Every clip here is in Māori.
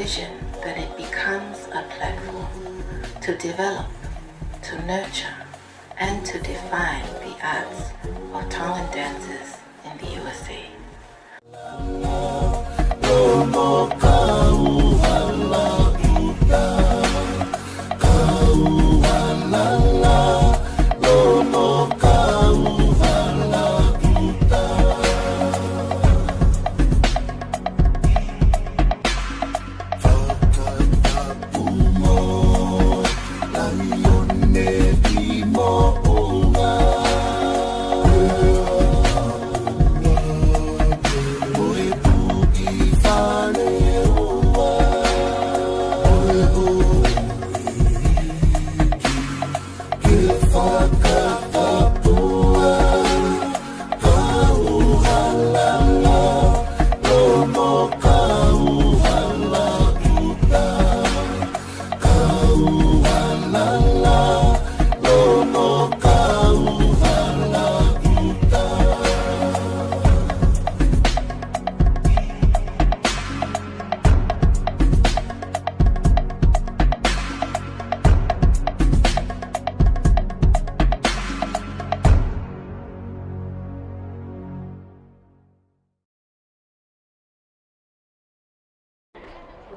vision that it becomes a platform to develop, to nurture, and to define the arts of Tongan dancers in the USA.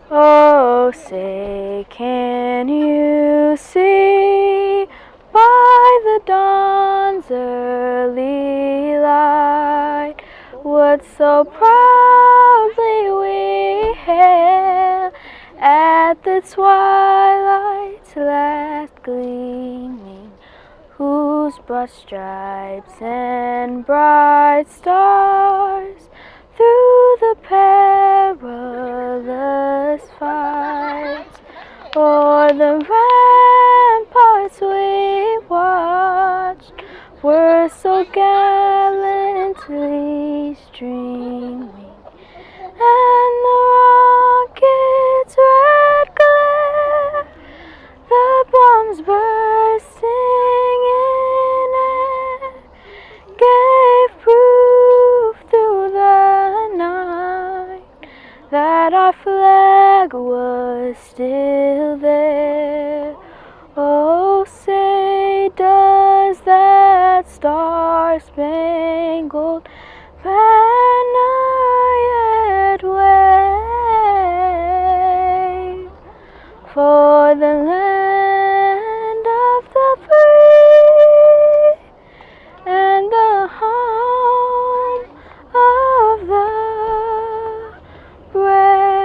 Oh, say, can you see by the dawn's early light what so proudly we hailed at the twilight's last gleaming, whose broad stripes and bright stars through the perilous fights o'er the ramparts we watched were so gallantly streaming, and the rocket's red glare, the bombs bursting in air, gave proof through the night that our flag was still there. Oh, say, does that star-spangled banner yet wave for the land of the free and the home of the brave?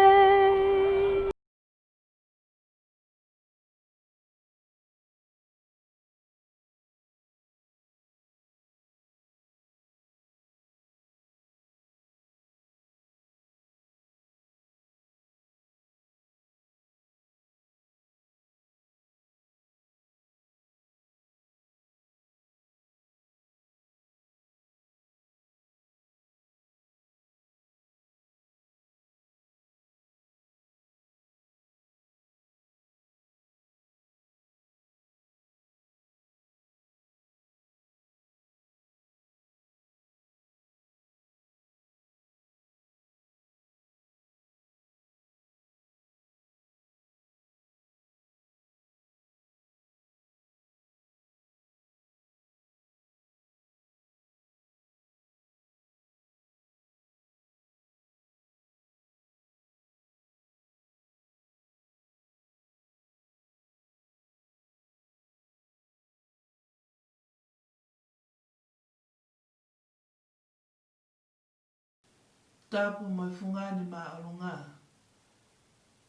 Tapu mai fungani ma alunga.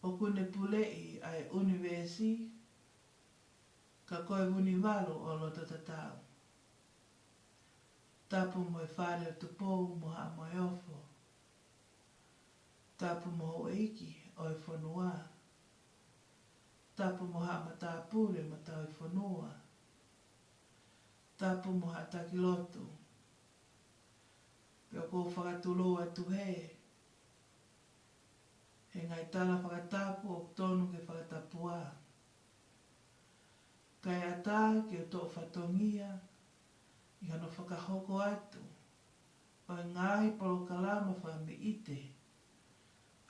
O kune pulei ai universi ka koe huni walo o lo tatatau. Tapu mai whare o tupou mo ha mai ofo. Tapu mo ho eiki o e whanua. Tapu mo ha matapure ma tau e whanua. Tapu mo ha takilotu. Peo ko whakatulo atu he. He ngai tala whakatapu o tonu ke whakatapua. Kai ata ki o tō whatongia i hano whakahoko atu o ngahi polo kalama wha me ite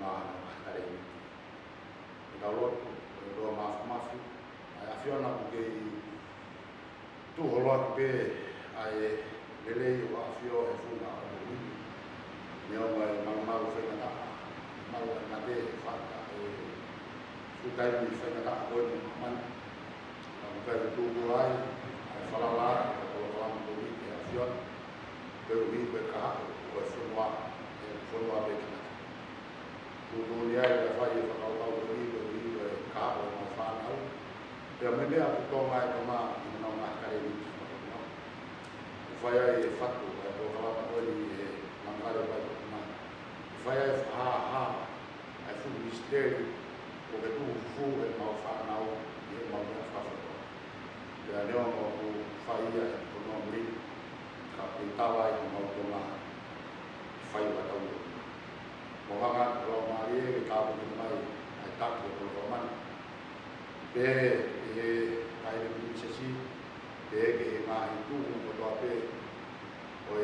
ma kare ni da lo do ma ai afiona ke tu holo pe ai lele o afio e funa o ni o ma fe na ma de fata su dai mi fe na o ni man ma ka tu ai fala la o la mo ni afio pe wi pe ka o funwa be kana tu ni ai da fa ye fa ka o ni ka o ma fa na pe me me a to mai to ma no ma kare ni vai ai fatu o kala ko ni mangare vai na vai ai ai fu mistério o que tu fu e mau fa na o e mau fa fa ya leo o fai ai o no mi ka pintava ai mau to na fai wa tau o hanga o mari e ka ko mai ai ta ko o man pe e ai ni se si pe ke mai tu ko to pe o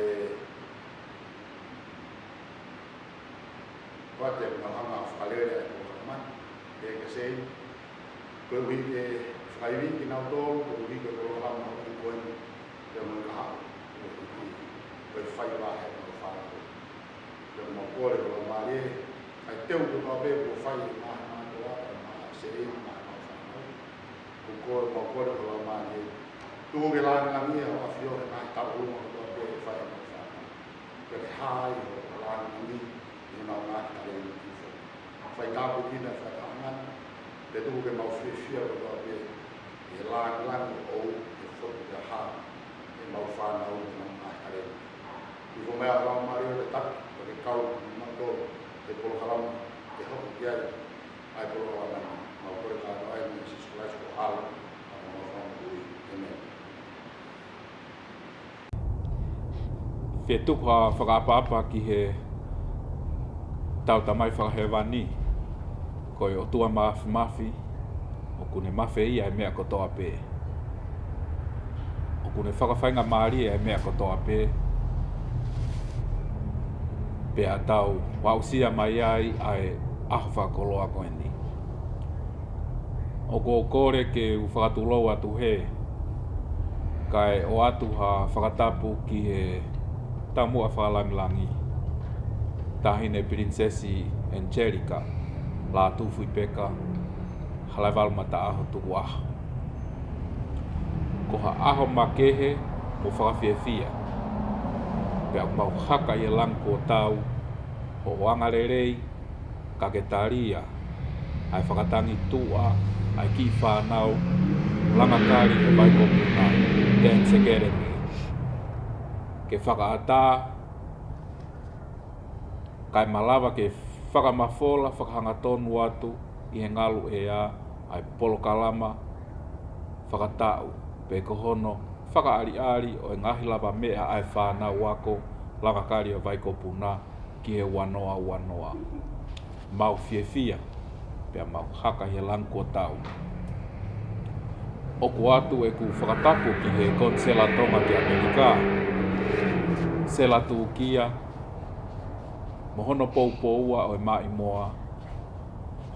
Quate na hanga falere o man pe ke sei ko wi ke fai wi ki na to ko wi ke ko ha ma ko ni de mo ka ko fai ba he no fa de mo ko le ko ma le ai teu ko pe ko fai ma to ma sei ma ko mo ko le ko ma le tu ke la na mi a fio na ta u mo to pe fai ma fa ke hai o la ni no na ta le ni fai ka bu ki na fa ka man de tu ke mau fi o to pe e la o e fo de ha e mau fa na o na ta le i vo me a la mario de tak ke ka ma to e po ka e ho ya ai po ka na ma po ka ai ni si sla ko hal ma fa u e Fe tuku ha whakapapa ki he tau tamai whakahewani ko o tua mafi o kune mawhi ia e mea kotoa pē. O kune whakawhainga maari e mea kotoa pē. Pe a tau wausia mai ai ai aho whakoloa koe ni. O ko kore ke u whakatulou atu he kai o atu ha whakatapu ki he tamua whakalanglangi. Tahine Princesi Angelica, la tufu peka, halaiwal mata aho tuku aho. Ko ha aho makehe mo whakawhiawhia. Pea mau haka i langko tau, o wangarerei, kaketaria, ai whakatangi tua, ai ki whanau, langakari e waikopuna, Dance Academy. Ke whakaata, kai malawa ke whakamafola, whakahangatonu atu, i he ngalu e a, ai polokalama, whakatau, pe kohono, whakaari o e ngahi lava mea ai whanau wako, langakari o waikopuna, ki he wanoa. Mau whiawhia, pea mau haka he langko tau. Oku atu e ku whakatapu ki he konsela tonga ki Amerika. Sela tuukia, mohono poupoua o e mai moa,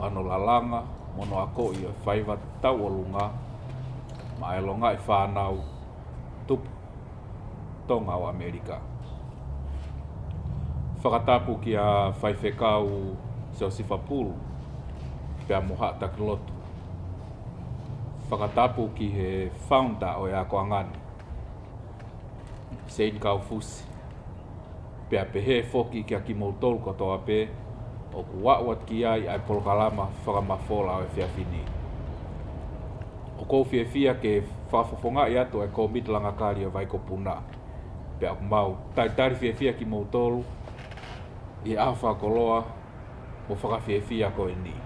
ano lalanga, mono ako i o whaiva tau o lunga, ma e longa i whanau, tupu, tonga o Amerika. Whakatapu ki a whaiwhekau seo sifapulu, pea moha takilotu. Whakatapu ki he founder o e ako angani, Sein Kaufusi. Pea pehe foki ki a ki moutolu kotoa pe, o ku wawat ki ai ai polokalama whakamafola o e whiawhini. O kou whiawhia ke whafofonga i atu e kou mitlangakari o waikopuna. Pea ku mau taitari whiawhia ki moutolu, i a whakoloa mo whakawhiawhia ko e ni.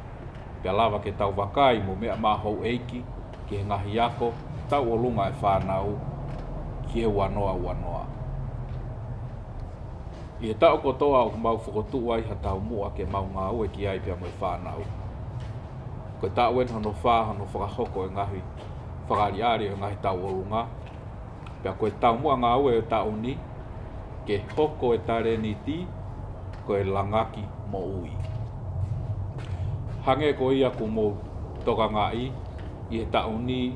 Pea lava ke tau wakai mo mea mahou eiki, ki he ngahi ako, tau o lunga e whanau, ki he wanoa. I e tau kotoa o mau whakotua i hatau mua ke mau ngā ue ki ai pia mo e whanau. Ko tau en hono whāhano whakahoko e ngahi whakariari o ngahi tau o lunga. Pea koe tau mua ngā ue o tau ni, ke hoko e tare ni ti, ko e langaki mo ui. hange ko ia ku mo toka ngai I he tauni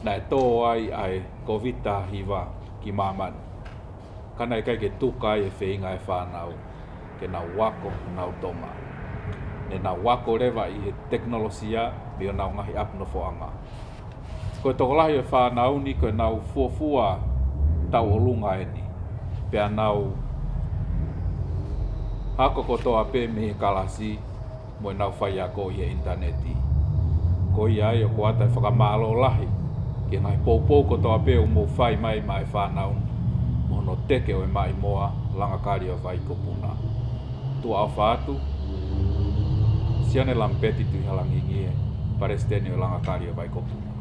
na tō ai kovita hiwa ki mamani. Kana kai ke tuka e wheinga e whanau ke na wako nau tonga. Ne na wako rewa I he teknolosia me o nau ngahi apno foanga. Koe tokolahi e whanau ni koe nau fuafua tau o lunga e ni. Pea nau hako kotoa pe me he kalasi mo nau whai a ko I he interneti. Ko ia e o koata e whakamalo lahi ke ngai poupou kotoa pe o mo whai mai mai whanau mo no teke o e mai moa langa kari o vai kopuna. Tua au whaatu, siane lampeti tui halangi ngie paresteni o langa kari o vai kopuna.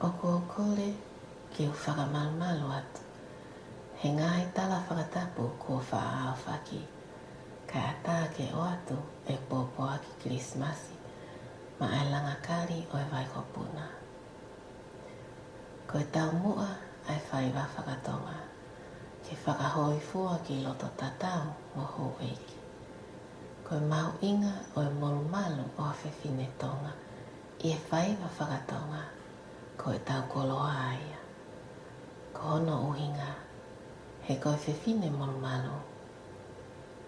O kuokole ki u whakamalmalu atu. He ngai tala whakatapu kua whaao whaki. Kai ata ke o atu e pōpoa ki Krismasi ma ai langa kari o e vai kopuna. Ko e tau mua ai whaiwa whakatonga. Ke whakahoi fua ki loto tatau mo hou eiki. Ko e mau inga o e molu malu o a whewhine tonga. I e whaiwa whakatonga. Ko e tau koloa aia. Ko hono uhinga he koe whiwhine molu malu.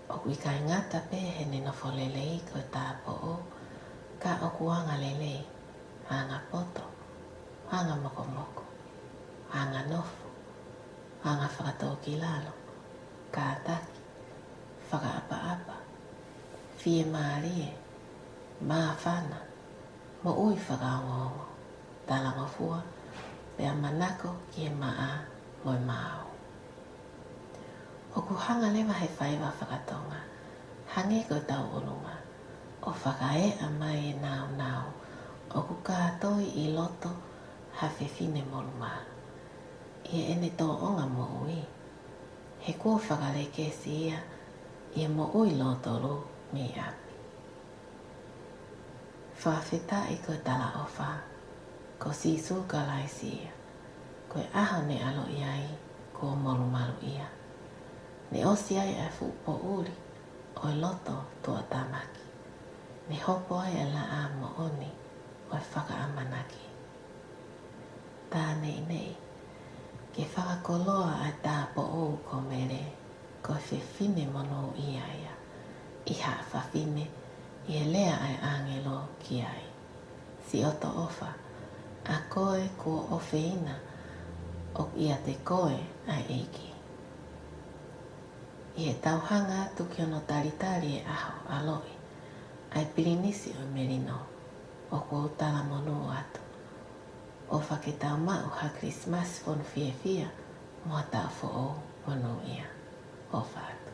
O kui kai ngata pe he ne nofo lelei koe tāpo o, ka o kuanga lelei, hanga poto, hanga moko moko, hanga nofo, hanga whakatau ki lalo, ka ataki, whaka apa apa, fie maarie, maa whana, mo ui whakaongo, talango fua, pea manako ki e maa moi mao. O ku hanga lewa he whaiwa whakatonga, hange ko tau olunga, o whakae a mai e nao nao, o ku kātoi I loto hawhiwhine moluma. I ene tō onga mo ui, he kua whakareke si ia, I mo ui loto lu mi api. Whawhita I ko tala ofa, ko sisu kalai si ia, koe aho ne alo iai, ko molumalu ia. Ne osi ai e fupo uri, o loto tua tamaki. Ne hopo ai e la a mo oni, o e whaka amanaki. Tā nei nei, ke whakakoloa a tā po ou ko mere, ko whiwhine mono ia ia. I haa whawhine, I e lea ai angelo ki ai. Si oto ofa, a koe kua ofeina, o ia te koe ai eiki. I he tauhanga atu ki ono taritari e aho aloi, ai pirinisi o merino, o kua utala monu atu. O whaketau mau ha Christmas fon fia fia, mua tau fo o monu ia, o whatu.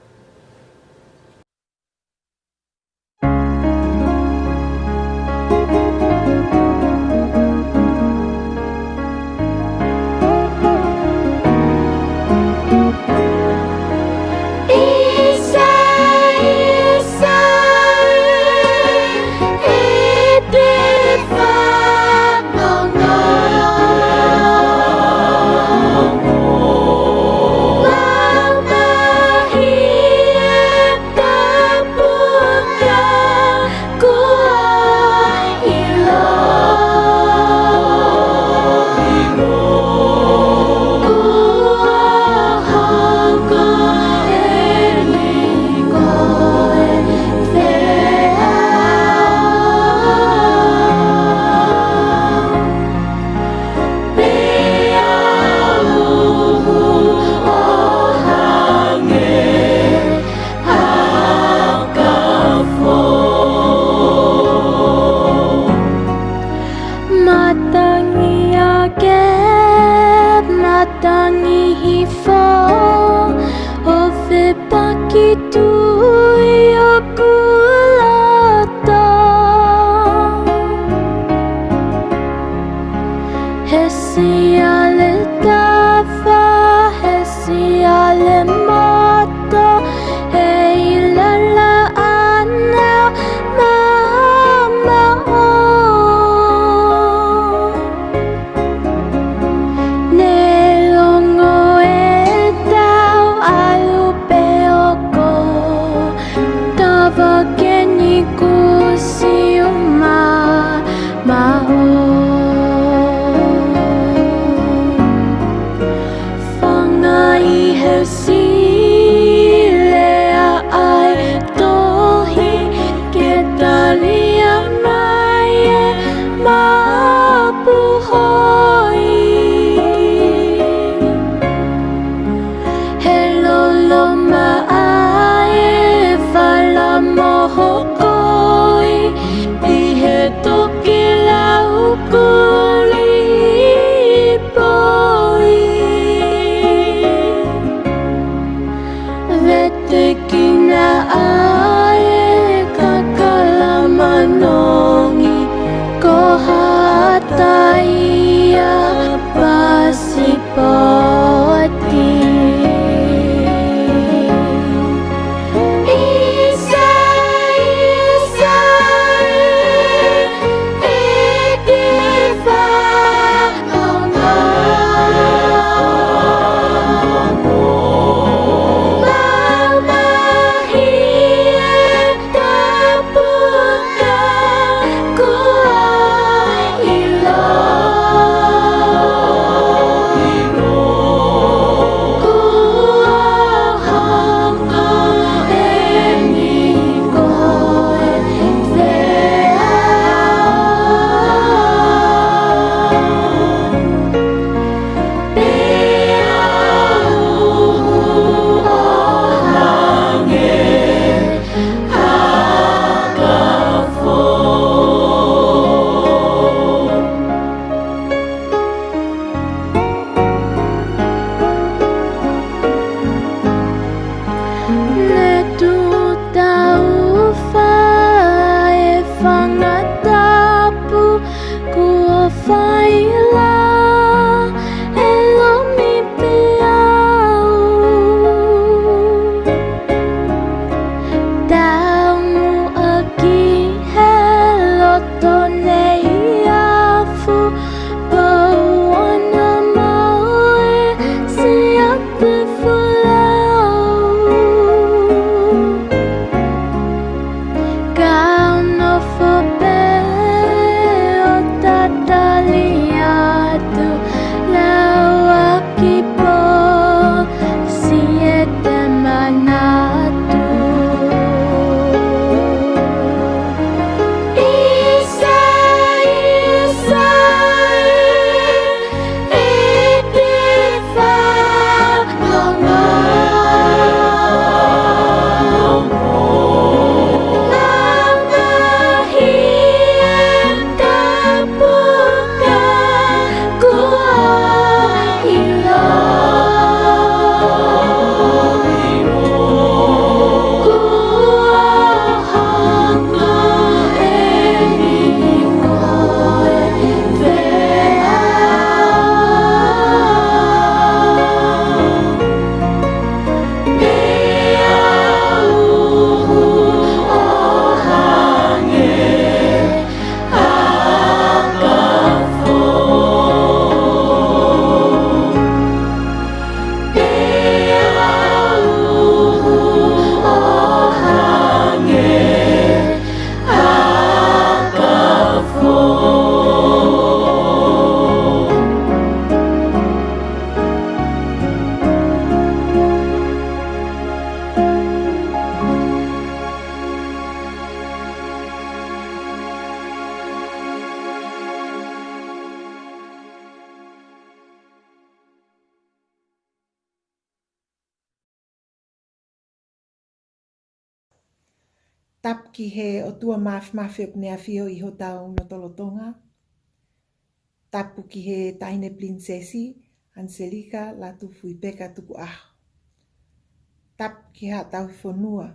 Mama, Tap ki he o tua mawhi o nea whio I ho tau no tolotonga. Tapu ki he taine prinsesi, Anselika, la tu fui peka tuku aho. Tap ki ha tau whanua.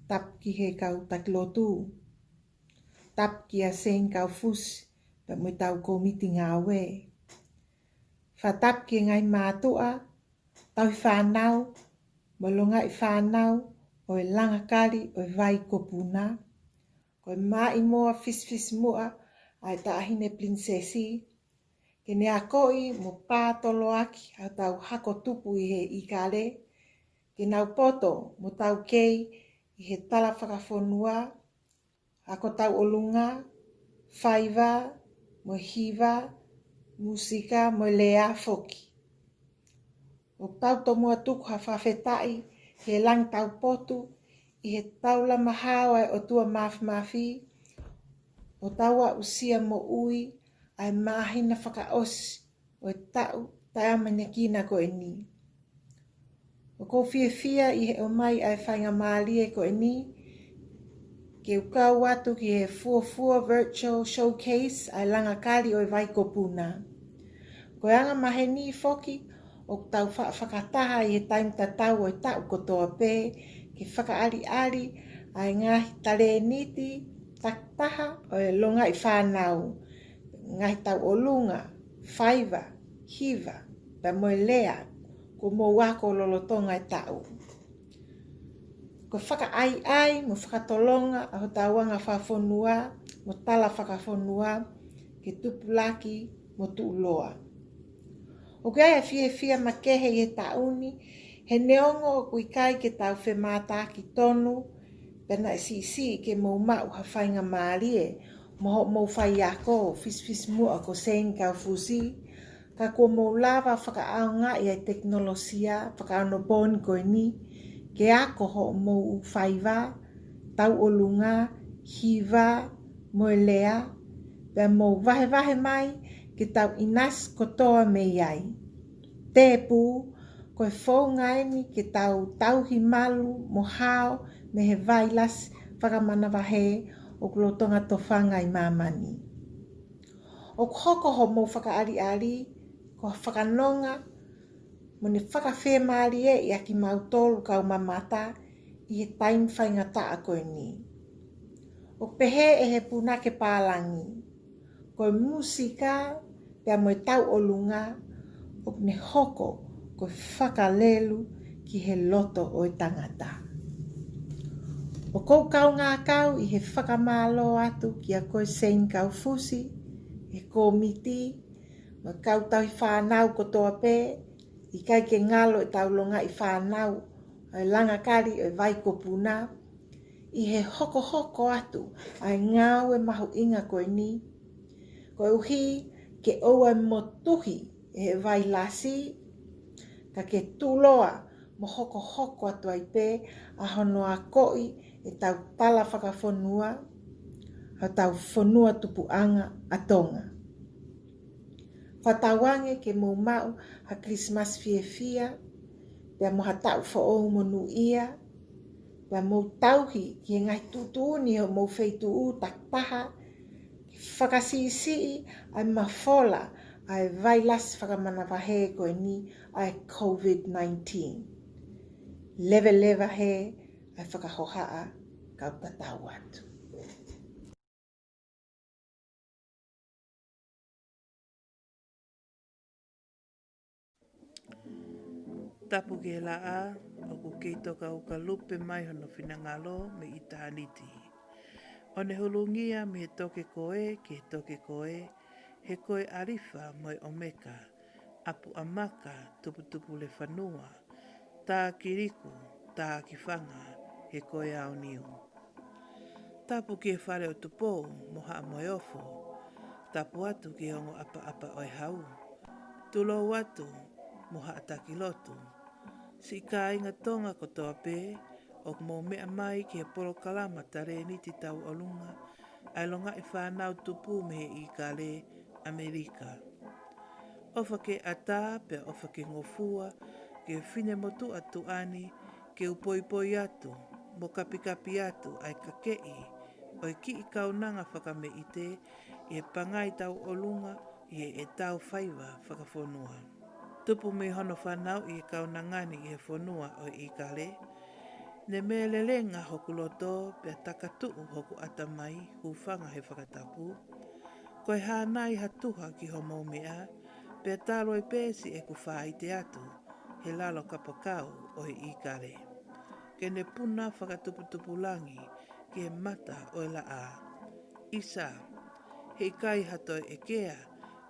Tap ki he kau taklotu. Tap ki a sen kau fusi, pa mui tau komiti ngā we. Fa tap ki ngai mātua, tau I whanau, malonga I whanau, o e langa kari o e vai kopuna. Ko e mai moa fis mua ai tahine prinsesi. Ke ne a koi mo pātolo aki a tau hako tupu I he ikare. Ke nau poto mo tau kei I he tala whakawhonua. Ako tau olunga, whaiva, mo hiva, musika, mo lea foki. O tau tomua tuku ha whawhetai, he lang tau potu, I he taula mahau ai o tua mafi, o taua usia mo ui, ai mahina whakaosi, o tau taamane kina ko e ni. O ko fia I he o mai ai whainga maalie ko e ni, ke ukau watu ki he fua virtual showcase ai langa kari o e vai kopuna. Ko anga mahe ni foki, o tau whakataha I he taim tatau o tau kotoa pē, ke whakaari ai ngahi tale niti, taktaha o e longa I whanau. Ngahi tau olunga, whaiva, hiva, pa moe lea, ko mo wako lolotonga I tau. Ko whaka mo whakatolonga a ho tauanga whawhonua, mo tala whakawhonua, ke tupulaki mo tuuloa. O kia e fia makehe I he tauni, he neongo o kuikai ke tau whemata ki tonu, pena si ke mo mau ha whainga maalie, mo whai ako, fis mua ko sen kau fusi, ka ko mo lava whakaaonga I teknolosia, whakaano bon ko ni, ke ako ho mo whaiva, tau olunga, hiva, mo lea, pe mo vahe mai, ke tau inas kotoa me iai. Tepu, koe whaungai ni ke tau himalu, mo hao, me he vailas, whakamana wahe, o kulotonga tofanga I mamani. O hoko ho mo whakaari, ko whakanonga, mo ne whakawhe maari I aki mautolu kau mamata I he taim whaingata a koe ni. O pehe e he punake pālangi. Koe musika pia mo tau o lunga o ne hoko koe whakalelu ki he loto o tangata. O kou kau ngā kau I he whakamālo atu ki a koe sein kau fusi, he komiti, ma kau tau I whānau kotoa pē, I kai ke ngalo I taulonga I whānau, ai langa kari o vai kopuna, I he hoko atu, ai ngau e mahu inga koe ni, koe uhi ke oua motuhi e he vai lasi, ka ke tūloa mo hoko atu ai pē, a hono a koi e tau pala whakawhonua, a tau whonua tupuanga a tonga. Whatawange ke mau ha Christmas fia, pia mo ha tau whaou monu ia, pia mo tauhi ki ngai tutuni ho mo feitu takpaha, whakasisi ai mawhola ai vailas whakamana wahe koe ni ai COVID-19. Lewa he ai whakahohaa kau tatau atu. Tapu ke laa, o ku keito ka uka lupe mai hono whinangalo me I tāniti. O ne hulungia me he toke koe ke he toke koe, he koe arifa moi omeka, apu amaka tuputupu le whanua, tā kiriku, tā kiwhanga, he koe au niu. Tapu ke whare o tupo, moha moi ofo, tapu atu ke hongo apa oi hau, tulo watu, moha atakilotu, si ka inga tonga kotoa pē, o mo mea mai ki he poro kalama tare ni ti tau olunga, ai longa I whanau tupu me he I kale Amerika. Ofa ke ata pia ofa ke ngofua, ke whine motu atu ani, ke upoipoi atu, mo kapi atu ai kakei, oi ki I kaunanga whakame ite, I he pangai tau olunga, I he tau whaiwa whakawhonua. Tupu me hono whanau I he kaunangani I he whonua o I kale, ne me lelenga hoku loto pia takatu hoku atamai hufanga he whakatapu, koe hānai hatuha ki homo mea, pia talo I pēsi e ku whaite atu, he lalo kapakau o he I kare. Ke ne puna whakatuputupulangi ki he mata o la a. Isa, he kai hatoi e kea,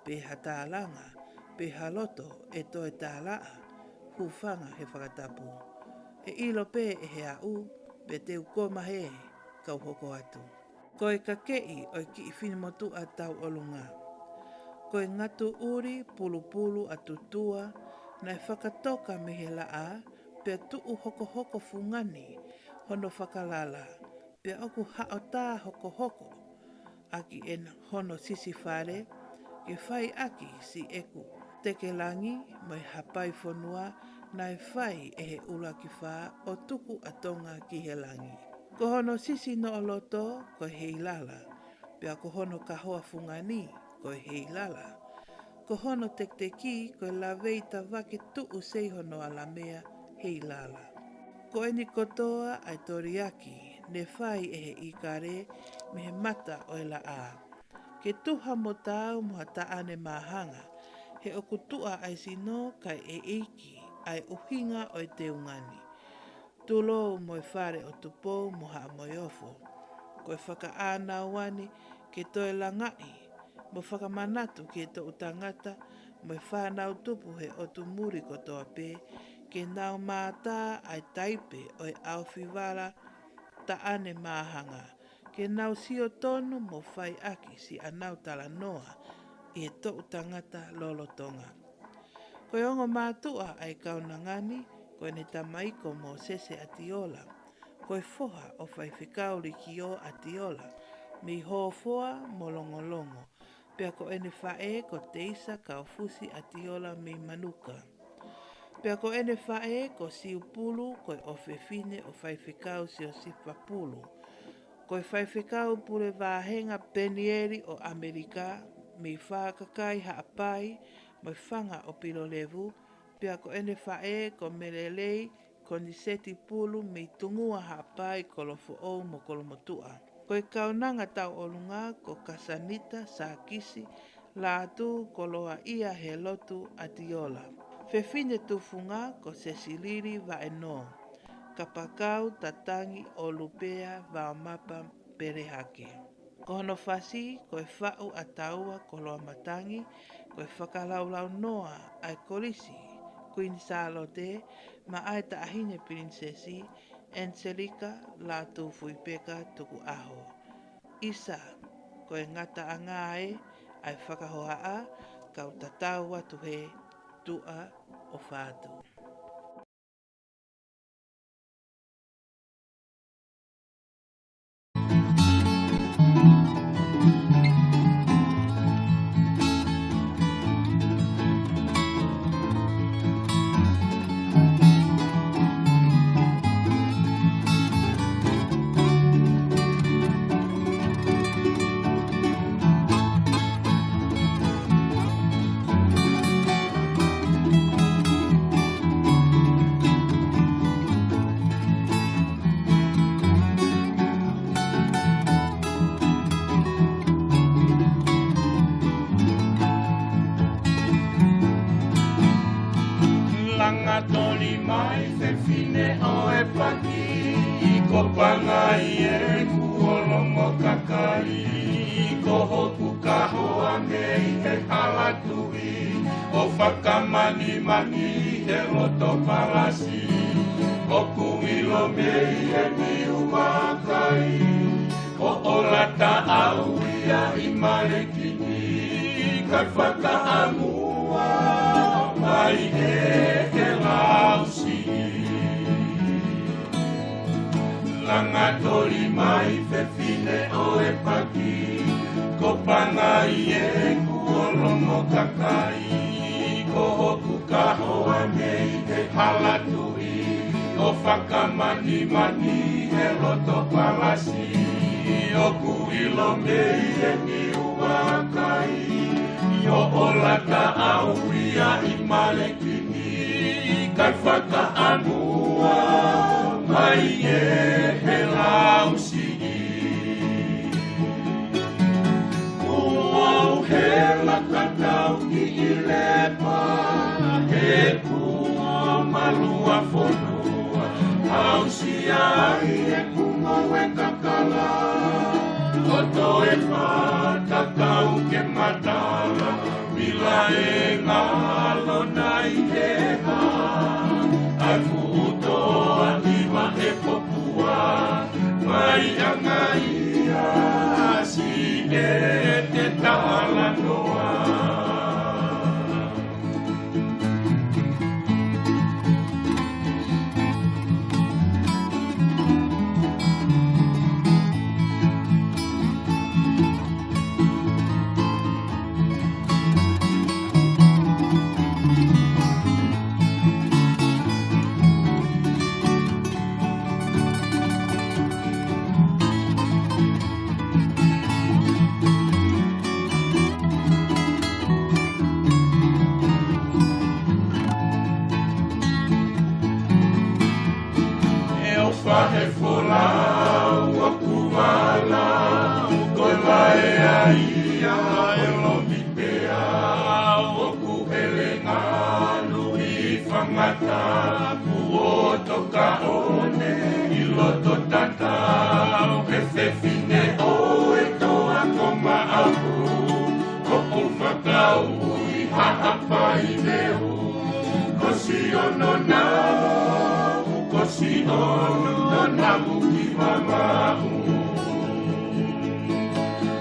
pe hatālanga, pe haloto e toi tālaa, hufanga he whakatapu. E ilo pē e he au, pe te ukoma he, kau hoko atu. Koe ka kei oi ki I whinimotu a tau olunga. Koe ngatu uri pulu atutua, nai whakatoka me he laa, pe tuu hoko fungani, hono whakalala, pe oku haota hoko, aki en hono sisi whare, ke whai aki si eku, teke langi, mai hapai whonua, nai whai e he ula ki wha o tuku atonga ki he langi. Ko hono sisi no o loto, ko hei lala. Pea ko hono kahoa fungani, ko hei lala. Ko hono tekteki, ko la veita wake tuu sei hono ala mea, hei lala. Ko eni kotoa ai toriaki, ne whai e he ikare, me he mata o la a. Ke tuha mo tau mo taane mahanga, he okutua ai sino kai e eiki, ai uhinga o te ungani. Tulo mo whare o tupo mo ha mo ofo. Ko e whaka ana wani ke toe langai, mo whakamanatu ke to utangata, mo whanau tupu he o tumuri kotoa pē, ke nau mātā ai taipe o awhiwara taane mahanga, ke nau sio tonu mo whai aki si anau tala noa, I to utangata lolotonga. Koe ongo mātua ai kaunangani, koe ne tamaiko mo sese atiola, koe foha o whai whikauri ki o atiola, mi hofoa mo longolongo, pea ko ene whae ko teisa ka fusi atiola mi manuka. Pea ko ene whae ko siupulu koe o whewhine o whai whikau si o sipapulu, koe whai whikau pure vāhenga penieri o Amerika, mi whakakai haapai, mo whanga o pirolevu, Pea ko ene whae ko melelei ko ni seti pulu me tungua hapai kolofo o mo kolomotua. Ko e kaunanga tau olunga ko kasanita sa kisi la atu koloa ia he lotu atiola. Fefine tufunga ko sesiliri va eno. Kapakau tatangi o lupea va mapa perehake. Ko hono fasi ko e whau ataua koloa matangi ko e whakalaulau noa ai kolisi. Queen Salote ma ai ta ahine prinsesi Angelica la tu fuipeka tuku aho. Isa ko e ngata angae ai whakahoaa kau tatau atu he tua o whātu. Toli mai se fine o e paki I ko pangai e kuolomo kakai ko hoku kahoa mei he halatui o whakamani mani he loto palasi o kuilo mei e niu makai o olata au ia I malekini kai whakaamua mai he lausi langa toli mai fe fine o e paki ko pangai e kuolomo kakai ko hoku kahoa mei he halatui o whakamani mani he loto palasi o kuilo mei e niu wakai o olata au ia I malekini kai whakaamua mai e he lausi Kuau he lakatau ki I lepa he kuo malua fonua hausi ai e kumo e kakala Oto e whatakau ke matala Mila e ngalo nai he ha Ai futoa niwa e popua Mai anga ia si e te tala noa Fahe folau o kumala Ko lae aia e lomi pea O kuhelenga nui whangata Kuo toka one I loto tata He whewhine o e toa koma apu Ko whakau I hahapa I leu Ko si ono nau Kosi ono namu ki mamau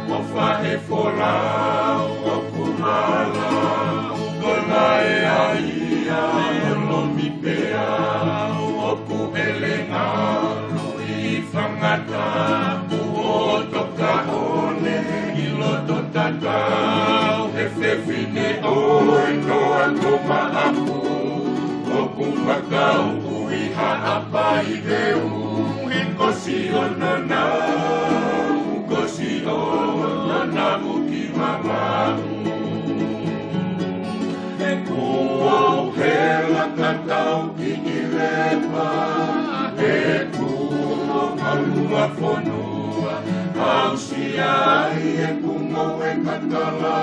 O whahe folau o kumala Ko lae aia e lomi pea O kuhelenga lui whangata Kuo toka one I loto tatau He whewhine o e toa koma apu O kumakau Ha'apa I leu He kosi ono nau Kosi ono namu ki mamau He kuo he lepa e kumo malua fonua au siai e kumo e katala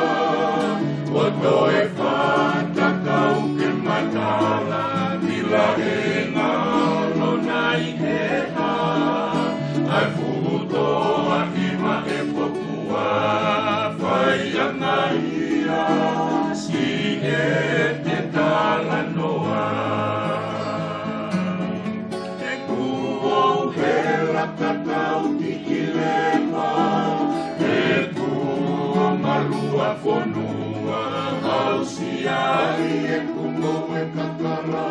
o toe fata kau ke matala bila e ngalo nai e ha ai futo a ima e popua fai anga ia si e te tala noa e kuo hela kakau ki ilepa e kuo malua fonua au siai e kumo e kakara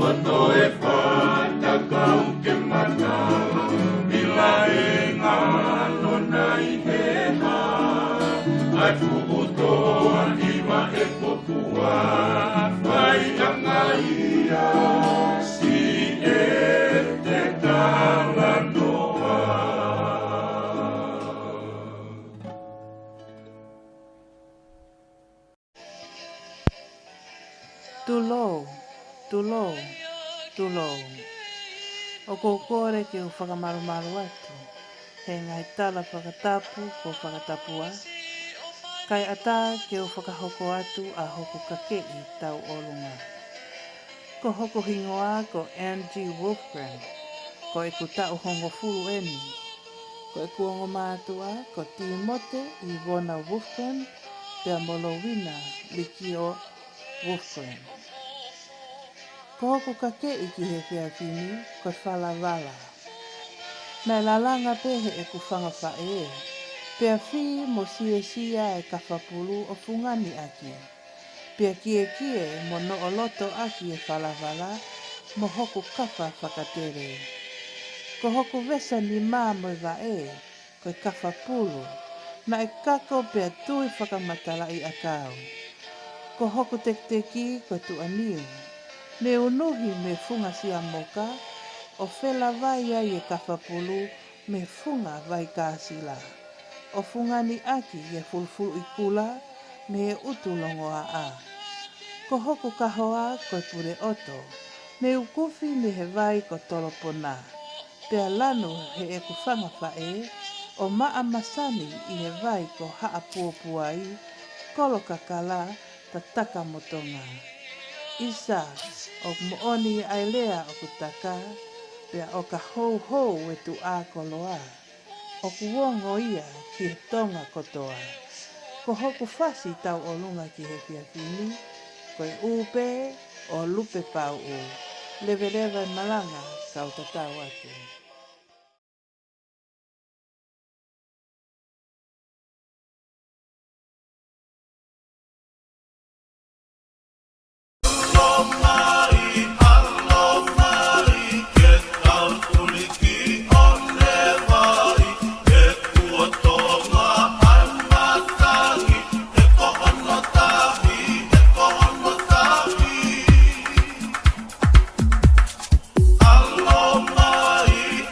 o toe fata kau ke matala bila e ngalo nai he ha ai fuutoa ima e popua fai anga ia si e te tala noa. Tulou. O kokore ke o whakamarumaru atu. He ngai tala whakatapu ko whakatapua. Kai ata ke o whakahoko atu a hoko kakei tau olunga. Ko hoko hingoa ko Angie Wolfgram. Ko e ku tau hongo furu eni. Ko e kuongo mātua ko Timote Ivona Wolfgram. Pea Molowina Likio Wolfgram. Ko hoku kakei ki he whea whini, ko whalavala. Nei lalanga pehe e ku whangawha e. Pea whi mo sia e ka whapulu o fungani aki. Pea kie mo no o loto aki e whalavala, mo hoku kawha whakatere. Ko hoku vesa ni mā mo i wa e, ko e ka whapulu, na e kako pea tui whakamatala i akau. Ko hoku tekteki ko tu aniu. Ne unuhi me funga si a moka, o whela vai ai e kawhapulu me funga vai kāsila. O funga ni aki e fulfulu i kula me e utulongo a. Ko hoku kahoa ko pure oto, ne ukufi me he vai ko tolopona. Pea lanu he e kufanga whae, o maa masani i he vai ko haa puapuai, kolo kakala ta taka motonga. Isa, o mooni ai lea o kutaka, pea o ka hou e tu a koloa. O kuongo ia ki he tonga kotoa. Ko hoku whasi tau o lunga ki he whiawhini, ko e upe o lupe pau u. Lewe malanga kau tatau atu. Allo mai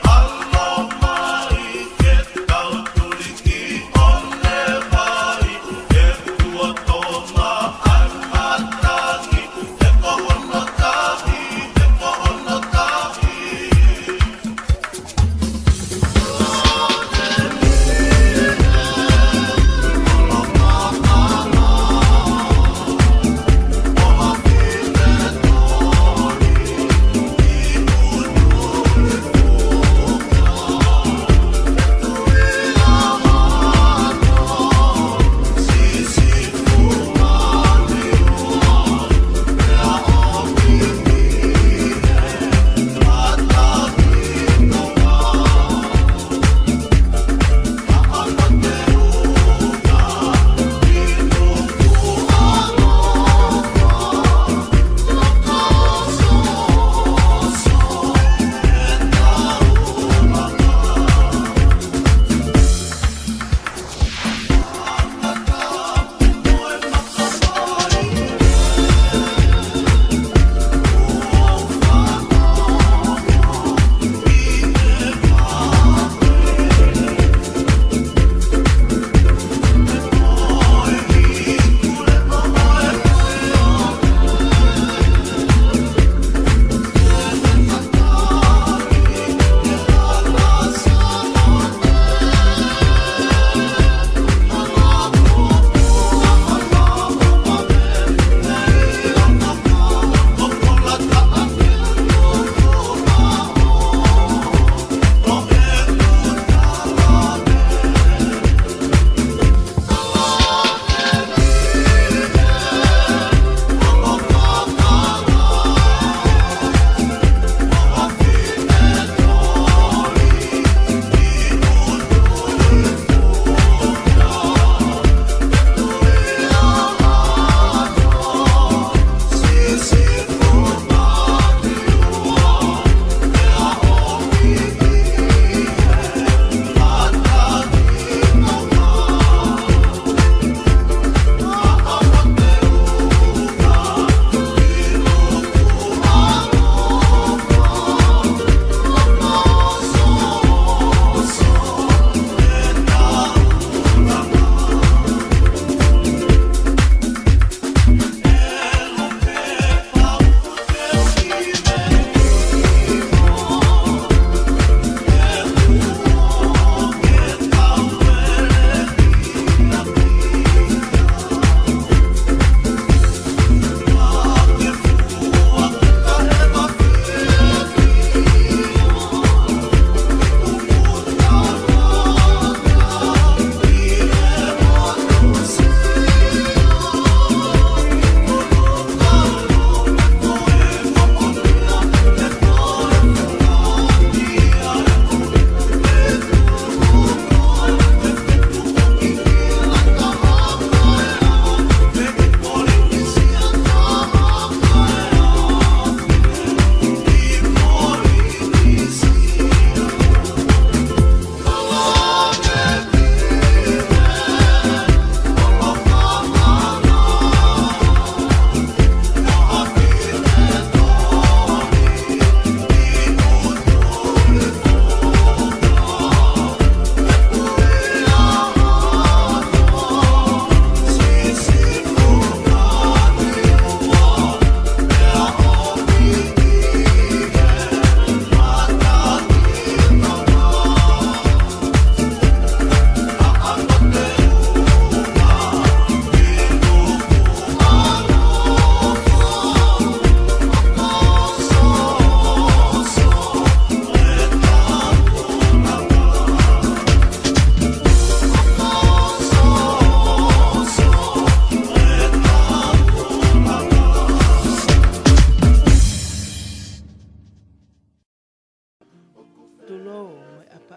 Tulou mai apa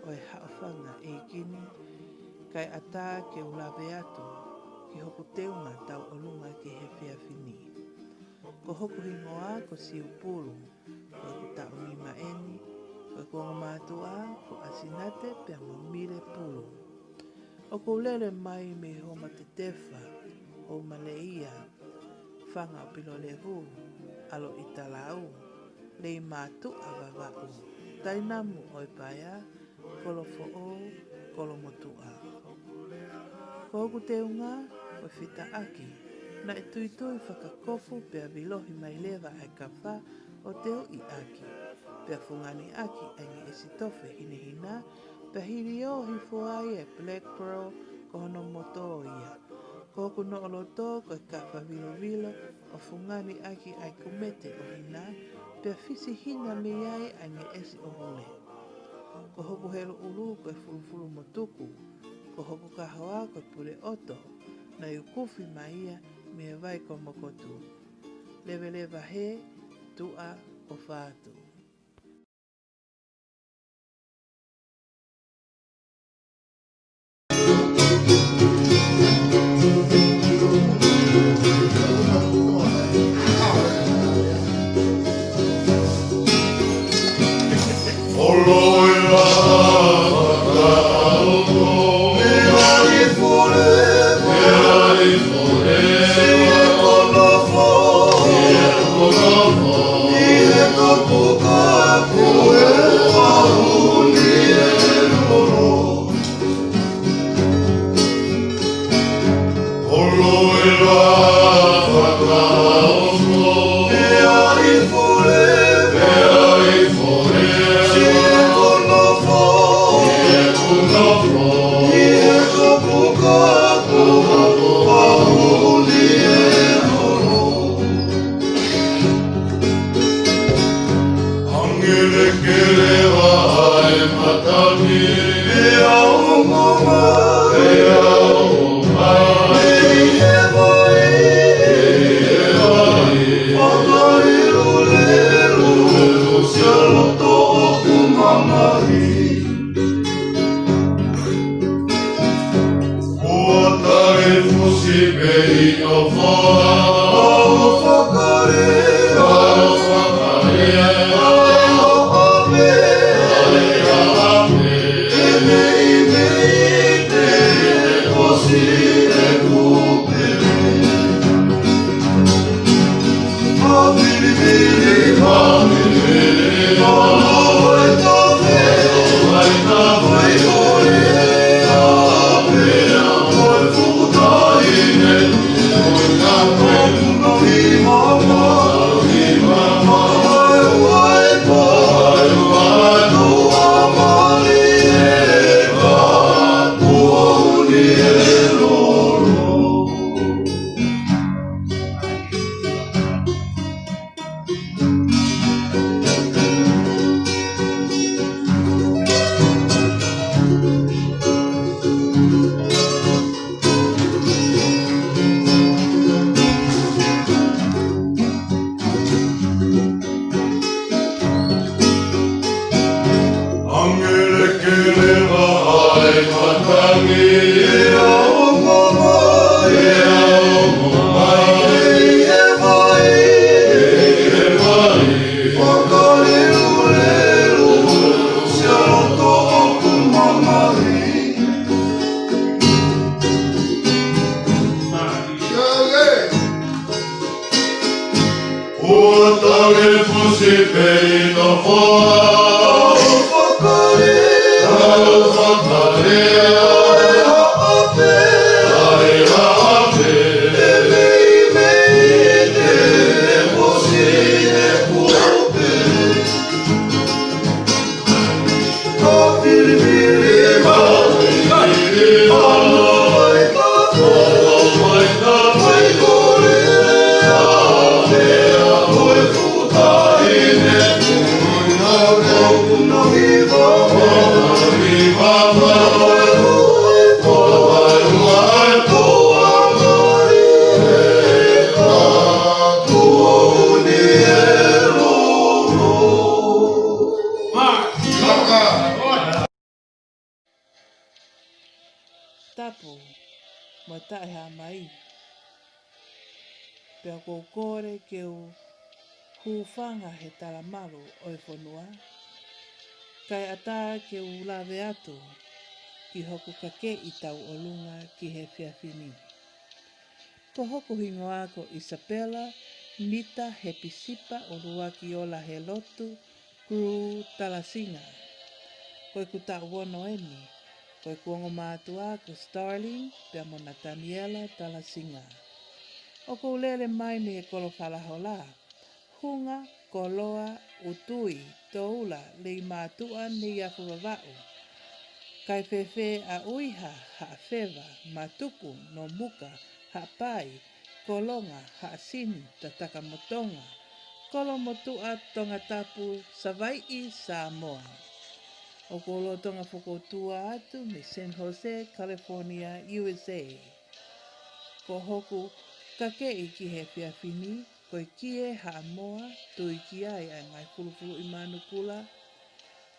o e haofanga e kini, kai ata ke ulawe atu, ki hoku teunga tau olunga ke he whiawhini. Ko hoku hingoa ko siu pulu, ko ku tau ni maeni, ko konga mātua, ko asinate pia mamire pulu. O ko lele mai me homa te tefa, o maleia, whanga o pilo levu, alo italau, lei mātu awawau. Tainamu oi paia, kolo fo'o, kolo motua. Ko hoku teunga, o whita aki, na e tuitui whakakofu pia vilohi mai lewa ai kawha o teo i aki. Pia fungani aki aingi esitofe hinihina, pia hiri o hifoai e Black Pearl ko hono moto ia. Ko hoku no oloto ko e kawha vilo o fungani aki ai kumete o hina, pia fisi hina me iai aingi esi o hule. Ko hoku helo ulu ko e fulufulu motuku, ko hoku kahoa ko e pule oto, na yukufi maia me vai ko mokotu. Lewa he, tua o whātu. whakatapu, mo tae ha mai. Pea kōkore ke o huwhanga he taramaro o e whanua. Kai ata ke o lawe atu ki hoku kake i tau o lunga ki he whiawhini. Ko hoku hingoa ko Isabella, Nita, Happy Sipa o rua ki ola he lotu, Kuru Talasinga. Koe ku tau wono eni, koe kuongo mātua ko Starling, pea mo Nathaniela Talasinga. O ko lele mai ni e kolo whalahola, hunga, koloa, utui, toula, lei mātua ni a whawawau. Kai whewhe a uiha, ha whewa, matuku, no muka, ha pai, kolonga, ha sini, tataka motonga, kolo motua tonga tapu, Savaii, Samoa. O kolo tonga whakotua atu me San Jose, California, USA. Ko hoku kakei ki he whiawhini, koe kie ha moa, tui ki ai a ngai fulufulu i manukula,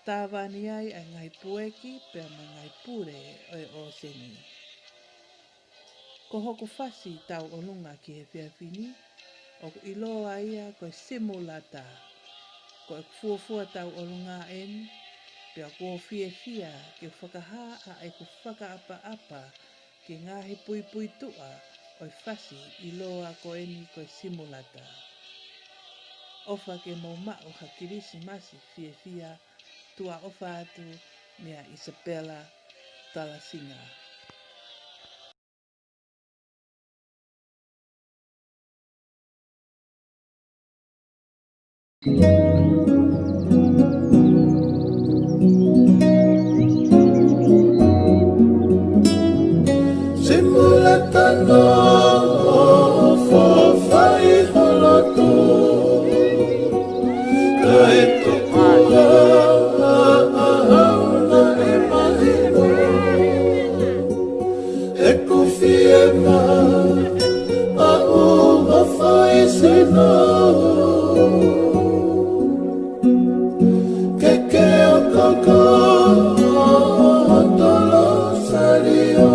tāwani ai a ngai pueki, pea ma ngai pure o e oseni. Ko hoku whasi tau olunga ki he whiawhini, o iloa ia koe simulata, koe fuafua tau olunga eni, pea ko fia ke whakaha a e ku whakaapa-apa ki ngahi pui tua o whasi iloa ko eni koe simulata. Ofa ke maumau ha kirisi masi fia tua ofa atu mea Isabella Talasinga. Simulata no fofai holotu kai tukua auna e mahino e kufiema a fai sino ke o koko tolo sario.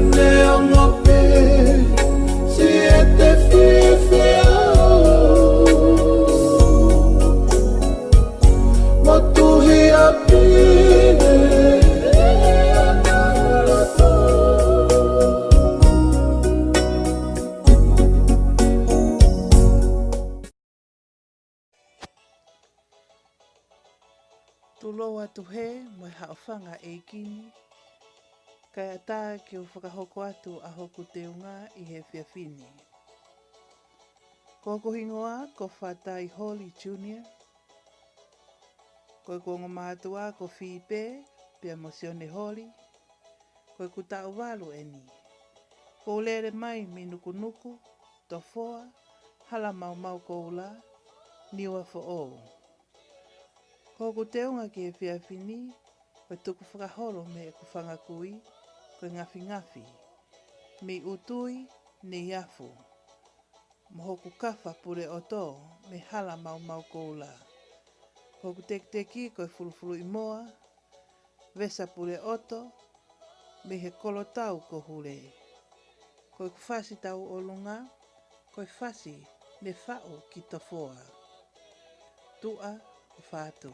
ane o ngope si e te whiwhiao matuhi a pine Tulo atu he mo haofanga e kini, kai ata ki o whakahoko atu a hoku te unga i he whiawhini. Ko kohingoa ko Whatai Holly Jr. Ko ko ngamatua ko Whipe, pia Mosione Holly. Ko ku tau walu eni. Ko lere mai minuku nuku, tofoa, hala mau mau ko ula, niwa fo o. Ko ku te unga ki he whiawhini, ko tuku whakahoro me ku whangakui, ko ngafi ngafi, me utui ne iafu. Mohoku kafa pure o tō, me hala mau mau koula. Hoku teki koe fulufulu i moa, vesa pure oto, me he kolo tau ko hure. Koe ku whasi tau o lunga, koe whasi ne whao ki tofoa. Tua o whātu.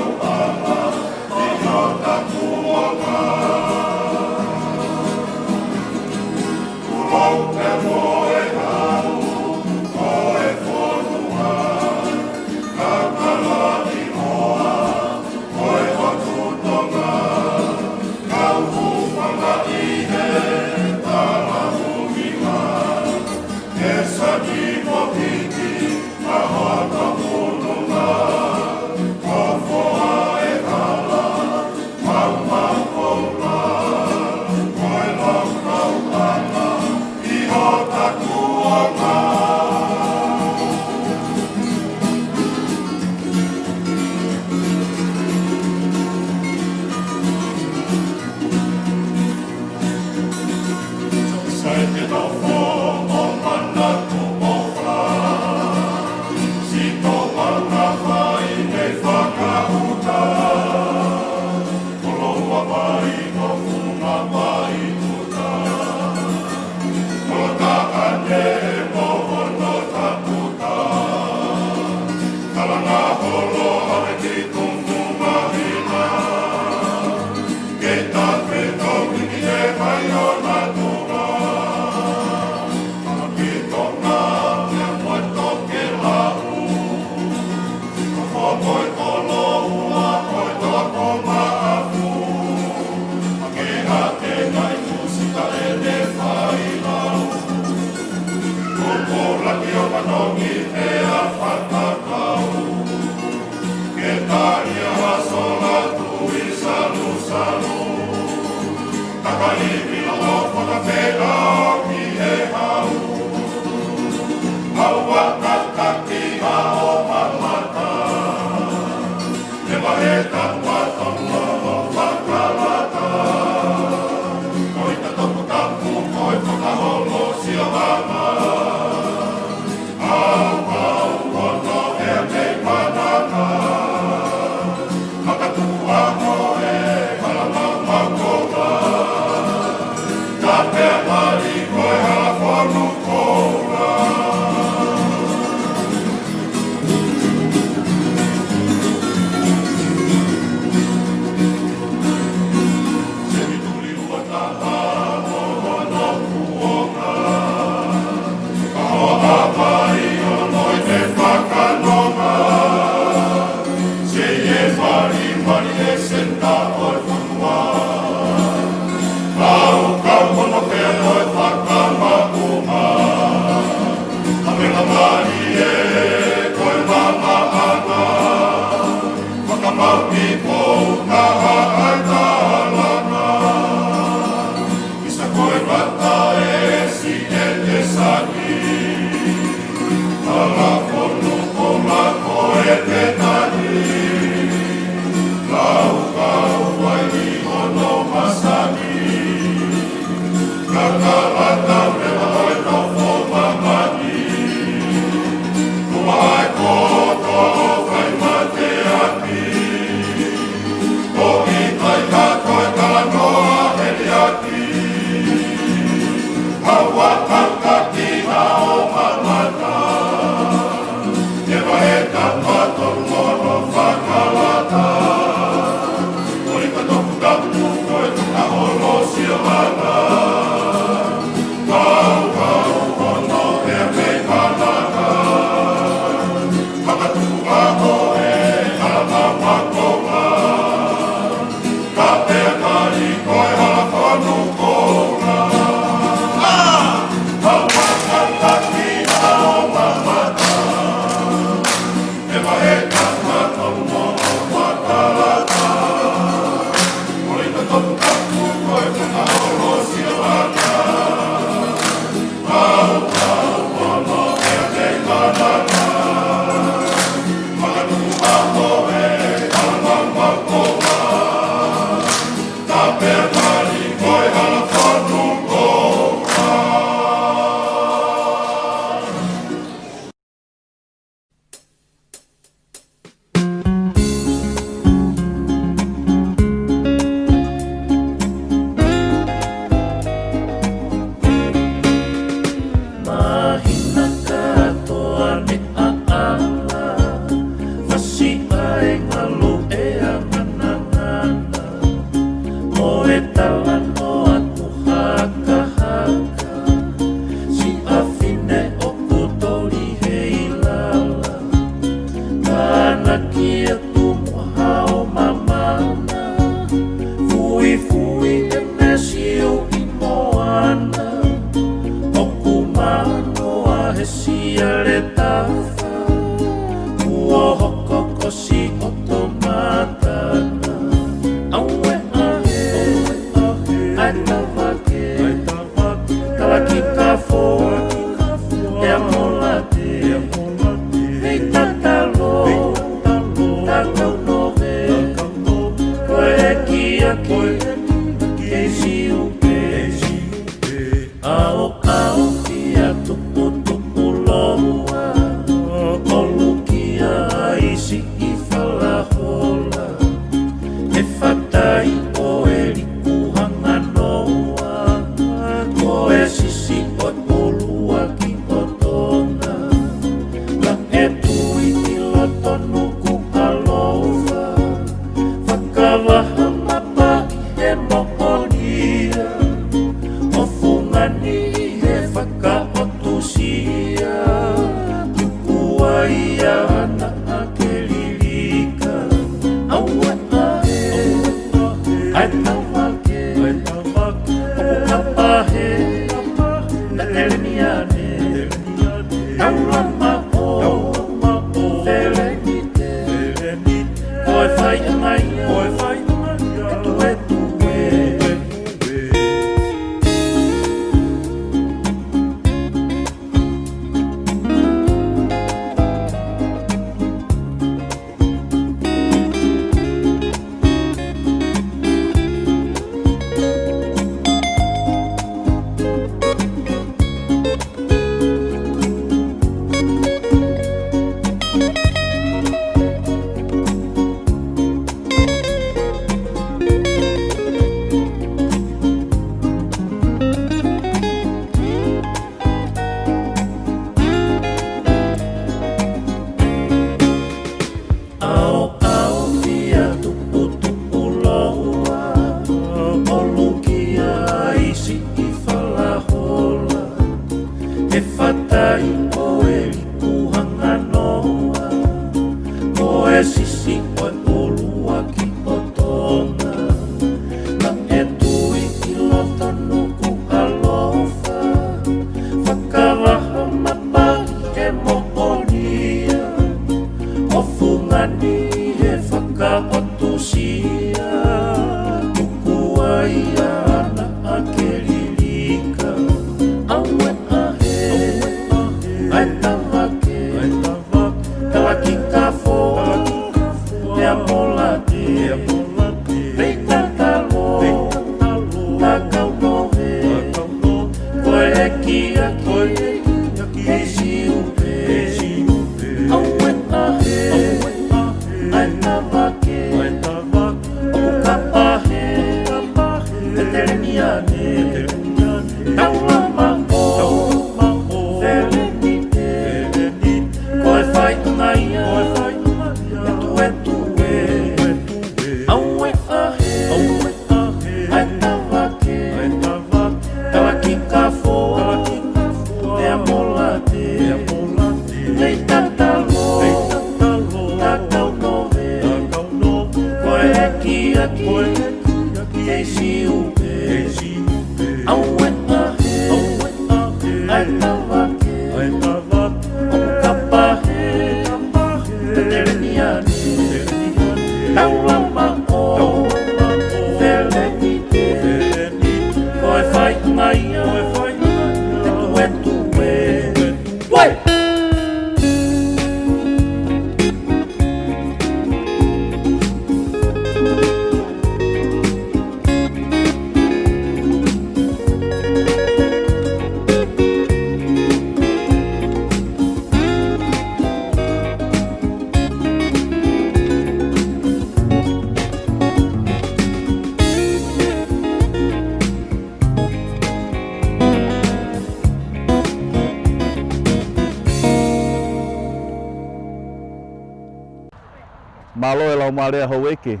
Malo e lau marea hau eke,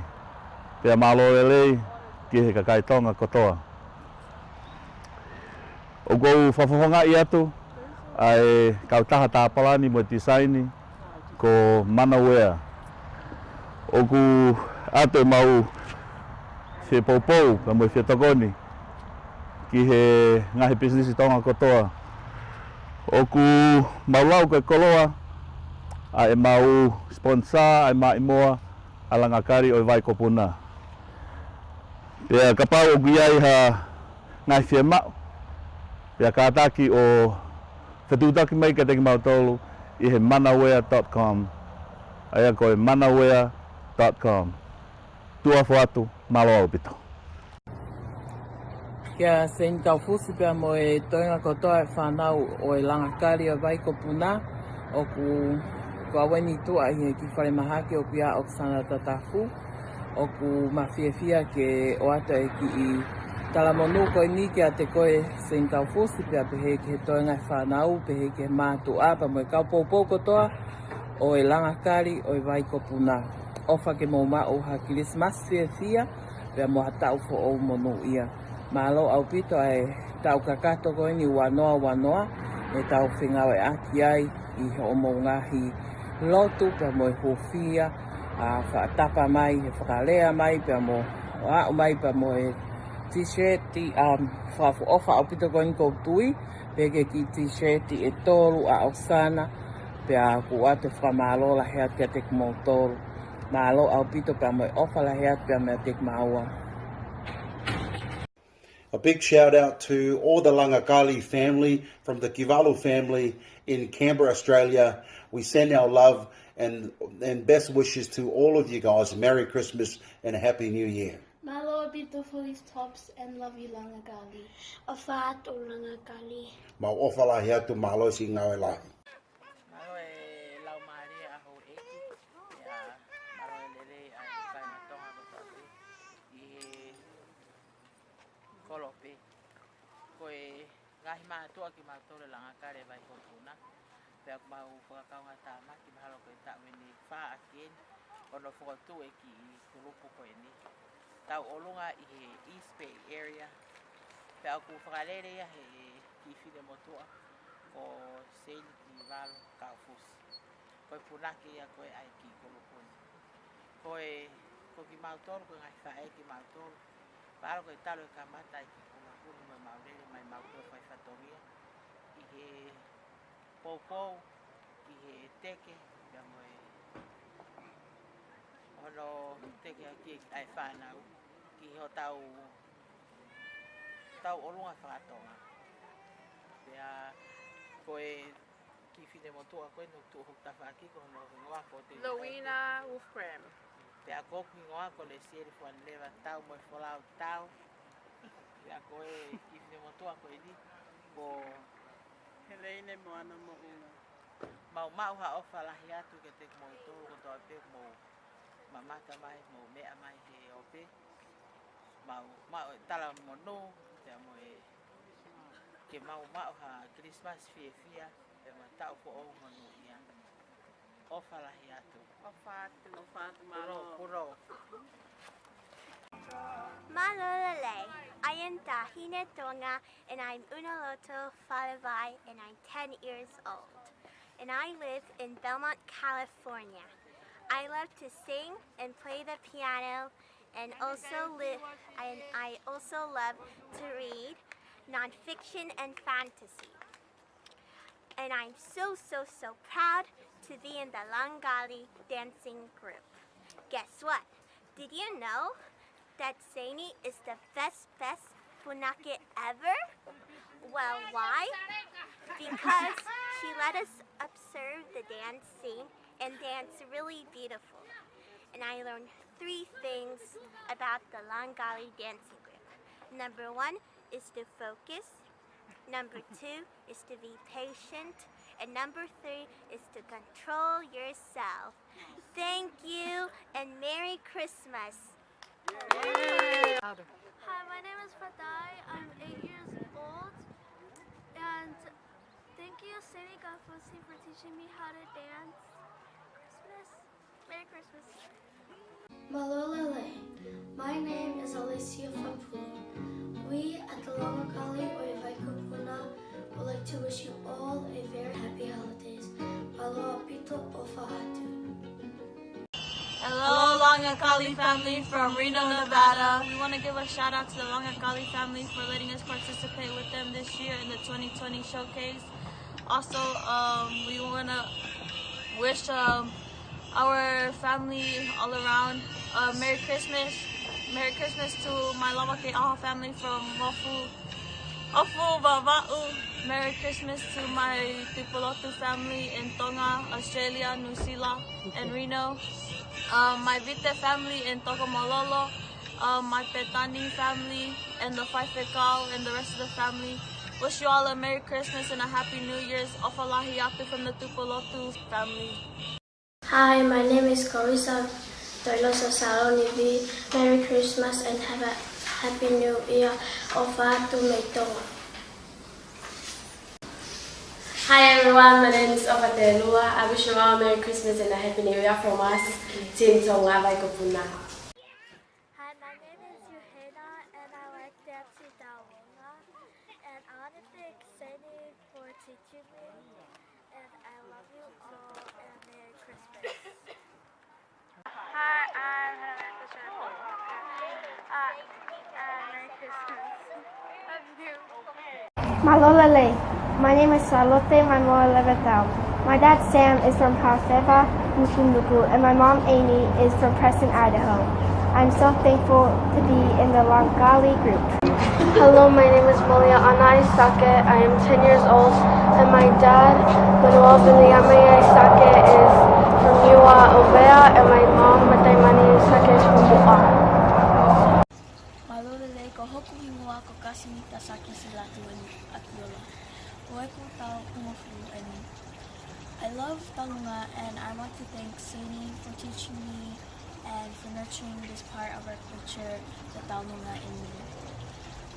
pea malo e lei ki he kakaitonga kotoa. O kou whawhawhanga i atu, ai kautaha tāpalani mo tisaini ko Manawea. O ku atu e mau whi poupou, ka mo i whetagoni, ki he ngahi pisinisi tonga kotoa. O ku maulau koe koloa, a e mau sponsor, ai mai moa, alanga kari o vai kopuna. Pea kapau o guiai ha ngai whia mau, pea kātaki o whetutaki mai ka teki mau tolu i he manawea.com. Aia koe manawea.com. Tua whatu, malo au pito. Kia Saint Kaufusi pia mo e toinga kotoa e whanau o e langakari o vai kopuna o ku aweni tua i ki whare mahake o pia Oksana Tatafu o ku mawhiawhia ke o ata e ki i talamonu koe ni ki a te koe Saint Kaufusi pia pehe ke he toinga e whanau pehe ke mātu apa mo e kaupopou kotoa o e langakari o e vai kopuna. Ofa ke mo mao ha Christmas whiawhia pia mo hatau fo o monu ia. Malo au pito ai tau kakato koe ni wanoa e tau whingaw e aki ai i ho mo ngahi lotu pia mo e hofia a whaatapa mai e whakalea mai pia mo o mai pia mo e t-shirt whaafu ofa au pito koe ni koutui peke ki t-shirt e tolu a Oksana pia ku ate whamalo la hea kia tek mo tolu malo au pito pia mo e ofa la hea pia me tek maua. A big shout out to all the Langakali family from the Kivalu family in Canberra, Australia. We send our love and best wishes to all of you guys. Merry Christmas and a Happy New Year. Malo bito for these tops and love you Langakali. Afat o Langakali. Mau ofala hea tu malo si ngawe lahi. Malo e lau maria ho eki ya malo e lele ai kai matonga kotoa i kolope koe ngahi mātua ki mātore langakare vai kopuna pea mau whakakaunga tāma ki mahalo koe tāwe ni wha akien ono whakatu e ki kulupu koe ni tau olunga i he East Bay area pea ku whakalere ia he ki whine motua o Saint Valo Kaufusi koe punake ia koe ai ki kulupu koe ko ki mātoro koe ngahi whae ki mātoro Paro koe talo e kamata i ki kulupu mai maurere mai maurere whai whatongia i he poupou i he teke pia mo e ono teke aki ai whanau ki ho tau olunga whakatonga pia koe ki whine motua koe no tu hukta whaki ko no ngoa ko te Lowina Wolfgram pia koki ngoa ko le sieri fuan leva tau mo e wholau tau pia koe ki whine motua koe ni ko ne moana mo una. Mau mau ha ofa lahi atu ke te mo tō ko tō pe mo mamata mai mo mea mai he ope. Mau tala mo no te mo e ke mau ha Christmas fia e ma tau ko o mo no ia. Ofa lahi atu. Ofa atu malo. Kuro. Malolele. I am Tahine Tonga and I'm Unaloto Falavai and I'm 10 years old. And I live in Belmont, California. I love to sing and play the piano and I also love to read nonfiction and fantasy. And I'm so proud to be in the Langali dancing group. Guess what? Did you know that Saini is the best punake ever? Well, why? Because she let us observe the dancing and dance really beautiful. And I learned 3 things about the Langali dancing group. Number 1 is to focus. Number 2 is to be patient. And number 3 is to control yourself. Thank you and Merry Christmas. Hi, my name is Fatai. I'm 8 years old. And thank you, Sani Gafosi, for teaching me how to dance. Christmas. Merry Christmas. Malolele. My name is Alicia Fapuli. We at the Langali Oivaikupuna would like to wish you all a very happy holidays. Aloha pito o fa'atu. Hello, Langali family from Reno, Nevada. We want to give a shout out to the Langali family for letting us participate with them this year in the 2020 showcase. Also, we want to wish our family all around Merry Christmas. Merry Christmas to my Lavake Aha family from Ofu Vava'u. Merry Christmas to my Tupolotu family in Tonga, Australia, New Zealand, and Reno. My Vite family in Tokomololo, my Petani family, and the Faifekau, and the rest of the family. Wish you all a Merry Christmas and a Happy New Year's. Ofalahi Atu from the Tupolotu family. Hi, my name is Carissa Toilosa Salonivi. Merry Christmas and have a Happy New Year. Ofa'atu Meitonga. Hi everyone, my name is Ofatelua. I wish you all a Merry Christmas and a Happy New Year from us, Team Tonga Vaikopuna. Hi, my name is Yuhena and I like dancing Dawonga. And I want to thank Sani for teaching me. And I love you all and Merry Christmas. Hi, I'm Hannah Fisher. Merry Christmas. Love you. Malolele. My name is Charlotte Manuel Levetau. My dad Sam is from Hafeva, Nuku, and my mom Amy is from Preston, Idaho. I'm so thankful to be in the Langali group. Hello, my name is Malia Anai Sake. I am 10 years old, and my dad, Manuel Biliamea Sake, is from Niua Ovea, and my mom, Mataimani Sake, is from Bu'a. Malolele ko hoku hingua ko kasimita saki silatu atiola. And I love Talunga and I want to thank Sani for teaching me and for nurturing this part of our culture, the Talunga in me.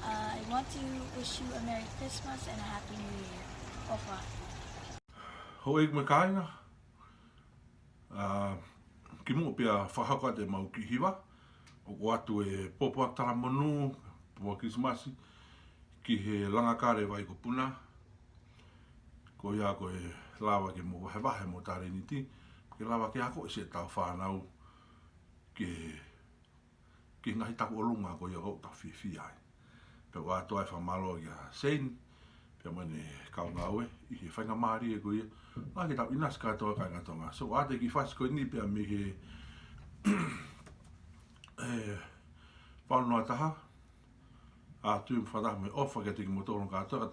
I want to wish you a Merry Christmas and a Happy New Year. Ofa. Ho'ik me kaina. Ki mo pia whahaka te mau ki hiwa. O atu e popo tala monu, popo Christmasi, ki he langakare Vaikopuna. Ko ia ko e lawa ke mo wahe mo tare niti, ke lawa ke ako e se tau whanau ke ngahi taku o lunga ko ia o ta whiwhi ai. Pe o atoa e whamalo ia Saini, pe mane kau ngaue, i he whainga maari e ko ia, la ke tau inas katoa kai ngatonga. So ate ki whasi ko ni pe me he whanua taha, a tu mwhataha me ofa ke tiki motoron katoa,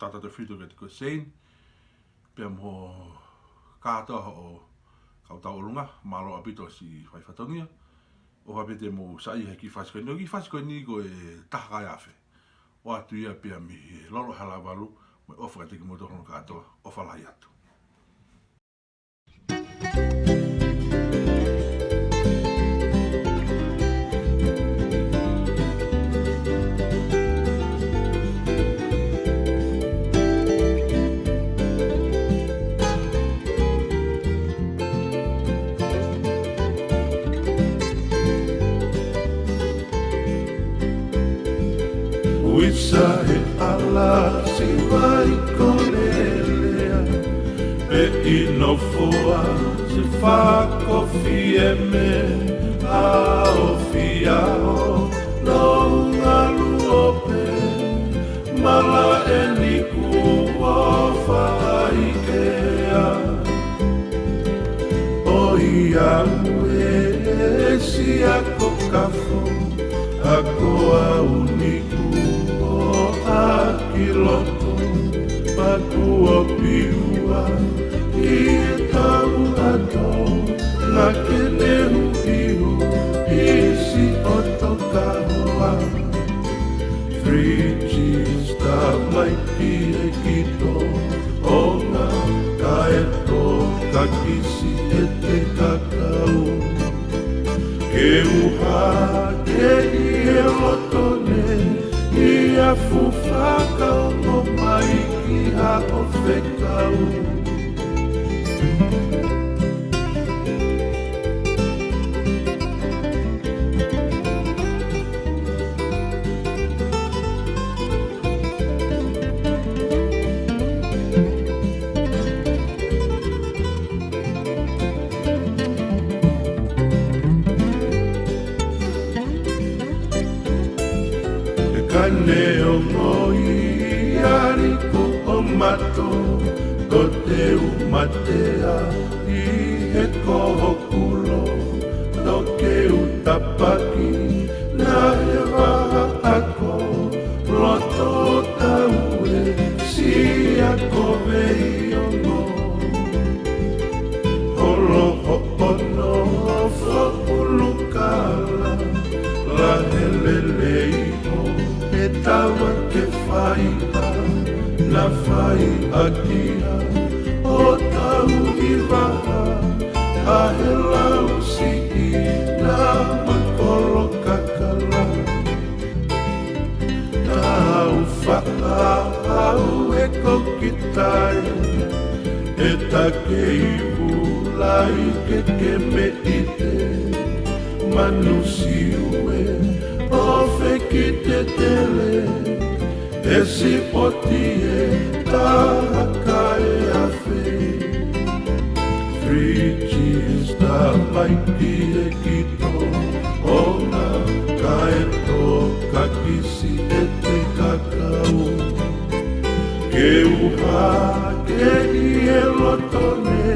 tata te whito ke tiko Saini, pe mo katoa o kautau olunga, malo apito si whaifatongia, o hapete mo sai he ki whasi ko ni, o ki whasi ko ni ko e taha kai awhe. O atu ia pia mi lolo hala walu, mai ofa te ki mo tono katoa o whalahi atu. Wisa e ala si vai kolelea e ino foa se whako fie me a o fia o no ngalu ope mala e ni kua whaikea o ia ue e si ako kafo ako a uniku Akiloto, pakua piua, ia tau ato, ngā kene huihu, isi oto kahoa. 3 G's, tā mai ki e kito, o ngā kaeto, ka kisi e te kakau. Ke uha, ke i e lotone, ia fufaka o mai ki ha o whekau. Kane o moi ariku o mato ko te umatea I he koho kulo no ke utapaki na he waha ako loto taue si ako vei o no holo ho'ono whapulukala la helelei e tawa ke whaia, na whai akia, o tau I waha, a he lau si I, na makolo kakala. Na au wha au e kokitai, e take I ulai ke me ite, manu si ue, o wheki te tele, e si poti e tahaka e a whē. 3 G's, tā mai ki e kito, o ngā kaeto, ka kisi e te kakau. Ke uha, ke I e lotone,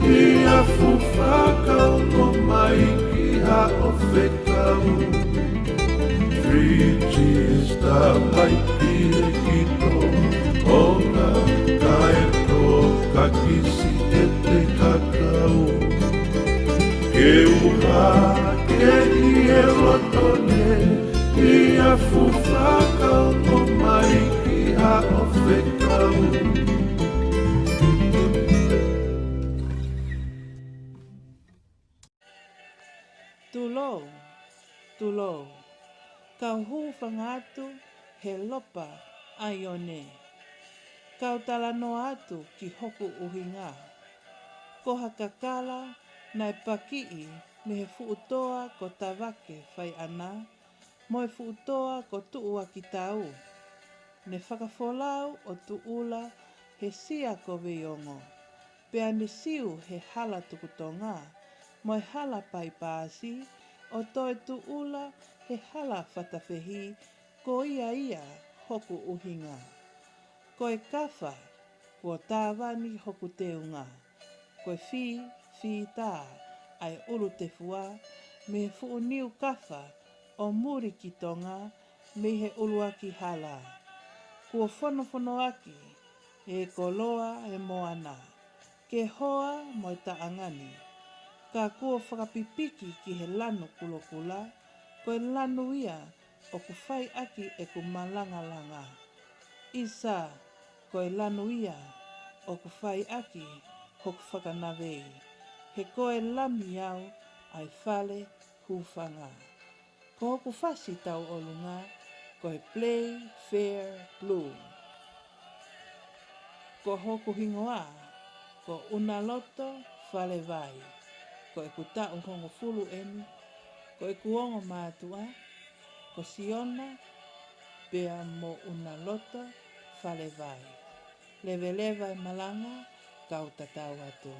I a fufaka o mai ki ha o whekau. 3 G's, tā mai ki e kito, o ngā kaeto, ka kisi e te kakau. Ke uha, ke I e lotone, I a fufaka o mai ki ha o whekau. Tulou, tulou. Kau hu whangatu he lopa ai o ne. Kau talano atu ki hoku uhinga. Ko hakakala nai pakii me he fuutoa ko tawake whai ana, mo he fuutoa ko tuua ki tau. Ne whakawholau o tuula he sia ko veiongo. Pea ne siu he hala tukutonga, mo he hala pai pāsi, o toi tuula he hala whatawhehi, ko ia hoku uhinga. Ko e kawha, ko tāwani hoku teunga. Ko e whi tā, ai uru te fua, me he fuuniu kawha, o muri ki tonga, me he uluaki hala. Kua whono aki, e koloa e moana, ke hoa mo ta angani. Ka kua whakapipiki ki he lanu kulokula, ko e lanu ia o ku whai aki e ku malanga. Isa, Ko e lanu ia o ku whai aki hoku whakanawei. He koe lami au ai whale hūwhanga. Ko hoku whasi tau olunga, ko e play fair bloom. Ko hoku hingoa, ko una loto whale vai. Ko e kuta hongo fulu eni, ko e kuongo mātua, ko siona pea mo una loto whale vai. Lewe lewa e malanga, kau tatau atu.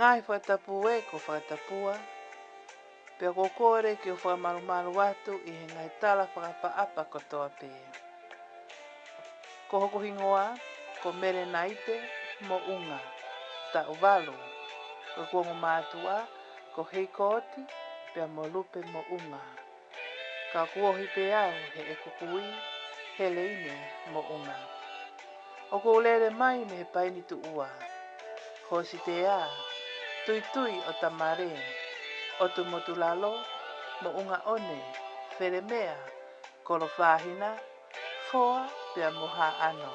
ngai whatapu e ko whatapua, pia kokore ki o whamarumaru atu I he ngai tala whakapaapa kotoa pēr. Ko hoko hingoa, ko mere naite mo unga, ta uvalu, ko kuongo mātua, ko heikoti, pia mo lupe mo unga. Ka kuohi pe au he e kukui, he leine mo unga. O ko ulere mai me he paini tu ua. Ho si te a, tui tui o tamare, o tu motulalo, mo unga one, where mea, koro whāhina, foa pia moha ano.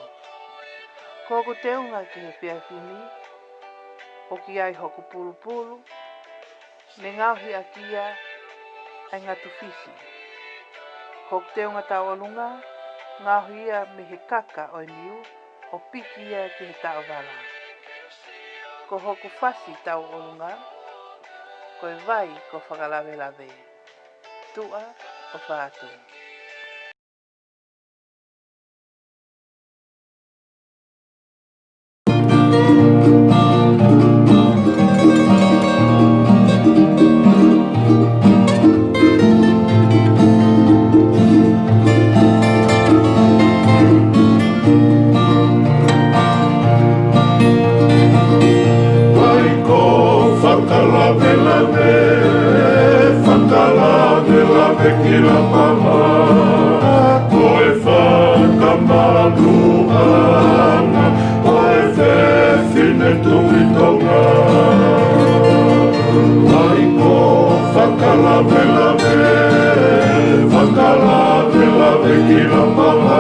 Koko te unga ki he pia whini, o ki ai hoku puru puru, ne ngauhi a kia, ai ngatu fisi. Hok te unga tau alunga, ngauhi ia me he kaka o niu, o piki ia ki he tau wala. Ko hoku fasi tau alunga, ko e vai ko whakalawe lawe. Tua o whātu. Kira pama, koe whakamaluana, koe whewhine tui tonga. Ai ko whakalawelawe, whakalawelawe kira pama,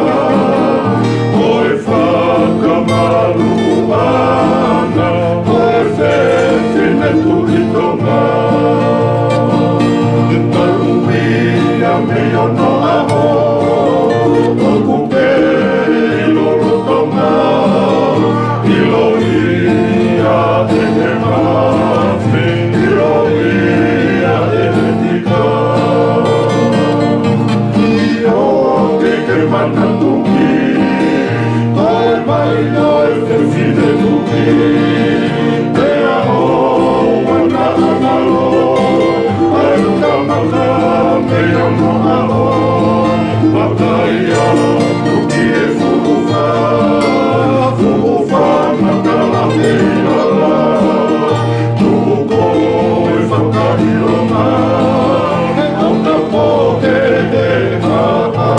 koe whakamaluana, koe whewhine tui tonga. Me ono aho, o kupe ilo rotonga, ilo ia e he mafi, ilo ia e he tika. Io ke mana tuki, koe mai oe te fide tuki, te aho wana analo, ai uka maka. Me ono aho, wakaia, tuki e fukuwha, makala me ala, tuko e whakahiroma, he ona po he haa.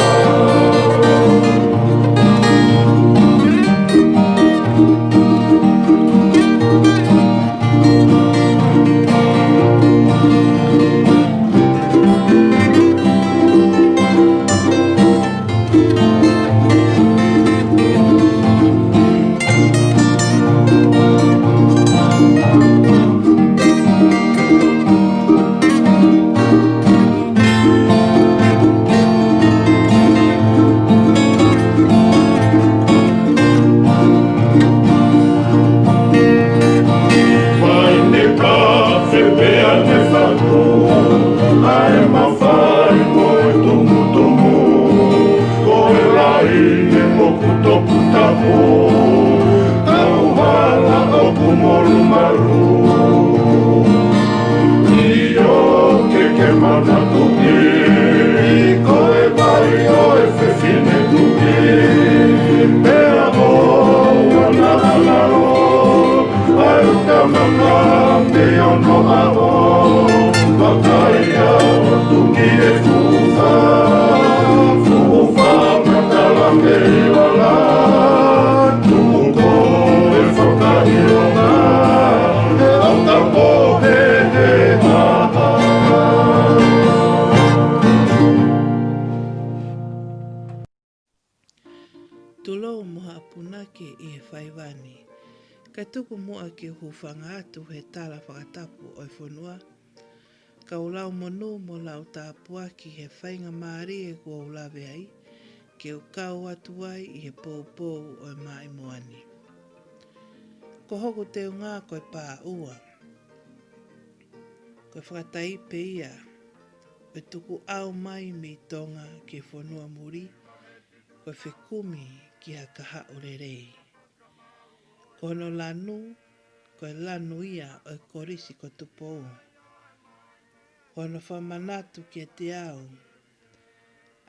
Tulou moha apunake I he whaiwani. Ka tuku mua ki hufanga atu he tala whakatapu o I whanua. Ka ulau monu mo lau tāpua ki he whainga maari e kua ulawe ai. Ke o kau atu ai I he pōpou o I mai moani. Ko hoko te unga koe pā ua. Koe whakatai pe ia. E tuku au mai mi tonga ki whanua muri. Koe whekumi ki ha kaha o rerei. Kono lanu, koe lanu ia o korisi ko tupou. Hono whamanatu ki te au,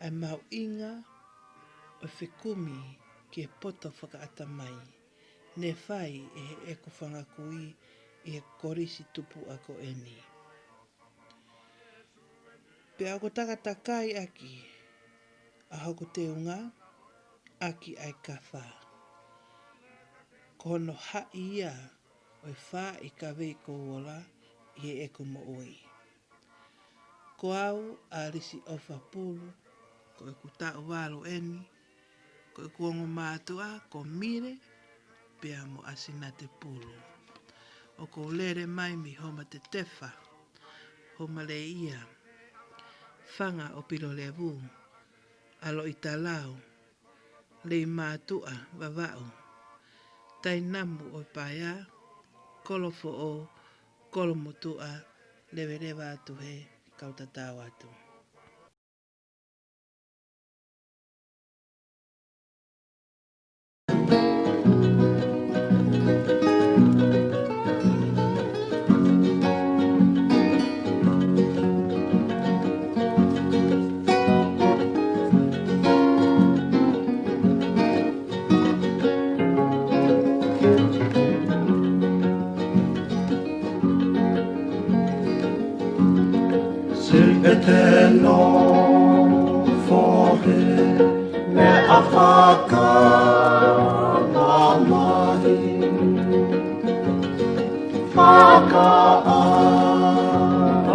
ai mau inga o whikumi ki e poto whakaata mai. Ne whai e he eko whangakui i he korisi tupu ako eni. Pea ako takata kai aki, a hoko te unga, aki ai ka wha. Kono hai ia o e wha i ka wei ko wola i he eko mo oi. Ko au a risi o whapulu, ko e kutau walo eni, ko e kuongo mātua, ko mire, pea mo asina te pulu. O ko lere mai mi homa te tefa, homa le ia, whanga o pilo le vu, alo i talau, le mātua wawao, tai namu o paia, kolofo o, kolomotua, lewe rewa atu he, kautatau atu. Eterno fohe me afaka mamahi faka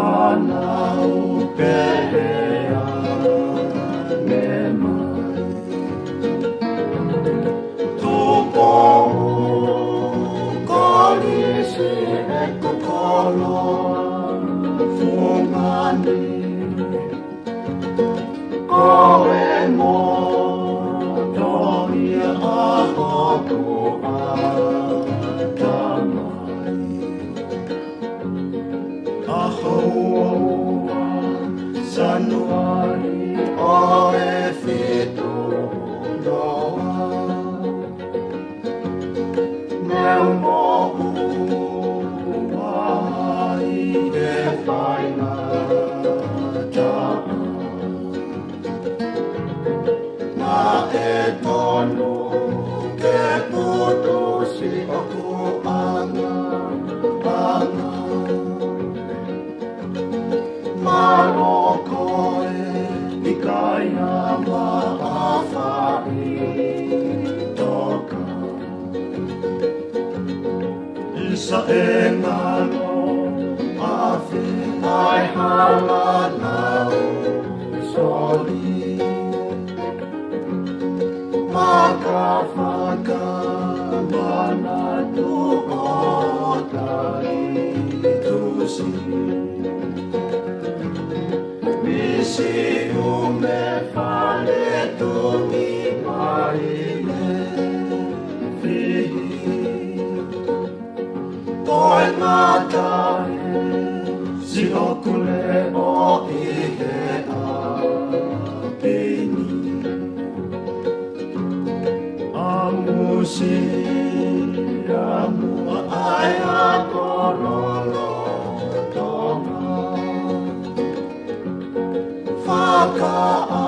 ana upehea me mai tupo kolisi eko kolo fungani koe mo tohi a hoku a tamai. A hoa sanuari o e fitu noa. Neu mo ua i e whaina ta'a. Na e tonu ke putu si oku anga, anga. Maro koe i kaia ma awhai toka. Isa e ngano awhi ai hala nau soli. Maka whaka mana tu o tai tusi. Misi ume whale tu mi mai le whihi. Koe ngātai si okule o i he a pini. Amusi amua ai a korolo tonga. Whaka a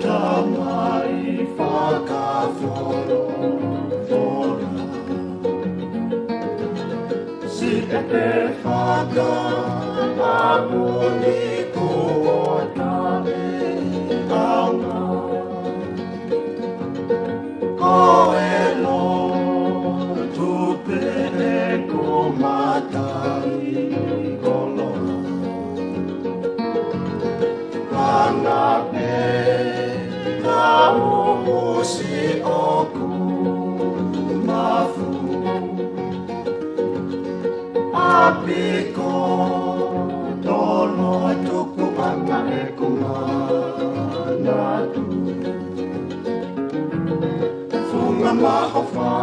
tamai whaka whoro whora. Si e te whaka amuni kua tae anga. Koe lo tupe e kumatai kolora. Kana pe ka uhusi oku mafu. Apiko tono tuku anga e kumanatu. Funga maho wha,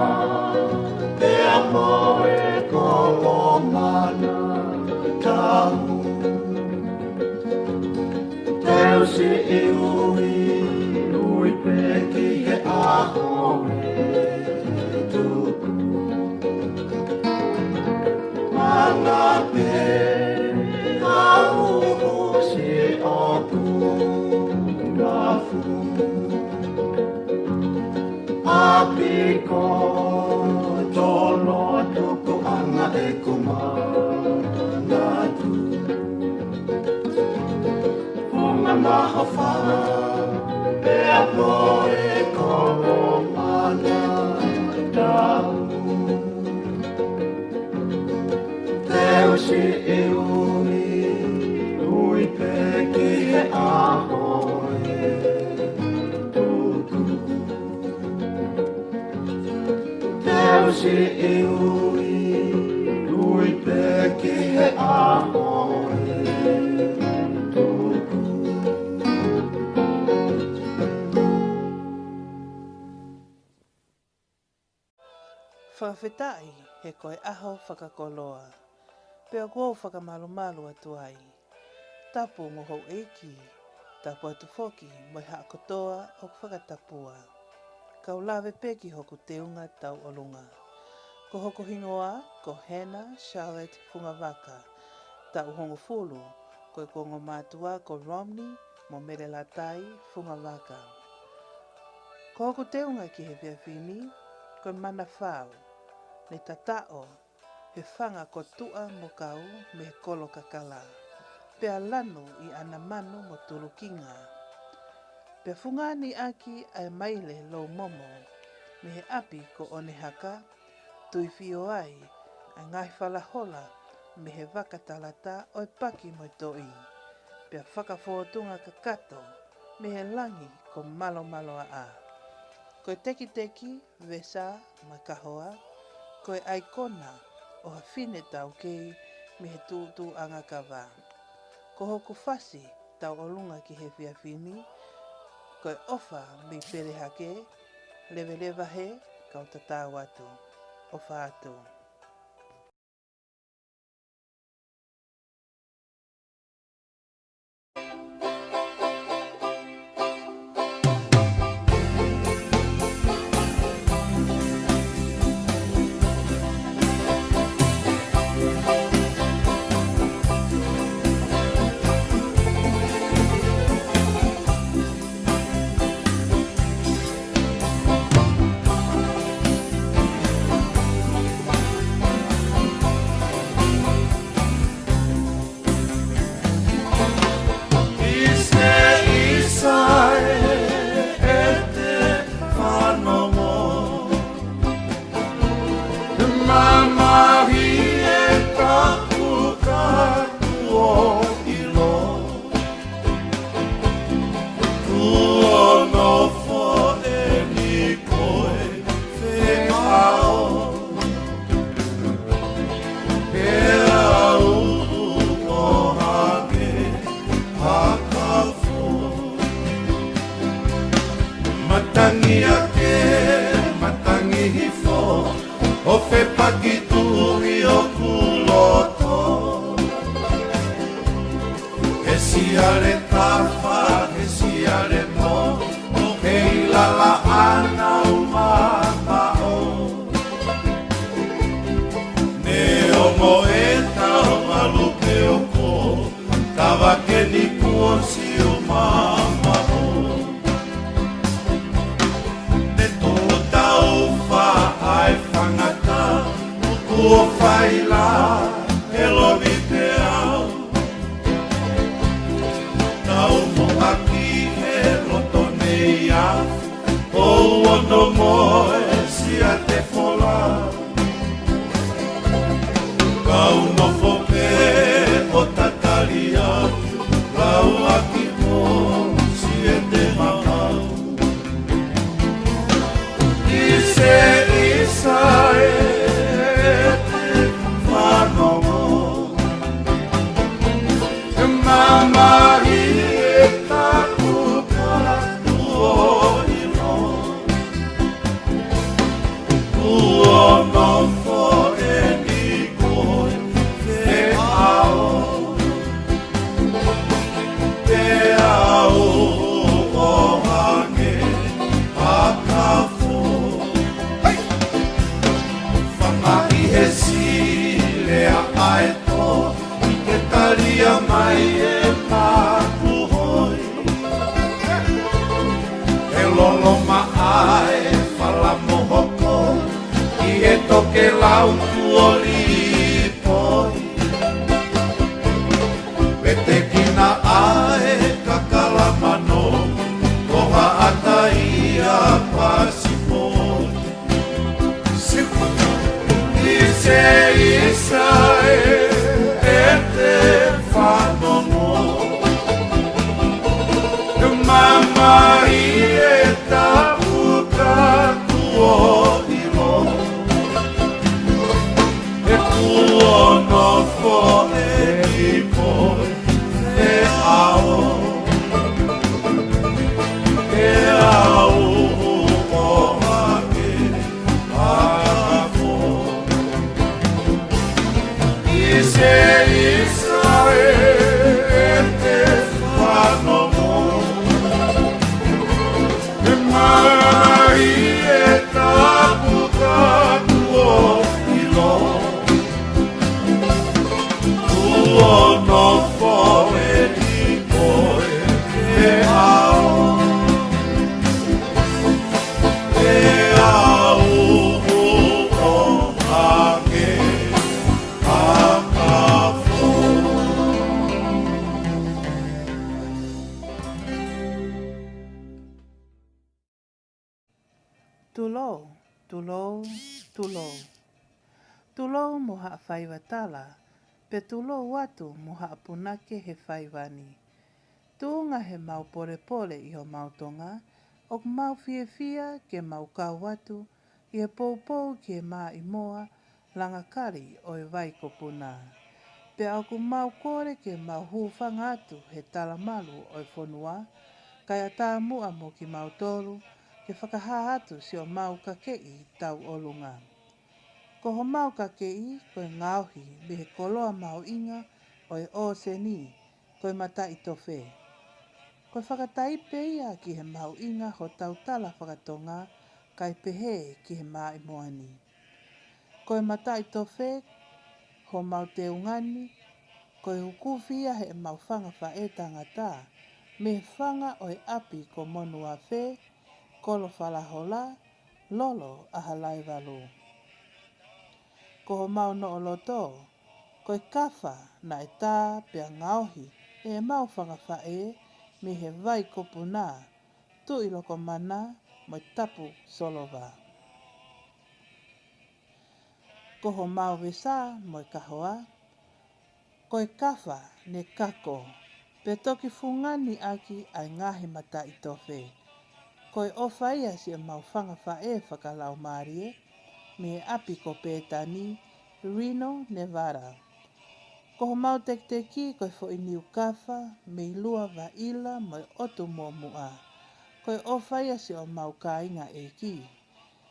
te amo e kolo mana tau. Teu si i ui, ui peki he aho e tuku. Apiko tono tuku anga e kumanatu Unga maha whara Pea moe kono mana tau Teo si e ui Ui peki he aho Si e ui, ui peki he aho e tuku. Whakawhetai he koe aho whakakoloa. Pea kou whakamalumalu atu ai. Tapu moho eiki, tapu atu whoki mai haa kotoa o whakatapua. Kau lawe peki hoku teunga tau olunga. Ko hoko hingoa, ko Hena, Charlotte, Fungawaka. Tau hongo fulu, koe kongo mātua ko Romney, mo mere latai, Fungawaka. Ko hoko teunga ki he whiawhini, koe mana whau. Ne tatao, he whanga ko tua mo kau me he kolo kakala. Pea lanu i ana manu mo tulukinga. Pea fungani aki ai maile lo momo, me he api ko one haka, tui fio ai, ai ngai whalahola, me he wakatalata oi paki moi toi. Pea whakawhotunga kakato, me he langi ko malo malo a. Koe teki teki, vesa, mai kahoa, koe aikona, o ha whine tau kei, me he tūtū anga kawa. Ko hoku whasi, tau olunga ki he whiawhini, koe ofa mi pere hake, lewe lewa he, kau tatau atu. Ofa atu. Tulou, tulou, tulou. Tulou mo haawhaiwa tala, pe tulou watu mo haapunake he whaiwani. Tūnga he mau pore pore i ho mautonga, o mau fia fia ke mau kau watu, i he poupou ke maa i moa, langakari o e vai kopuna. Pe aku mau kore ke mau hūwhanga atu he talamalu o e whonua, kai a tā mua mo ki mau toru, ke whakaha atu si o mau kakei tau olunga. Ko ho mau kakei koe ngauhi me he koloa mau inga o e o seni koe mata i tofe. Koe whakataipe ia ki he mau inga ho tau tala whakatonga kai pehe ki he maa i moani. Koe mata i tofe ho mau te ungani koe hukuwhia he mau whanga whaetanga tā me he whanga o e api ko monu a whe kolo whalahola, lolo a halai walu. Ko ho mau no o loto, koe kawha na e tā pia ngauhi e mau whangawhae me he vai kopuna, tu i loko mana mo tapu solova. Ko ho mau wesa mo i kahoa, koe kawha ne kako, pe toki fungani aki ai ngahi mata i tofe. Koe ofaia si e mau whangawhae whakalau marie, me api ko pētani, Reno, Nevada. Ko ho mau tekteki koe fo i niu kawha, me i lua wa ila mo i otu mua mua. Koe ofaia si o mau kāinga e ki.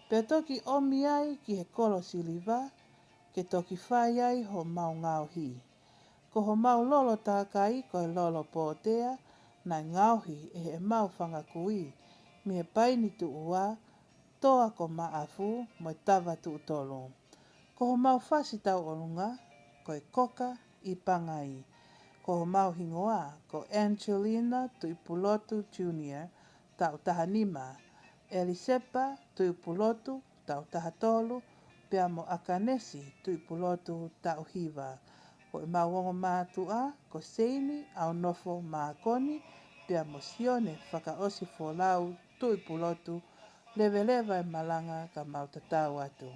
Pe toki omi ai ki he kolo siliva, ke toki whai ai ho mau ngauhi. Ko ho mau lolo tākai koe lolo pōtea, na ngauhi e he mau whangakui, me he paini tu ua, toa ko maafu mo i tawa tu tolo. Ko ho mau whasi tau olunga, ko e koka i pangai. Ko ho mau hingoa, ko Angelina Tuipulotu Jr. tau taha nima, Elisepa Tuipulotu tau taha tolu, pea mo Akanesi Tuipulotu tau hiva. Ko e mau wongo mātua, ko Seini au nofo mākoni, pea mo Sione whakaosi fōlau Tuipulotu, lewe e malanga ka mau tatau atu.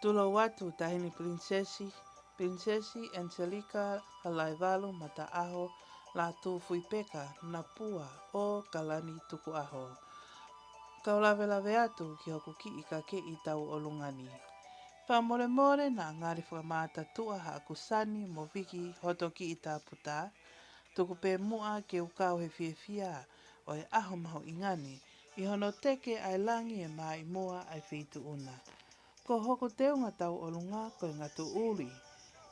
Tulo watu tahini Princesi Angelica Halaivalu Mataaho la tu fuipeka na pua o kalani tuku aho. Kau lawe atu ki hoku ki i ka ke i tau olungani. Whamore more na ngāri whamata tua ha kusani mo viki hoto ki i tā puta. Tuku pē mua ke ukau he whiawhia o e aho maho ingani i hono teke ai langi e mai mua ai whitu una. Ko hoko teunga tau olunga ko ngā tu uri.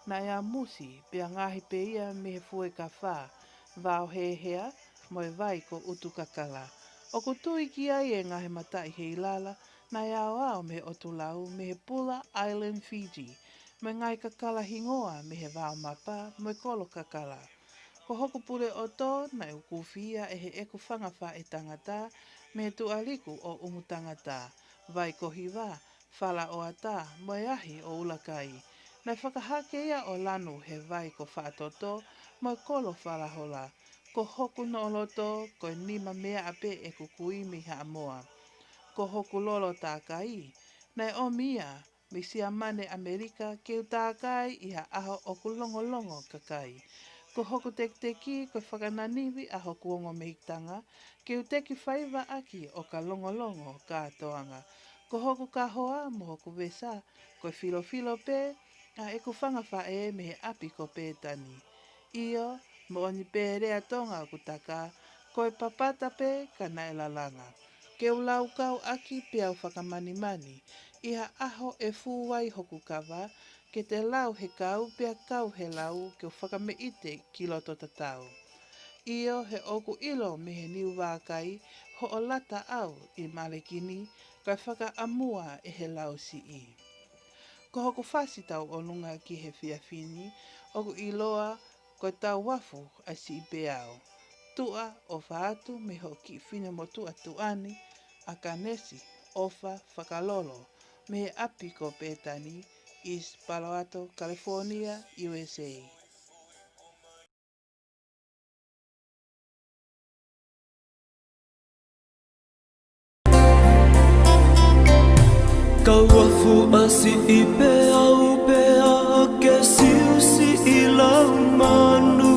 Na ia musi pia ngahi pe ia me he fue ka whā. Vau he hea mo e vai ko utu kakala. O ko tui ki ai e ngahe matai he ilala na ia o me otu lau me he Pula Island Fiji. Me ngai kakala hingoa me he vau mapa mo e kolo kakala. Ko hoko pure o tō na e ukufia e he eku whangawha e tangata me tu aliku o umu tangata. Vai ko hiwa, whala o ata mo e ahi o ulakai. Nei whakahake ia o lanu he vai ko whaatoto mo e kolo whalahola. Ko hoku no loto ko e nima mea ape e kukuimi ha moa. Ko hoku lolo tākai. Nei o mia, mi sia mane Amerika ke u tākai i ha aho o kulongolongo kakai. Ko hoku teki ko whakananiwi a hoku ongo mehitanga ke u teki whaiva aki o ka longolongo kātoanga. Ko hoku ka hoa mo hoku wesa ko filo pe a e ku whangawha e me he api ko pētani. Io mo oni pērea tonga o kutaka ko e papata pe ka nailalanga. Ke u lau kau aki pe au whakamanimani i ha aho e fuwai hoku kawa ke te lau he kau pia kau he lau ke u whakameite ki loto tatau. Io he oku ilo me he niu wākai ho o lata au i malekini kai whakaamua e he lau si i. Ko hoku whasi tau olunga ki he whiawhini, oku iloa ko tau wafu a si i peao. Tua o whaatu me ho ki whine mo tua tuani, a kanesi, ofa, whakalolo, me he api ko pētani, East Palo Alto, California, USA. Kau wafu asi i pea ke siusi i lau manu.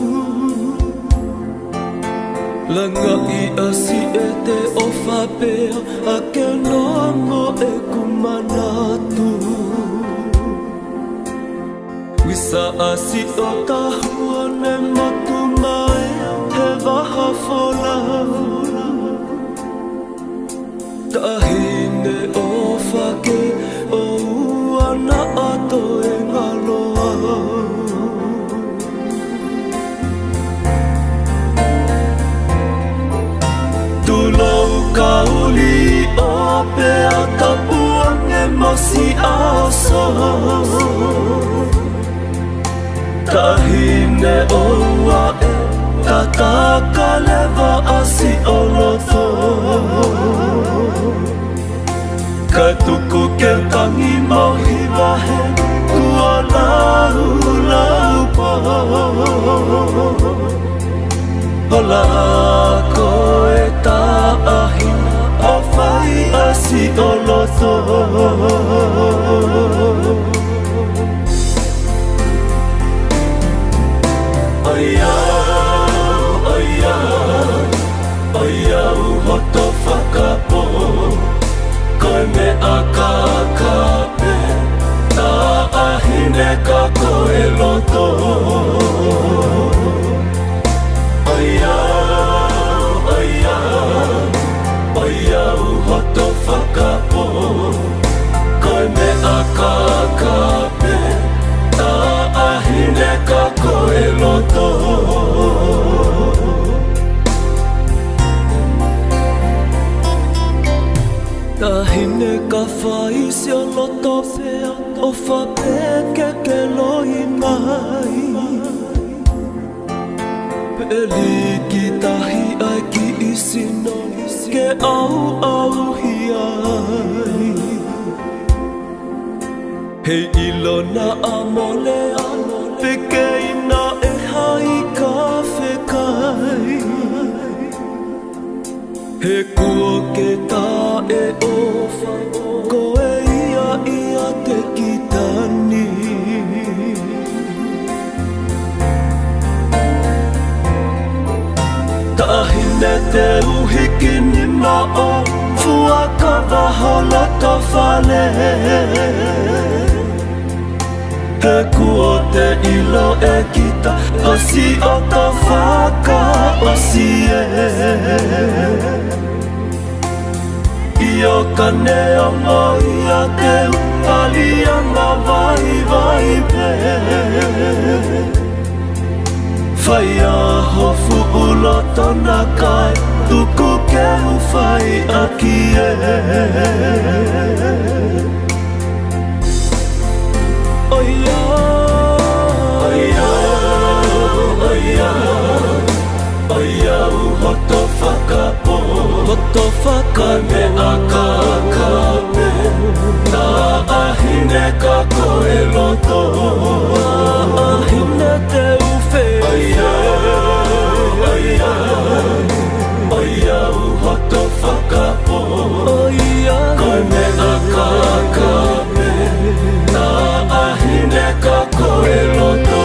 Langa i asi e te ofa pea a ke noango e kumanatu. Wisa asi o tahua ne matu mai he waha folau. Tahine o whake o uana ato e ngaloa. Tulau kauli o pea tapuang e masi aso. Tahine o ua e tataka lewa asi o loto. Ka tuku ke tangi mahi wahe kua lau po. Hola ko e tāahina o whai asi o loto. Aiau hoto whakapo. Koe me a kākape, tā ahine ka koe loto. Aiau hoto whakapo. Koe me a kākape, tā ahine ka koe loto. Tahine ka whai si o loto pea o whapeke ke lohi mai. Peli ki tahi ai ki isino ke au hi ai. Hei ilo na amole peke ina e hai ka whekai. He kua ke tā e ofa, ko e ia te kita. te uhiki ni mao fuaka wahola to fale He kuo te ilo e kita Osi o to whaka osi Io ka nea mai a te upali anga vai vai pe Whai a hofu ulo tona kai Tuku ke uwhai a ki Oia, oia, oia Oia u hoto whakapo Hoto whakane a kakape Nā ahine ka koe loto Nā ahine te uwhe Oia, oia Oia u hoto whakapo Oia Kone a kakape Nā ahine ka koe loto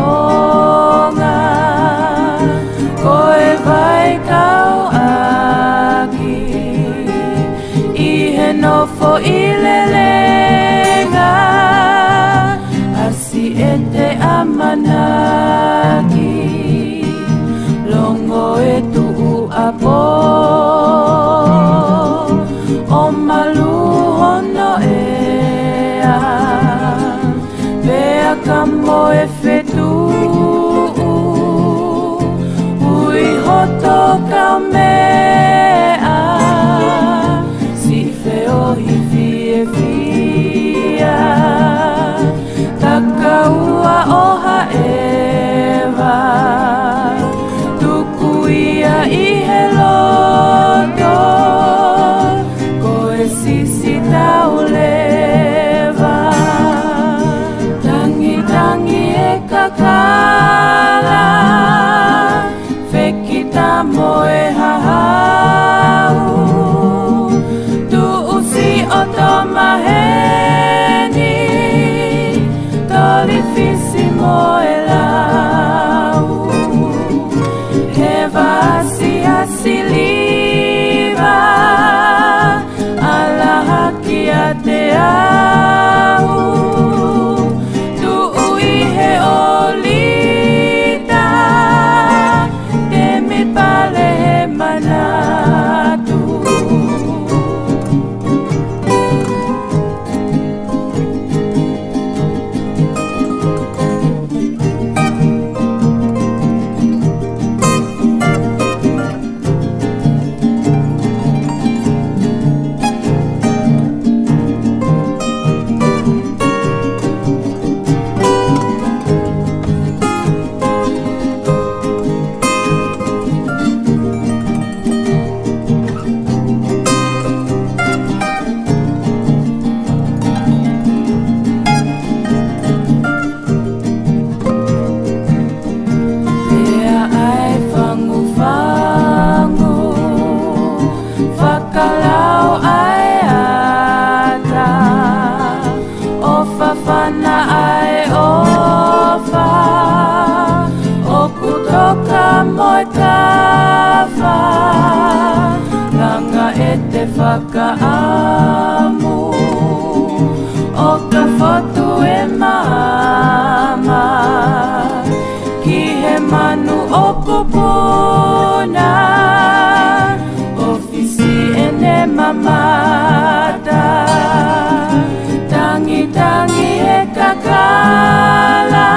whakanonga Koe vai kau aki I he nofo I lelenga Asi e te amanaki Longo e tuu apo O malu hono ea Pea kamo e fetu Ui hoto kau mea Si feo hi fie fia Taka ua oha ewa Tuku ia I he loto Koe sisi tau lewa Tangi tangi e kakala Fekita moe haha e kawa langa e te whakaamu o ka whatu e mama ki he manu o kupuna ofisi e ne mamata tangi tangi e kakala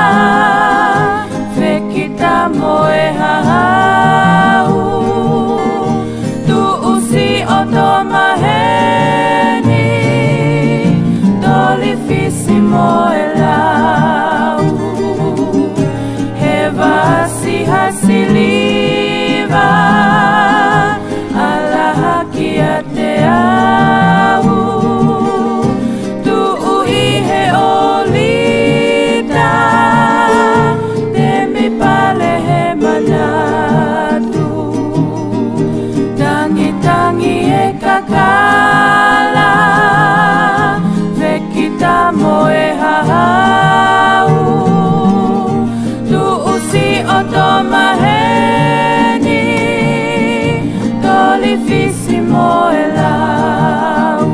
whekita moe hahau tu usi o tō maheni toli fisi moe lau he vasi hasiliva ala haki a te au tu ui he olita te mi pale he manatu tangi tangi e kakala vekita moe hahau tu usi o tō maheni toli fisi moe lau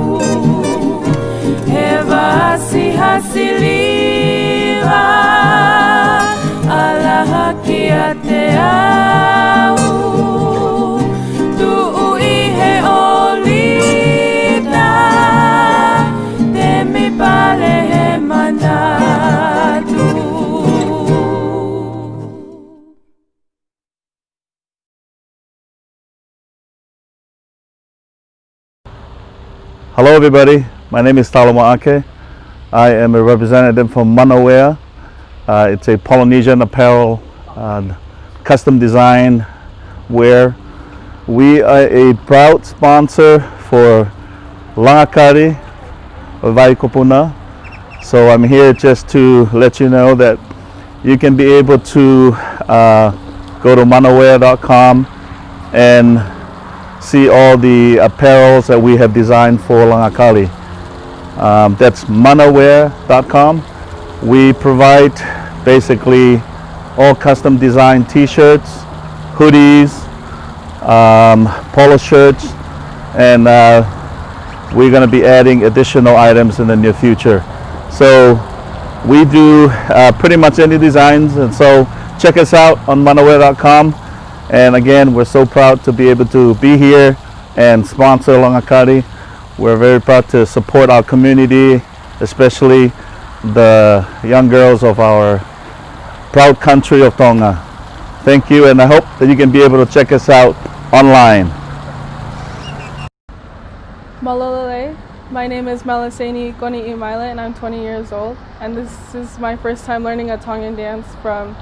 he vasi hasiliva ala haki a te au tu ui he olita te mi pale he manatu. Hello everybody, my name is Taloma Ake. I am a representative from Manawea. It's a Polynesian apparel, custom design wear. We are a proud sponsor for Langakari Waikopuna. So I'm here just to let you know that you can be able to go to manawea.com and see all the apparels that we have designed for Langakali. That's manawea.com. We provide basically all custom designed t-shirts, hoodies, polo shirts, and we're going to be adding additional items in the near future. So we do pretty much any designs, and so check us out on manawea.com. And again, we're so proud to be able to be here and sponsor Langakari. We're very proud to support our community, especially the young girls of our proud country of Tonga. Thank you, and I hope that you can be able to check us out online. Malolele. My name is Melisani Koni Imaile, and I'm 20 years old. And this is my first time learning a Tongan dance from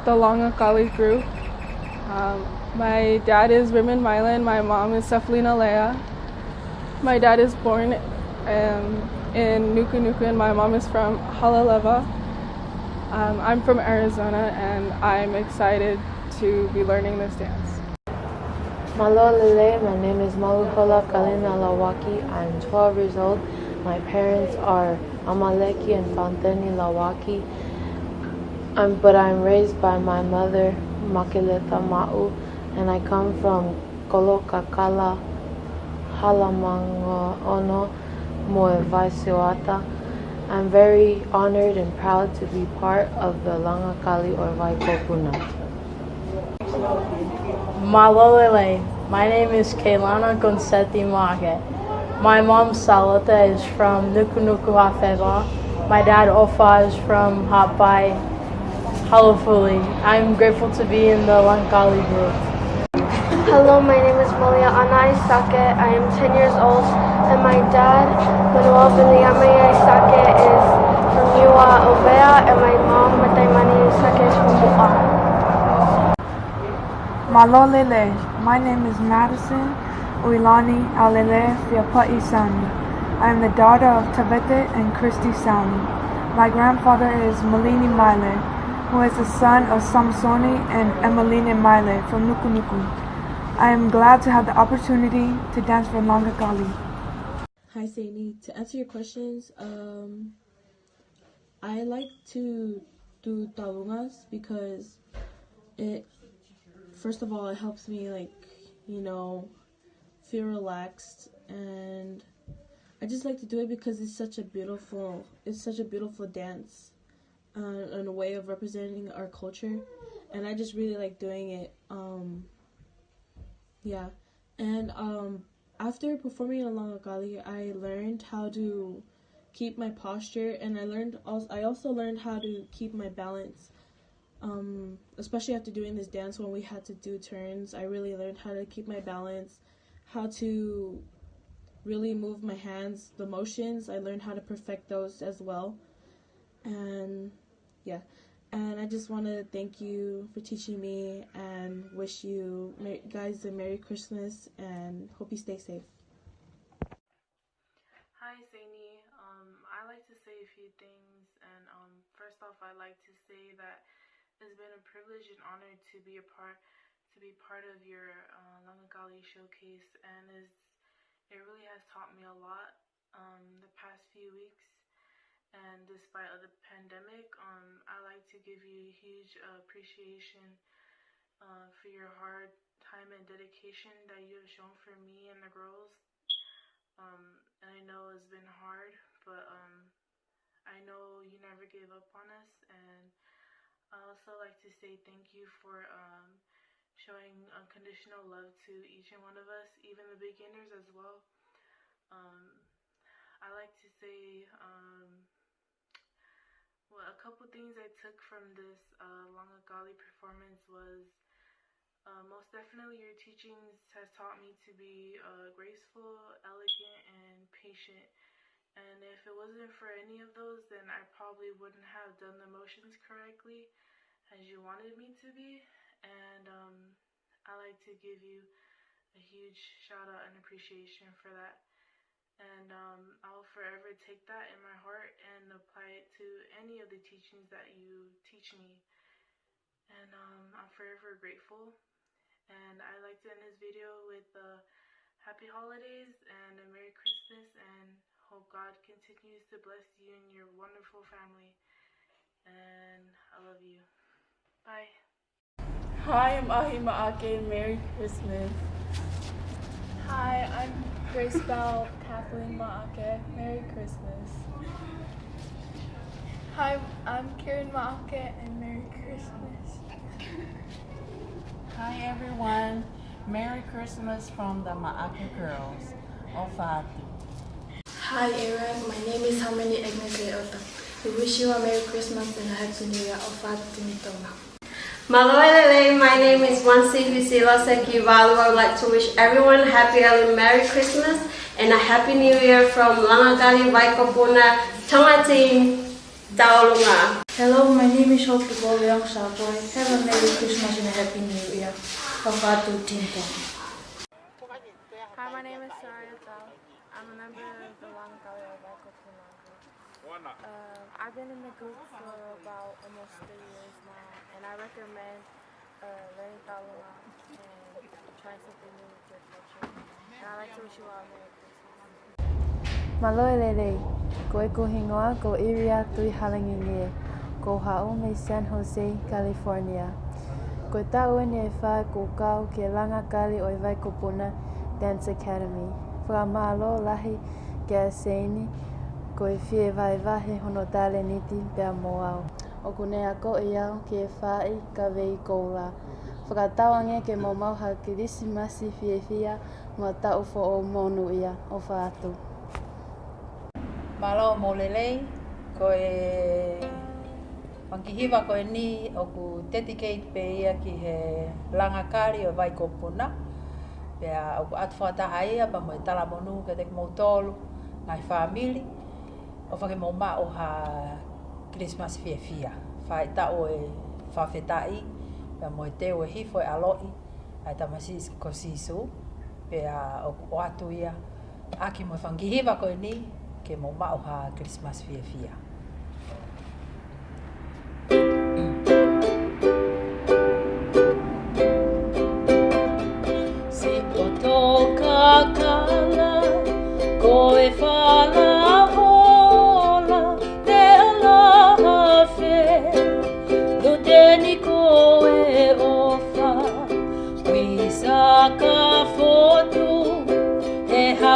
the Langakali group. My dad is Raymond Mylan, my mom is Seflina Lea. My dad is born in Nuku Nuku and my mom is from Halaleva. I'm from Arizona and I'm excited to be learning this dance. Malolele, my name is Malukola Kalina Lawaki. I'm 12 years old. My parents are Amaleki and Fanteni Lawaki. But I'm raised by my mother, Makileta Ma'u, and I come from Kolokakala, Halamango Ono, Moe Vaisiwata. I'm very honored and proud to be part of the Langakali or Waikopuna. Malolele, my name is Kailana Gonseti Mage. My mom Salota is from Nuku Nuku Hawhewa. My dad Ofa is from Hapai, Halafuli. I'm grateful to be in the Langakali group. Hello, my name is Malia Anai Sake. I am 10 years old, and my dad, Manuel Biliame Sake, is from Niua Ovea, and my mom, Mataimani Sake, is from Mo'a. Malolele, my name is Madison Uilani Alele Fiapa'i Sami. I am the daughter of Tavete and Christy Sami. My grandfather is Malini Maile, who is the son of Samsoni and Emmeline Maile from Nuku Nuku. I am glad to have the opportunity to dance for Langakali. Hi Saini, to answer your questions, I like to do taungas because first of all, it helps me feel relaxed, and I just like to do it because it's such a beautiful dance, and a way of representing our culture, and I just really like doing it. And after performing in Langakalī, I learned how to keep my posture, and I also learned how to keep my balance. Especially after doing this dance, when we had to do turns, I really learned how to keep my balance, how to really move my hands, the motions. I learned how to perfect those as well. And I just want to thank you for teaching me, and wish you guys a Merry Christmas, and hope you stay safe. Hi, Saini. I like to say a few things, and first off, I like to say that it's been a privilege and honor to be part of your Langakalī showcase, and it really has taught me a lot the past few weeks. And despite of the pandemic, I like to give you a huge appreciation for your hard time and dedication that you have shown for me and the girls. And I know it's been hard, but I know you never gave up on us. And I also like to say thank you for showing unconditional love to each and one of us, even the beginners as well. I like to say a couple things I took from this Langakalī performance was most definitely your teachings has taught me to be graceful, elegant, and patient. And if it wasn't for any of those, then I probably wouldn't have done the motions correctly as you wanted me to be. And I like to give you a huge shout out and appreciation for that. And I'll forever take that in my heart and apply it to any of the teachings that you teach me. And I'm forever grateful. And I like to end this video with happy holidays and a Merry Christmas, and hope God continues to bless you and your wonderful family. And I love you. Bye. Hi, I'm Ahima Ake. Merry Christmas. Hi, I'm Grace Bell Kathleen Maake. Merry Christmas. Hi, I'm Kieran Maake, and Merry Christmas. Hi everyone, Merry Christmas from the Maake girls. Ofatu. Hi Eric, my name is Harmony Egnegeota. We wish you a Merry Christmas and a Happy New Year. Ofatu Timitonga. Maloelele, my name is Wansi Visiloseki Valu. I would like to wish everyone a happy early Merry Christmas and a Happy New Year from Langakalī Waikopuna Tonga team, Taolunga. Hello, my name is Hope Leong Saboy. Have a Merry Christmas and a Happy New Year. Whakatu Team Tonga. Hi, my name is Saria Tao. I'm a member of the Langakalī Waikopuna group. I've been in the group for about almost 3 years now, and I recommend learning Taolunga and trying something new with your culture. And I'd like to wish you all a Merry Christmas. Maloelele, ko e kuhingoa ko Iria Tui Halanginie, ko hao me San Jose, California. Ko tau ene e wha ko kau ke Langakalī o Waikopuna Dance Academy. Whakamalo lahi ke Saini, ko e whie vai wahe hono tale niti pia moao. O kunea ko e au ke whai ka vei koula. Whakatawange ke mo mauha ki risimasi whia mua tau fo o monu ia o whaatu. Malo molelei, ko e Wankihiwa ko e ni o ku dedicate pe ia ki he Langakalī o Waikopuna. Pea o ku atuwhataha ia pa mo e tala monu ke te mautolu ngai whamili. O whake mo ma o ha Christmas whia. Whai tau e whawhetai, pea mo e teo e hifo e aloi, ai tamasi ko sisu. Pea o atu ia, aki mo e Wankihiwa ko e ni, ke mo ma o ha Christmas whia. Se o toka kala, ko e whala hola, te alaha whe, no teni ko e ofa,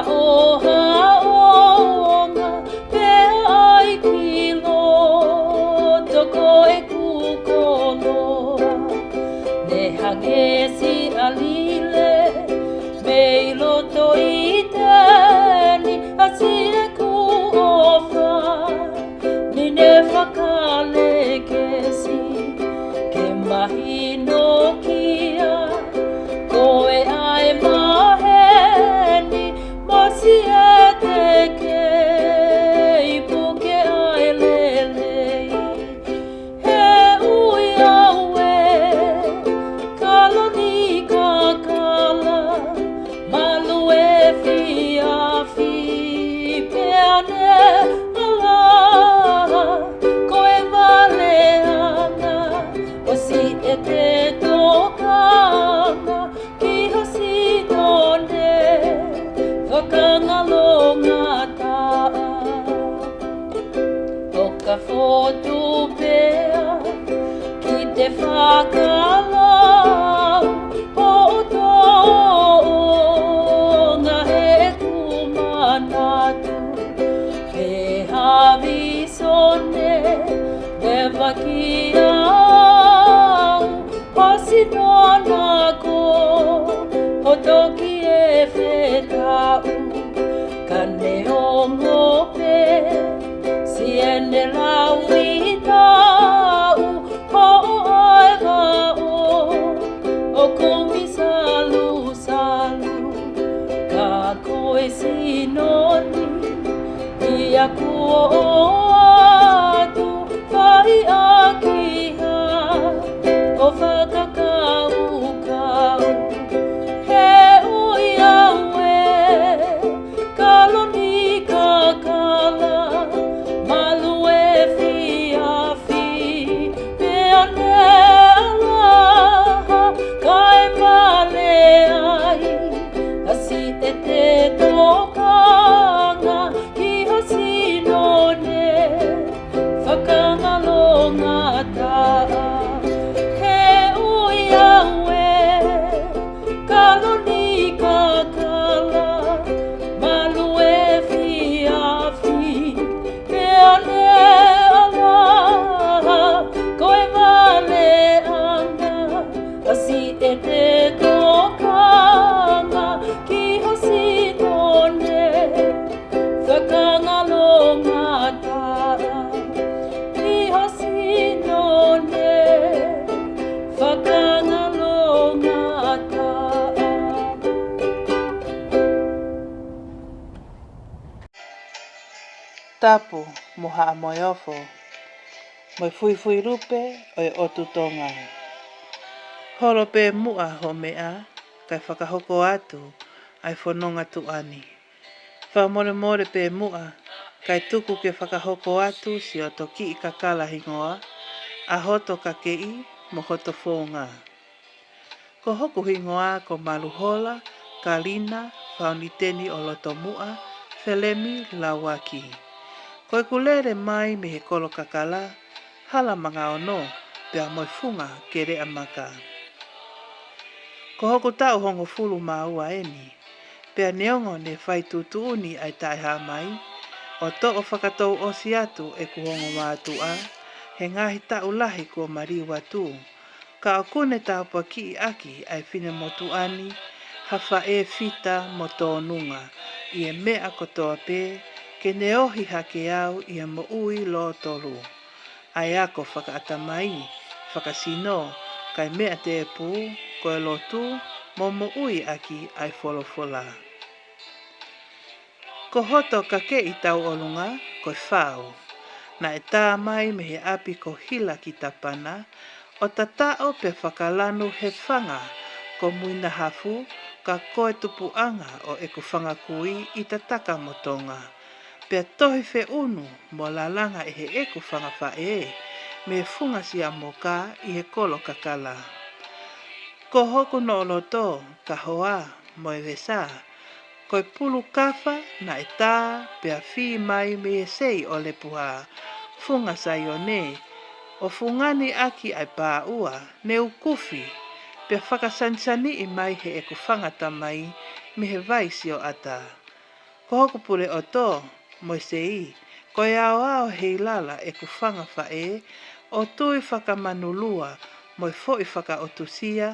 o haonga pe ai ki loto ko e kukonoa ne hagesi alile me loto i tani asi e ku ofa ni ne whakale kesi ke mahi no kia koe ai maheni masi e te kei puke ai lelei he ui aue kaloni ka kala malu e fiafi peane ala koe vale ana o si e te tokanga ki hosi tone whakangalonga taa o ka fotu pea ki te whakalau o tonga he kumanatu he hawi sone never kia pasi nona ko hotoki e whetau kane o ngope siene lau i tau ho ai wao o kumi salu salu ka koe sinoni ia kua o atu whai akiha o whakakau kau he ui aue kaloni ka kala malu e fiafi pea ne alaha kai male ai asi e te tokanga ki hosi none whakangalonga taa he ui aue kaloni ka kala malu e fiafi pea ne alaha koe vale ana asi e te tokanga ki hosi tone whakangalonga taa ki hosi tone whakangalonga taa. Tapu moha a moiofo, moi fui rupe o e otu tonga. Holo pe mua ho mea, kai whakahoko atu, ai whanonga tu ani. Whamore pe mua, kai tuku ke whakahoko atu si o toki i kakala hingoa, a hoto ka kei mo hoto whonga. Ko hoku hingoa ko maluhola, kalina, whauniteni o loto mua, Felemi Lawaki. Koe kulere mai me he kolo kakala, hala manga ono, pea moi funga ke rea maka. Ko hoku tau hongo fulu maua eni, pea neongo ne whai tutuuni ai taiha mai, o to o whakatou osi atu e kuhongo mātu a, he ngahi tau lahi kua mariwa tu, ka o kune tau pa ki aki ai whine motu ani, hawha e fita mo tōnunga, i e mea kotoa pē, ke ne ohi hake au i a mo ui lo toru. Ai ako whakaatamai, whakasino, kai mea te e pū, koe lotu, mo ui aki ai wholofola. Ko hoto ka ke i tau olunga, koe whao. Na e tā mai me he api ko hila ki tapana, o tatao pe whakalanu he whanga, ko muina hafu, ka koe tupuanga o e ku whanga kui i tataka motonga. Pea tohi whe unu mo lalanga e he eku whanga whae, me funga si a moka i he kolo kakala. Ko hoku no loto, ka hoa, mo e wesa, koe pulu kafa na e tā, pea whi mai me e sei o le puha, funga sai o ne, o fungani aki ai pā ua, ne ukufi, pea whakasansani i mai he eku whangata mai, me he vai si o ata. Ko hoku pule o tō, mo se i, ko e ao ao hei lala e ku whanga whae, o tui whakamanulua, mo i fo i whakaotusia,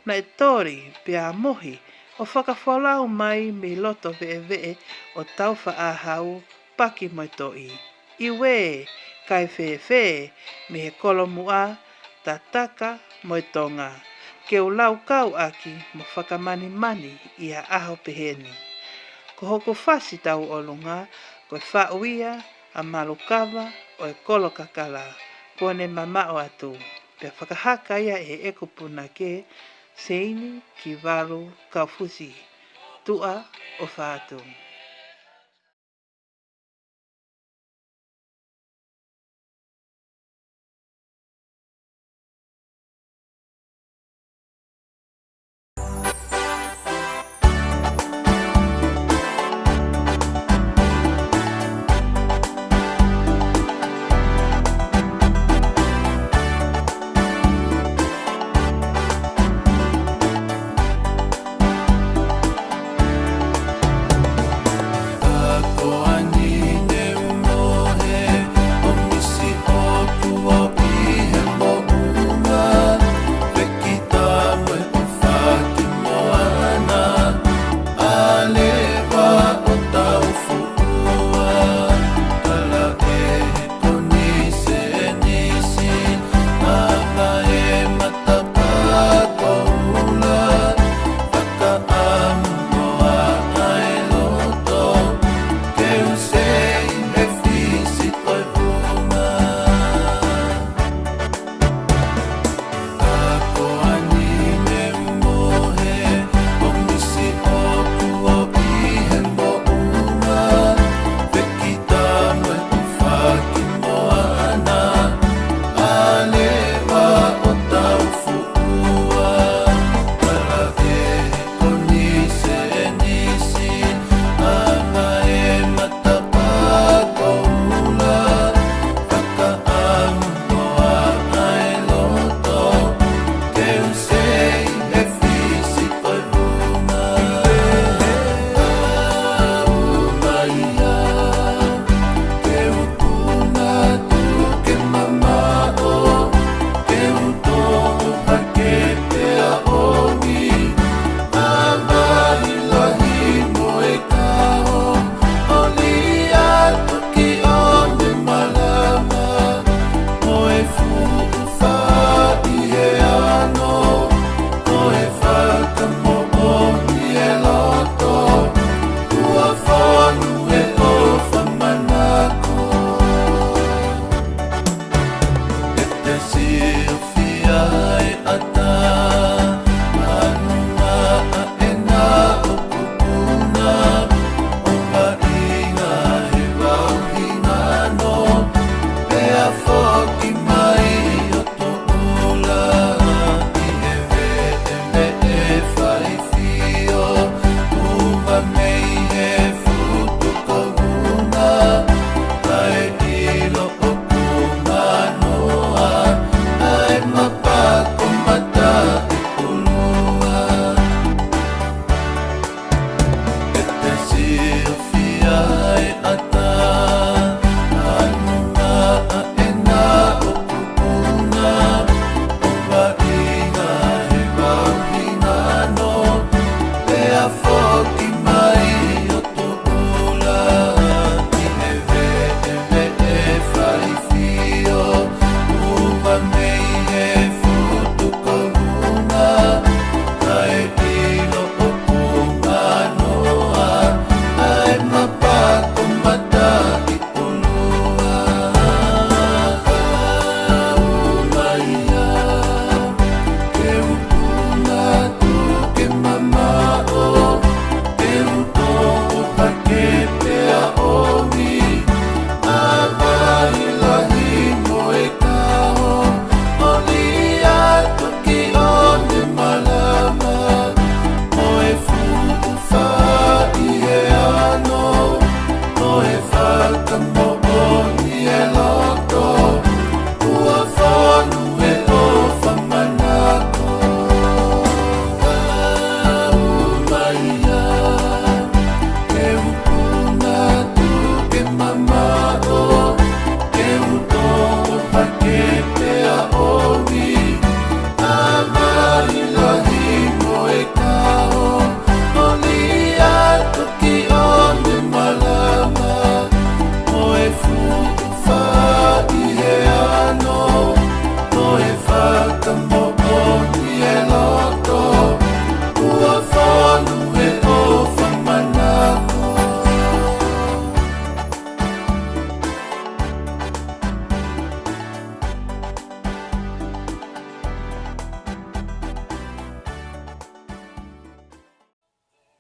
na e tori pia mohi, o whakawhalau mai me loto vee o tau whaahau, paki mo toi. I we, kai whewhe, me he kolomua, tataka mo tonga, ke u lau kau aki mo whakamani mani i a aho peheni. Ko hoko whasi tau olunga, ko e whauia, a malukawa, o e kolo kakala, kone mamao atu. Pea whakahaka ia e ekupuna ke, seini ki waru kaufusi, tua o whātu.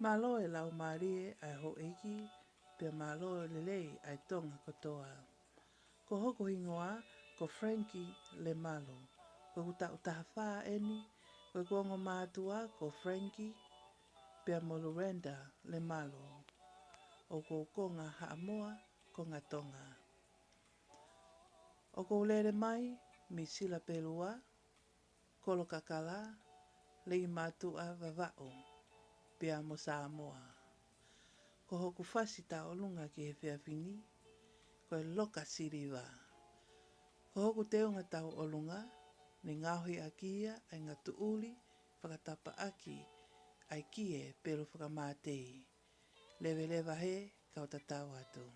Malo e lau marie ai ho eiki, pia malo lelei ai tonga kotoa. Ko hoko hingoa, ko Frankie le malo. Ko uta utaha eni, ko kongo mātua ko Frankie, pia mo Lorenda le malo. O ko konga haamoa ko ngā tonga. O ko lere mai, mi sila pelua, kolo kakala, lei mātua vavao, pia mo Samoa. Ko hoku whasi ta olunga ki he whiawhini, ko e loka siriwa. Ko hoku teunga tau olunga, ni ngāhui a kia ai ngā tuuli, whakatapa aki, ai kie pero whakamātei. Lewe lewa he, kau tatau atu.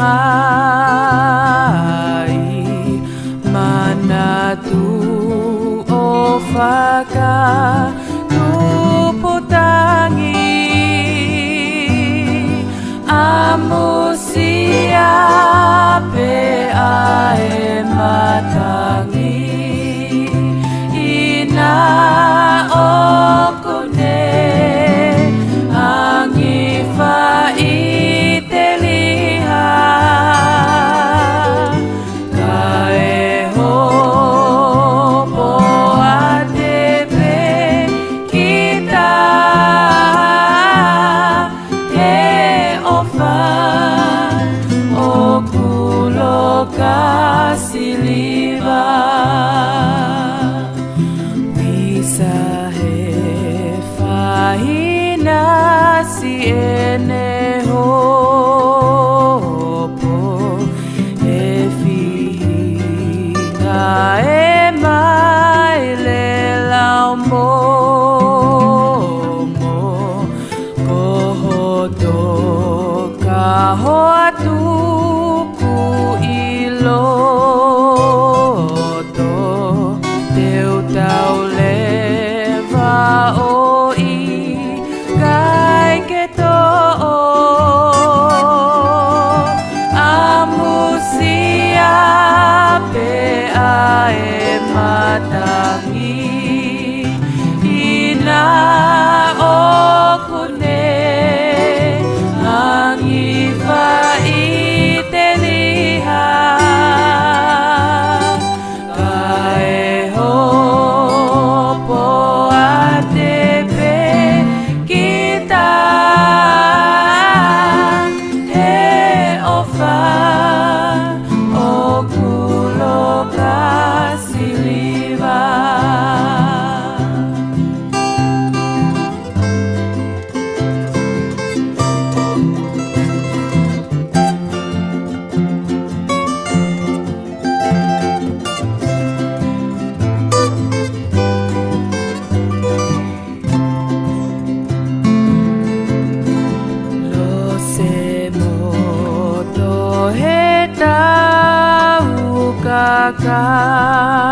Mai manatu o whaka tuputangi amusia pe ae matangi ina okune angifa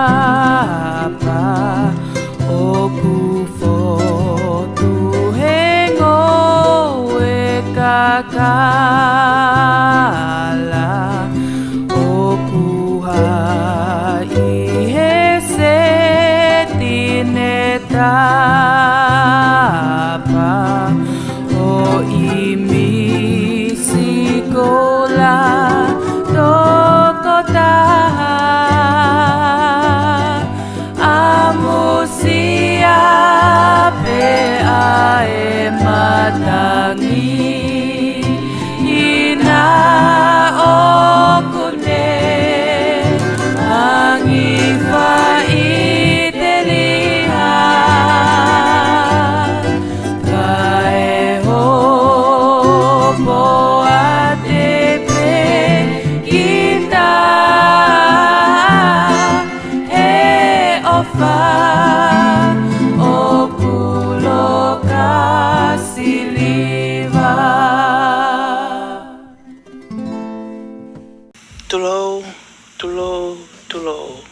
Kapa oku fotu hengo e kakala oku hai he setinetapa o imi sikola tokota matangi ina okune angifa iteliha fa o pulo kasiliva. Tulou, tulou, tulou.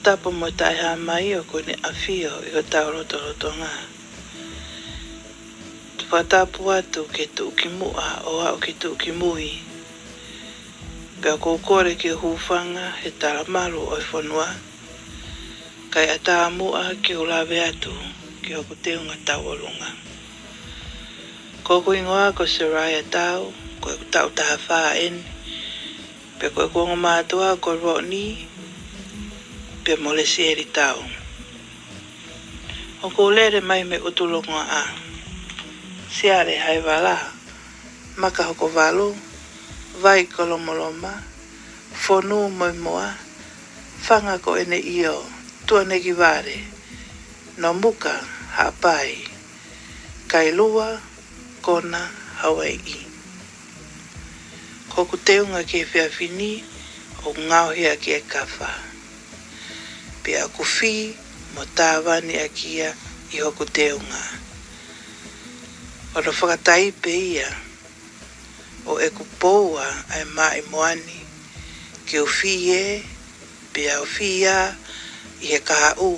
Tapo mo tai ha mai o kone awhio i o tau roto rotonga. Whatapu atu ke tuki mua o au ke tuki mui. Pea kōkore ke hūwhanga he taramaru o i whanua. Kai a tā mua ke ulawe atu ke hoku teunga tau olunga. Koko ingoa ko Soraya tau, ko e tau taha whaa en. Pea ko e konga mātua ko Rodney, pea mole sieri tau. O ko lere mai me utulonga a. Siare hai wala, maka hoko walo, vai kolomoloma, whonu moimoa, whanga ko ene io, tua negi ware, no muka hapai, kai lua, kona, Hawaii. Koku teunga ke whiawhini, o ngauhia ke kawha. Pea ku whi, mo tāwani a kia i hoku teunga. O no whakataipe ia, o e kupoua ai mai moani, ke o whi e, pea o whi a, i he kaha u,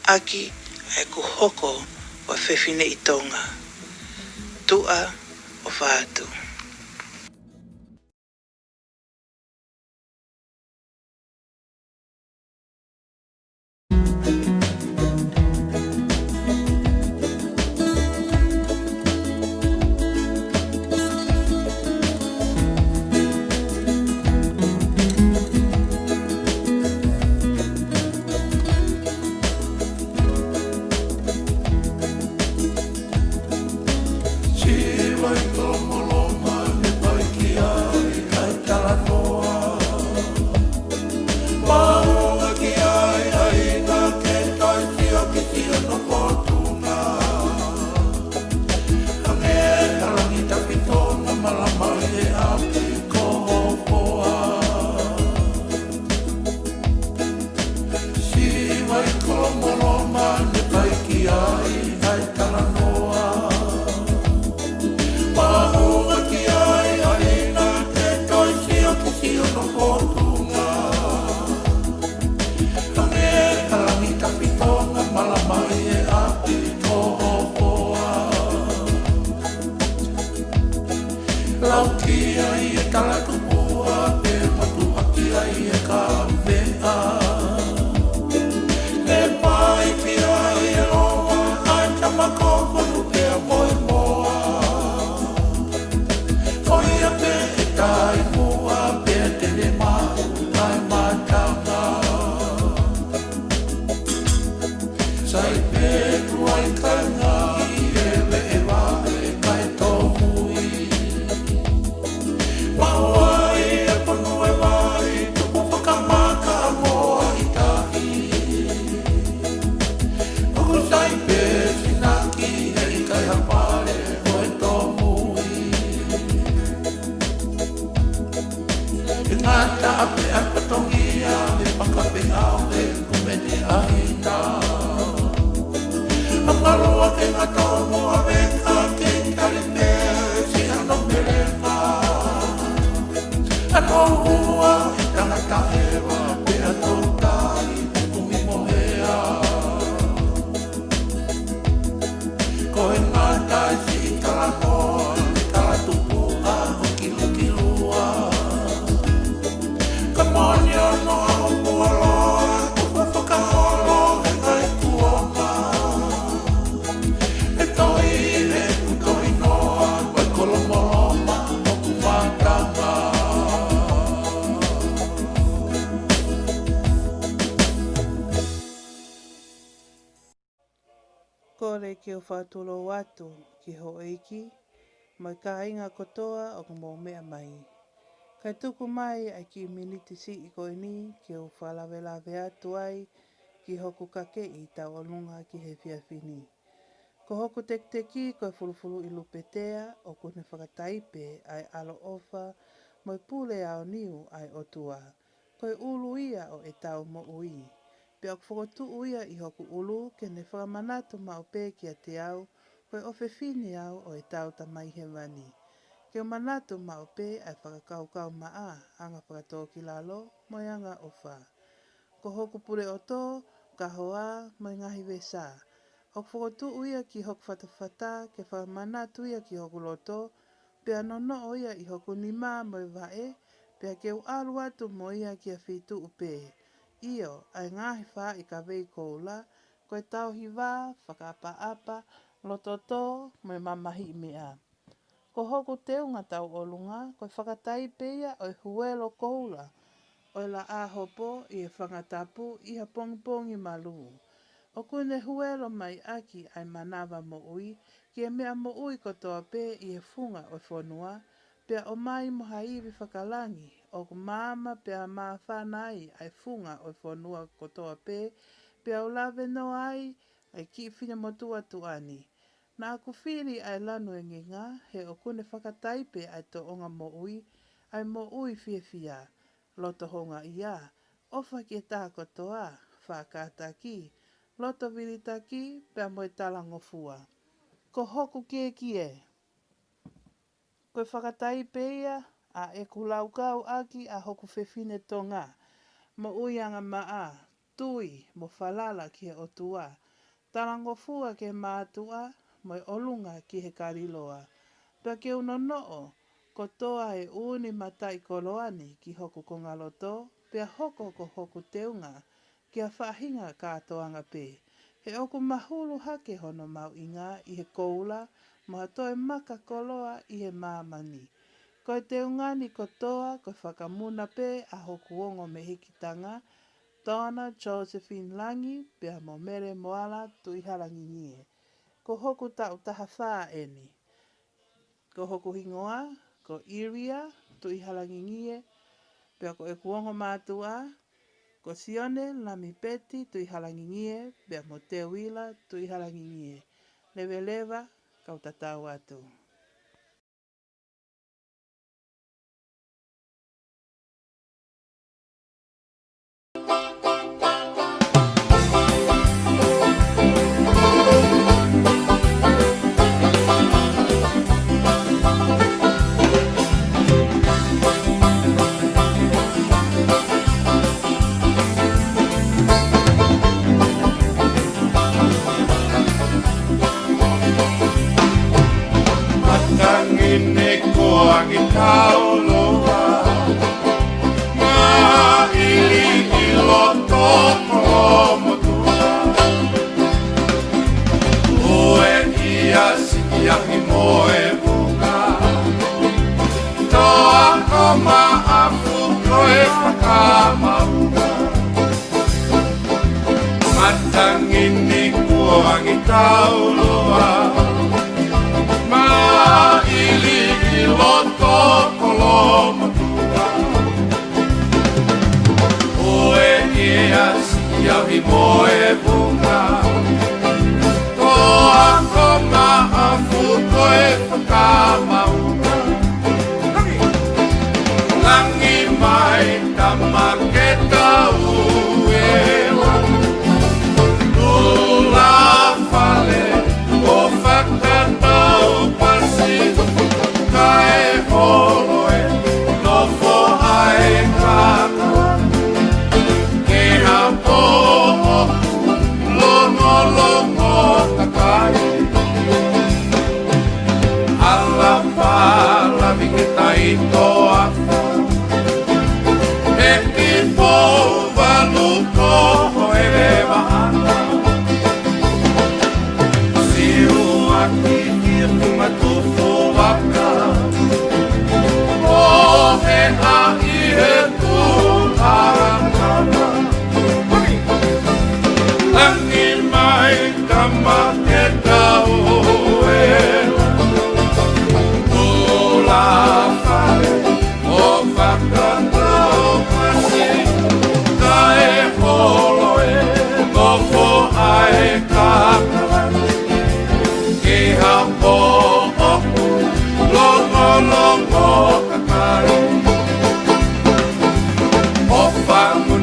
aki ai ku hoko o whewhine i tonga. Tua o whātu. Kore ke o whātolo atu ki ho eiki, mai ka inga kotoa o ka mō mea mai. Kai tuku mai ai ki miniti si i koe ni ke o whalawelawe atu ai ki hoku kake i tau olunga ki he whiawhini. Ko hoku tekiteki koe fulufulu i lupetea o kune whakataipe ai alo ofa mai pule ao niu ai otua. Koe ulu ia o e tau mo ui. Pea o whakotuu ia I hoku ulu ke ne whakamanatu ma o pē ki a te au, koe o whiwhini au o e tau tamai he wani. Ke o manatu ma o pē ai whakakaukau ma a, anga whakatō ki lalo, moi anga o wha. Ko hoku pure o tō, ka hoa, mai ngahi we sā. Hoku whakotuu ia ki hoku whatawhata, ke whakamanatu ia ki hoku loto, pea nono o ia I hoku nima moi vae, pea ke u alu atu mo ia ki a whitu upe. Io, ai ngahi wha I ka wei koula, koe tau hiwa, whakaapa-apa, lototo, moi mamahi mea. Ko hoku teunga tau olunga, koe whakatai peia o huelo koula, o la ahopo I e whangatapu I ha pongpongi malu. O kune huelo mai aki ai manawa mo ui, ki e mea mo ui kotoa pē I e funga o whanua, pea o mai mo haiwi whakalangi, o kumama pea maa whanai ai funga o whanua kotoa pē, pea o lawe no ai ki whina motua tuani. Na aku whiri ai lanu e nginga, he o kune whakataipe ai to onga mo ui, ai mo ui fia, loto honga ia, ofa ki e tā kotoa, whakata ki, loto virita ki, pea moe talangofua. Ko hoku kie, koe whakataipe ia, a e kulaukau aki a hoku whewhine tonga, mo ui anga maa, tui, mo falala ki he otua, talangofua ke mātua, moi olunga ki he kariloa. Pea ke unonoo, kotoa e uni matai koloani ki hoku kongaloto, pea hoko ko hoku teunga, ki a whahinga kātoanga pē. He oku mahulu hake hono mau inga I he koula, mo hatoe maka koloa I he mamani. Koe teungani kotoa, koe whakamuna pē a hoku ongo me hikitanga, Tona Josephine Langi, pea mo mere moala tui harangi nie. Ko hoku tau taha whaa eni. Ko hoku hingoa, ko Iria, tui harangi nie, pea ko e kuongo mātua, ko Sione, Lami Peti, tui harangi nie, pea mo te wila, tui harangi nie. Lewe lewa, kau tatau atu.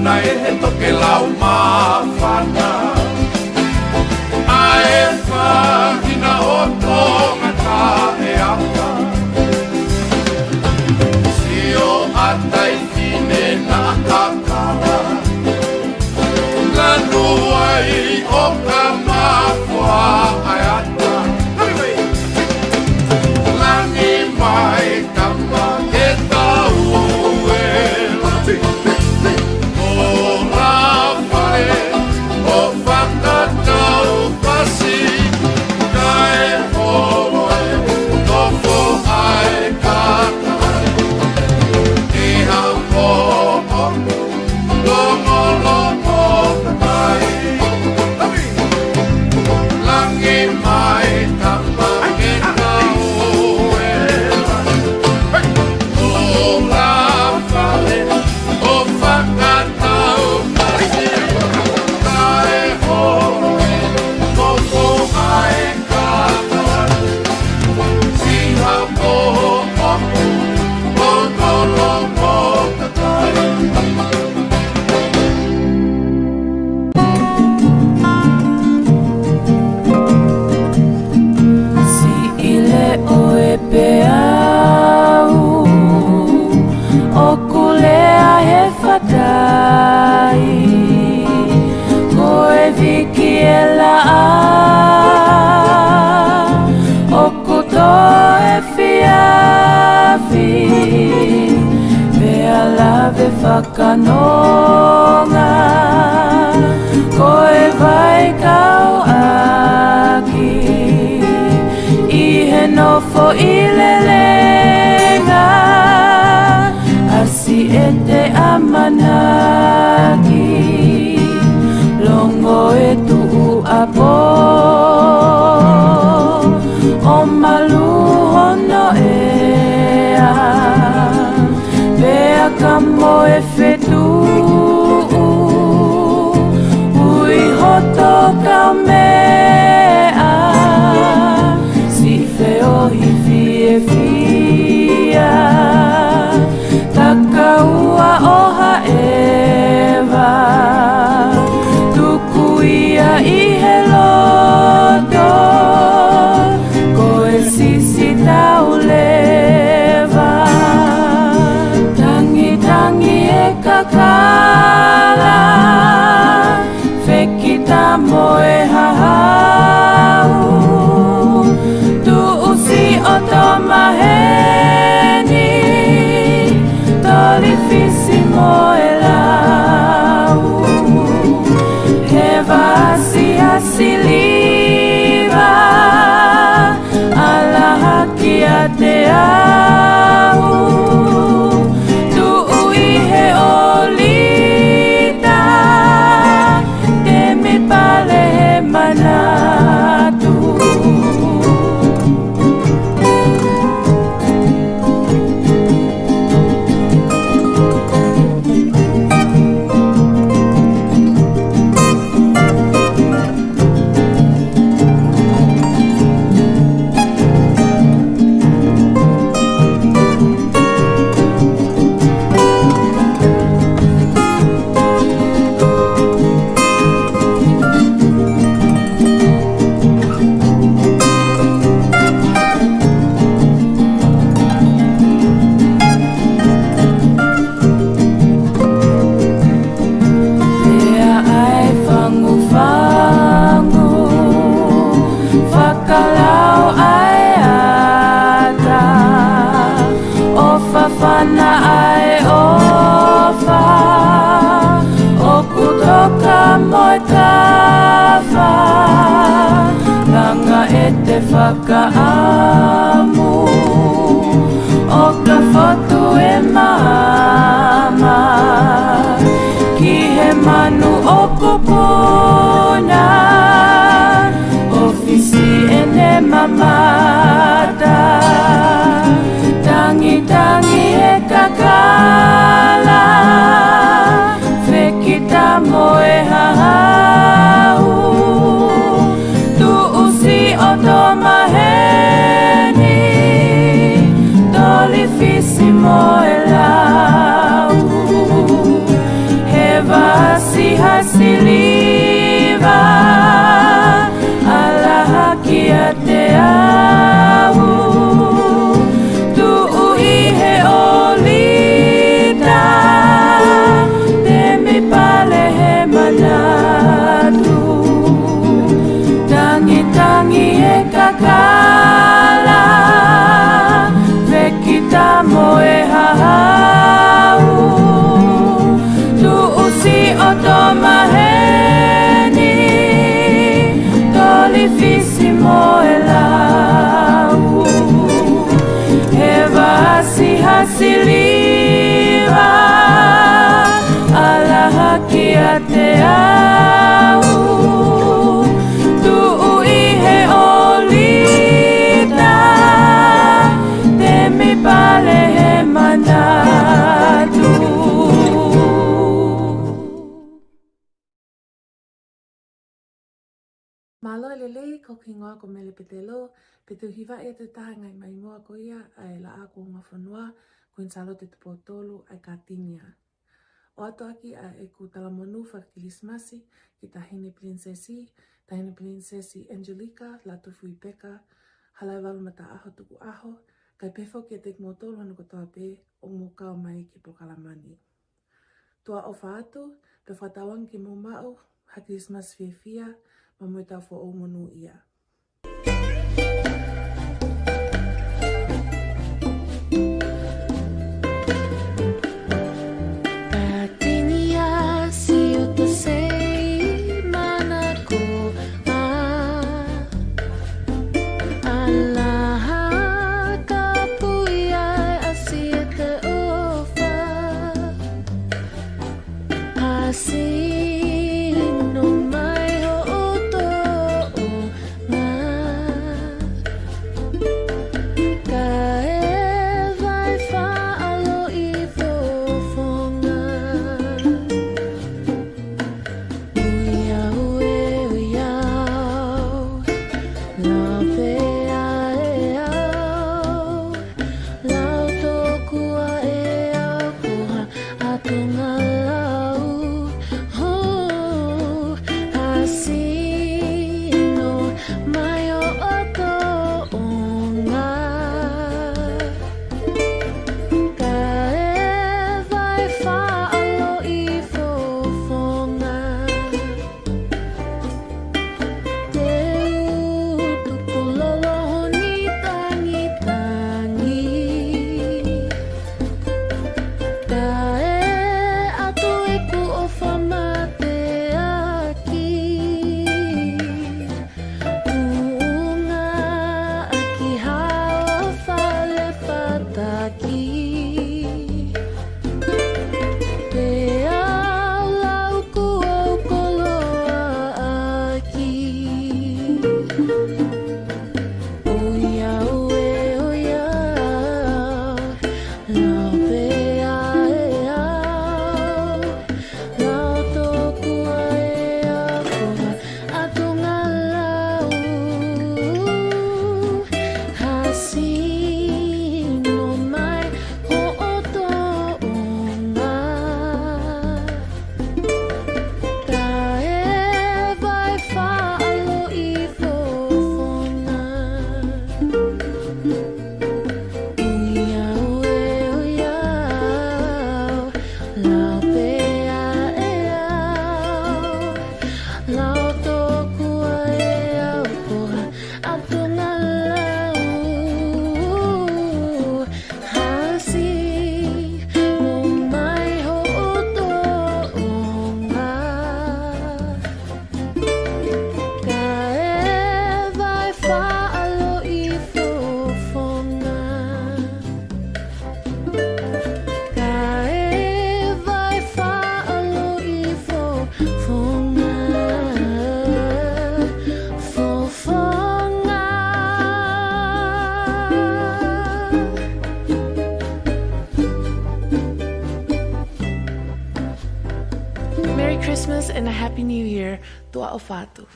Nai he toke lau maa whakanonga koe vai kau aki I he nofo I lelenga asi e te amanaki longo e tuu apo o malu hono ea Pea kamo e whetu Ui hoto ka mea Si wheo hi fie fia Taka ua oha ewa Tuku ia I he loto Koe sisi tau lewa Tangi e kakala Whekita moe hahau Tu usi o tō maheni Toli fisi moe lau He vasi asiliva Ala haki a te au Whakaamu o ka whatu e mama Ki he manu o kupuna Ofisi e ne mamata Tangi e kakala Whekita moe hahau Tu usi o tō maheni Toli fisi moe lau He vasi hasiliva Ala haki a te au Tu ui he olita Te mi pale he manatu Tangi e kakala Vekita moe hahau Tu usi o tō maheni Toli fisi moe lau He vasi hasiliva Ala haki a te au Pale he manatu Malo lele ko kingoa ko mele petelo, petu hiva e te taha ngai mai moa ko ia ai la a ko ngā whanua kuin salo te tupotolu ai katinia. O ato aki a e ku talamonu whakilismasi ki tahine prinsesi Angelica, la tufu I peka, halai walu mata aho tuku aho, kai pefo ki te motolu hanu kotoa pe o mokau mai ki pokalamani. Tua o whaatu, pe whatawang ki mo mau, hakilismas fia, ma mui tau fo o monu ia. tua o fatu.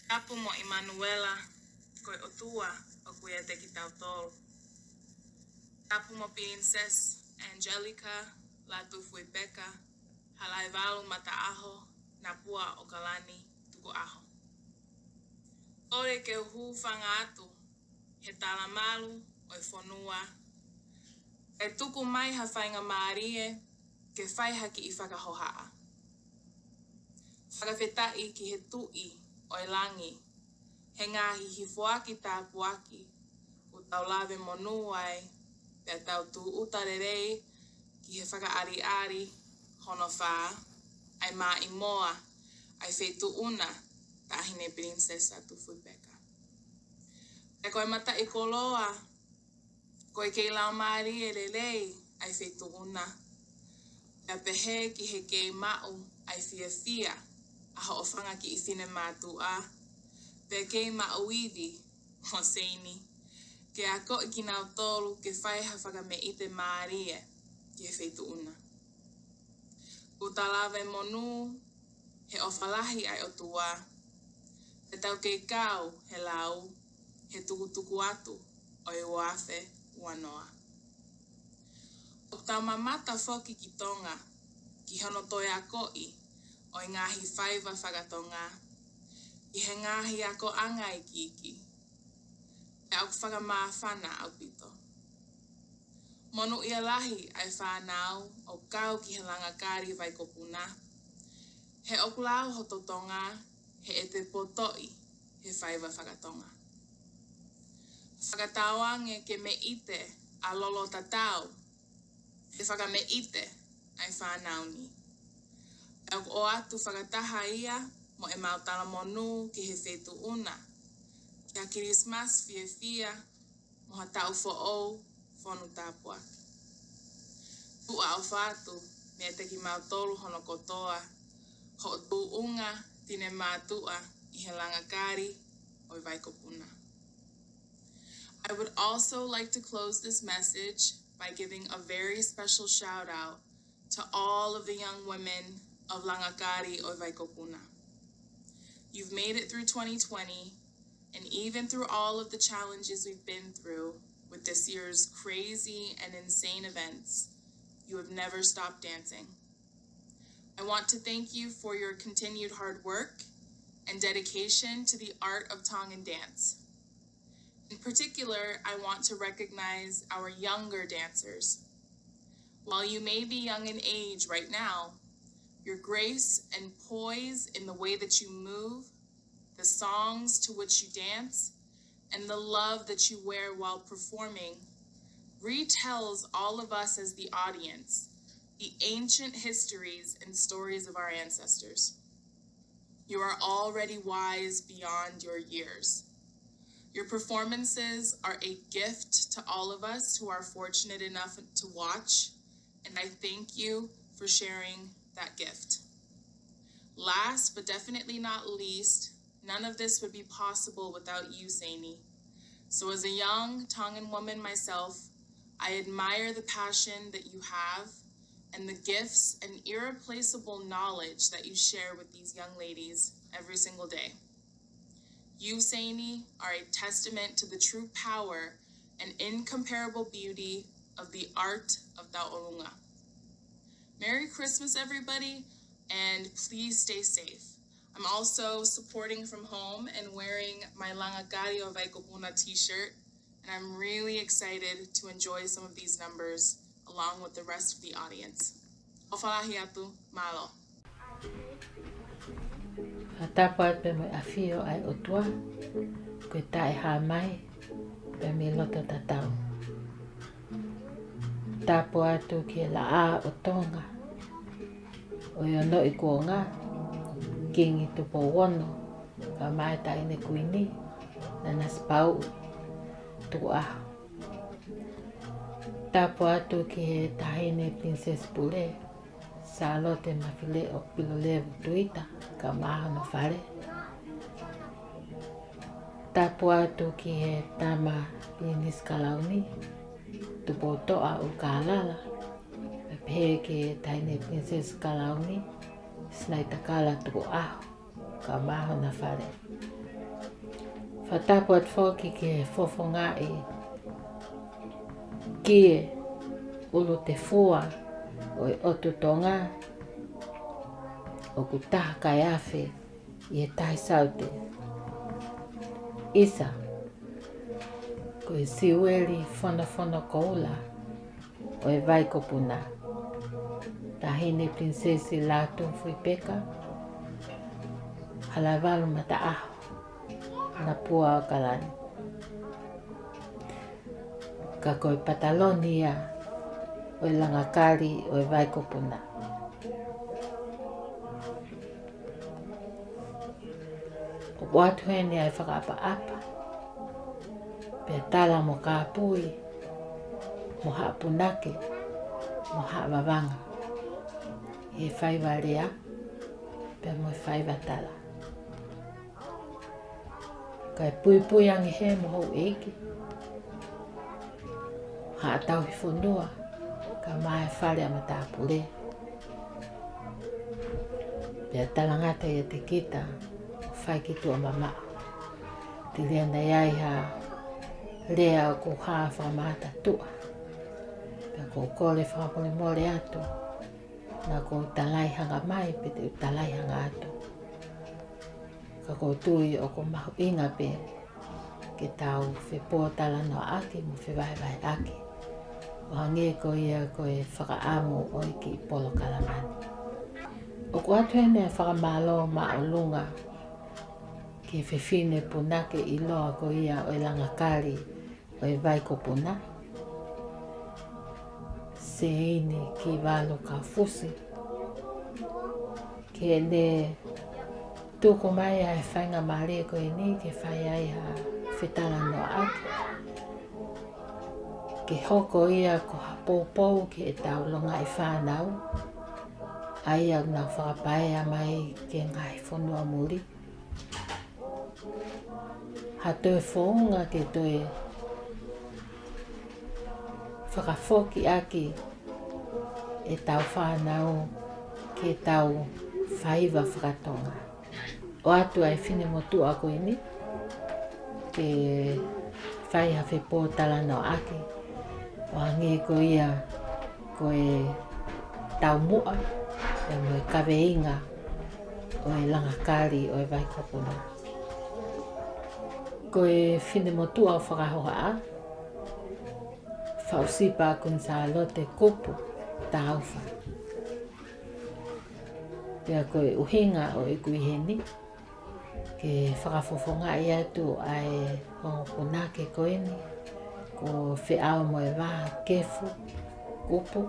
Tapu mo Emanuela, koe o tua o kuia te ki tau tolu. Tapu mo Princess Angelica, la tu fui Becca, halai valu mata aho, na pua o kalani tuku aho. Ore ke hu whanga atu, he tala malu o i whanua. E tuku mai ha whainga maarie, ke whaiha ki i whakahohaa. Whakawhetai ki he tui o i langi, he ngahi hi fuaki tā puaki, u tau lawe monu ai, pia tau tu utarerei, ki he whakaari-ari, hono whā, ai mā i moa, ai whetu una, tahine princesa tu Fuibeka. E koe mata i koloa, koe kei lau maari e lelei, ai whetu una. Pia pehe ki he kei mau, ai fia, aha o whanga ki i whine mātua, pia kei mau iwi, o seini, ke ako i ki nau tolu ke whaiha whakame i te maari e, ki he whetu una. Ko talawe monu, he ofalahi ai o tua, he tau kei kau he lau, he tukutuku atu o i wafe wanoa. O tau mamata whoki ki tonga, ki hono toi a koi, o i ngahi whaiva whakatonga, i he ngahi ako anga i kiki, e au whakamāwhana au pito. Monu ia lahi ai whanau o kau ki he langakari vai kopuna, he okulau hototonga, he e te potoi, he whaiva whakatonga. Whakatawange ke me ite a lolo tatau, he whakame ite ai whanau ni. E o atu whakataha ia mo e mautala monu ki he whetu una, ki a Kirismas fia, mo ha tau fo'ou, whonu tāpua. Tua au whātu, mea te ki mautolu hono kotoa, ho tu unga tine mātua i he langakari o i Waikopuna. I would also like to close this message by giving a very special shout out to all of the young women of Langakari o Waikopuna. You've made it through 2020, and even through all of the challenges we've been through with this year's crazy and insane events, you have never stopped dancing. I want to thank you for your continued hard work and dedication to the art of Tongan dance. In particular, I want to recognize our younger dancers. While you may be young in age right now, your grace and poise in the way that you move, the songs to which you dance, and the love that you wear while performing retells all of us as the audience the ancient histories and stories of our ancestors. You are already wise beyond your years. Your performances are a gift to all of us who are fortunate enough to watch, and I thank you for sharing that gift. Last, but definitely not least, none of this would be possible without you, Saini. So as a young Tongan woman myself, I admire the passion that you have and the gifts and irreplaceable knowledge that you share with these young ladies every single day. You, Saini, are a testament to the true power and incomparable beauty of the art of Ta'olunga. Merry Christmas, everybody, and please stay safe. I'm also supporting from home and wearing my Langakari o Waikopuna t-shirt, and I'm really excited to enjoy some of these numbers along with the rest of the audience. Ofalahi atu, malo. Atapa pe mo afio ai otua, ko tai ha mai, pe mi loto tatau. Tapo atu ki la a o tonga, o yo no i kuonga, kingi tupo wono, ka mai ta ine kuini, na naspau, tu ah. Tapo atu ki he tahine Princess Pule, Salote mafile o pilole tuita, ka maha no fare. Tapo atu ki he tama pinis kalauni, tupo toa u kalala, pehe ke taine Princess Kalauni, snai takala tuku aho, ka maho na whare. Whatapu at whoki ke fofonga e kie ulu te fua o e otu tonga o ku taha kai awhi i e tahi saute. Isa, ko e siweli whana koula o e Waikopuna. Tahine Princesi Latu Fuipeka, halavalu mata aho, na pua o kalani. Ka koe pataloni ia o e langakari o e Waikopuna. O watu hene ai whakaapa-apa, pia tala mo kāpui, mo haapunake, mo haawawanga. E whaiwa rea, pia mo e whaiwa tala. Ka e pui angi he mo hou eiki. Haa tau hi whanua, ka mai whare ama tāpure. Pia talangata ia te kita, whai ki tua mamao. Te rea na iai ha rea o ko haa whamata tua. Pia ko kore whapole mole atu. Na ko talai hanga mai pe te talai hanga atu. Ka ko tui o ko mahu inga pe ke tau whepoa tala no aki mo whewaiwai aki. O hange ko ia ko e whakaamu o iki polo kalamani. O ko atu hene whakamalo ma o lunga ke whewhine punake i loa ko ia o e langakari o e Waikopuna. Se ini ki walo ka fusi. Ke ne tuko mai ai whainga maare ko e ni ke whai ai ha whetala no aki. Ke hoko ia ko ha pōpou ke e tau longa i whanau. Ai au nā whakapae a mai ke ngai whanua muri. Ha toe whounga ke toe whakafoki aki e tau whanau ke tau whaiva whakatonga. O atu ai whine motu a koe ni, ke whai hawhi pōtala no aki. O hangi ko ia ko e tau mua, e mo e kawe inga o e langakari o e Waikopuna. Ko e whine motu a whakahoa a, whausipa kun sa lote kupu tauwha. Pea koe uhinga o e kuiheni, ke whakafofonga i atu ai hongopunake koe ni, ko whiao mo e waha kefu, kupu,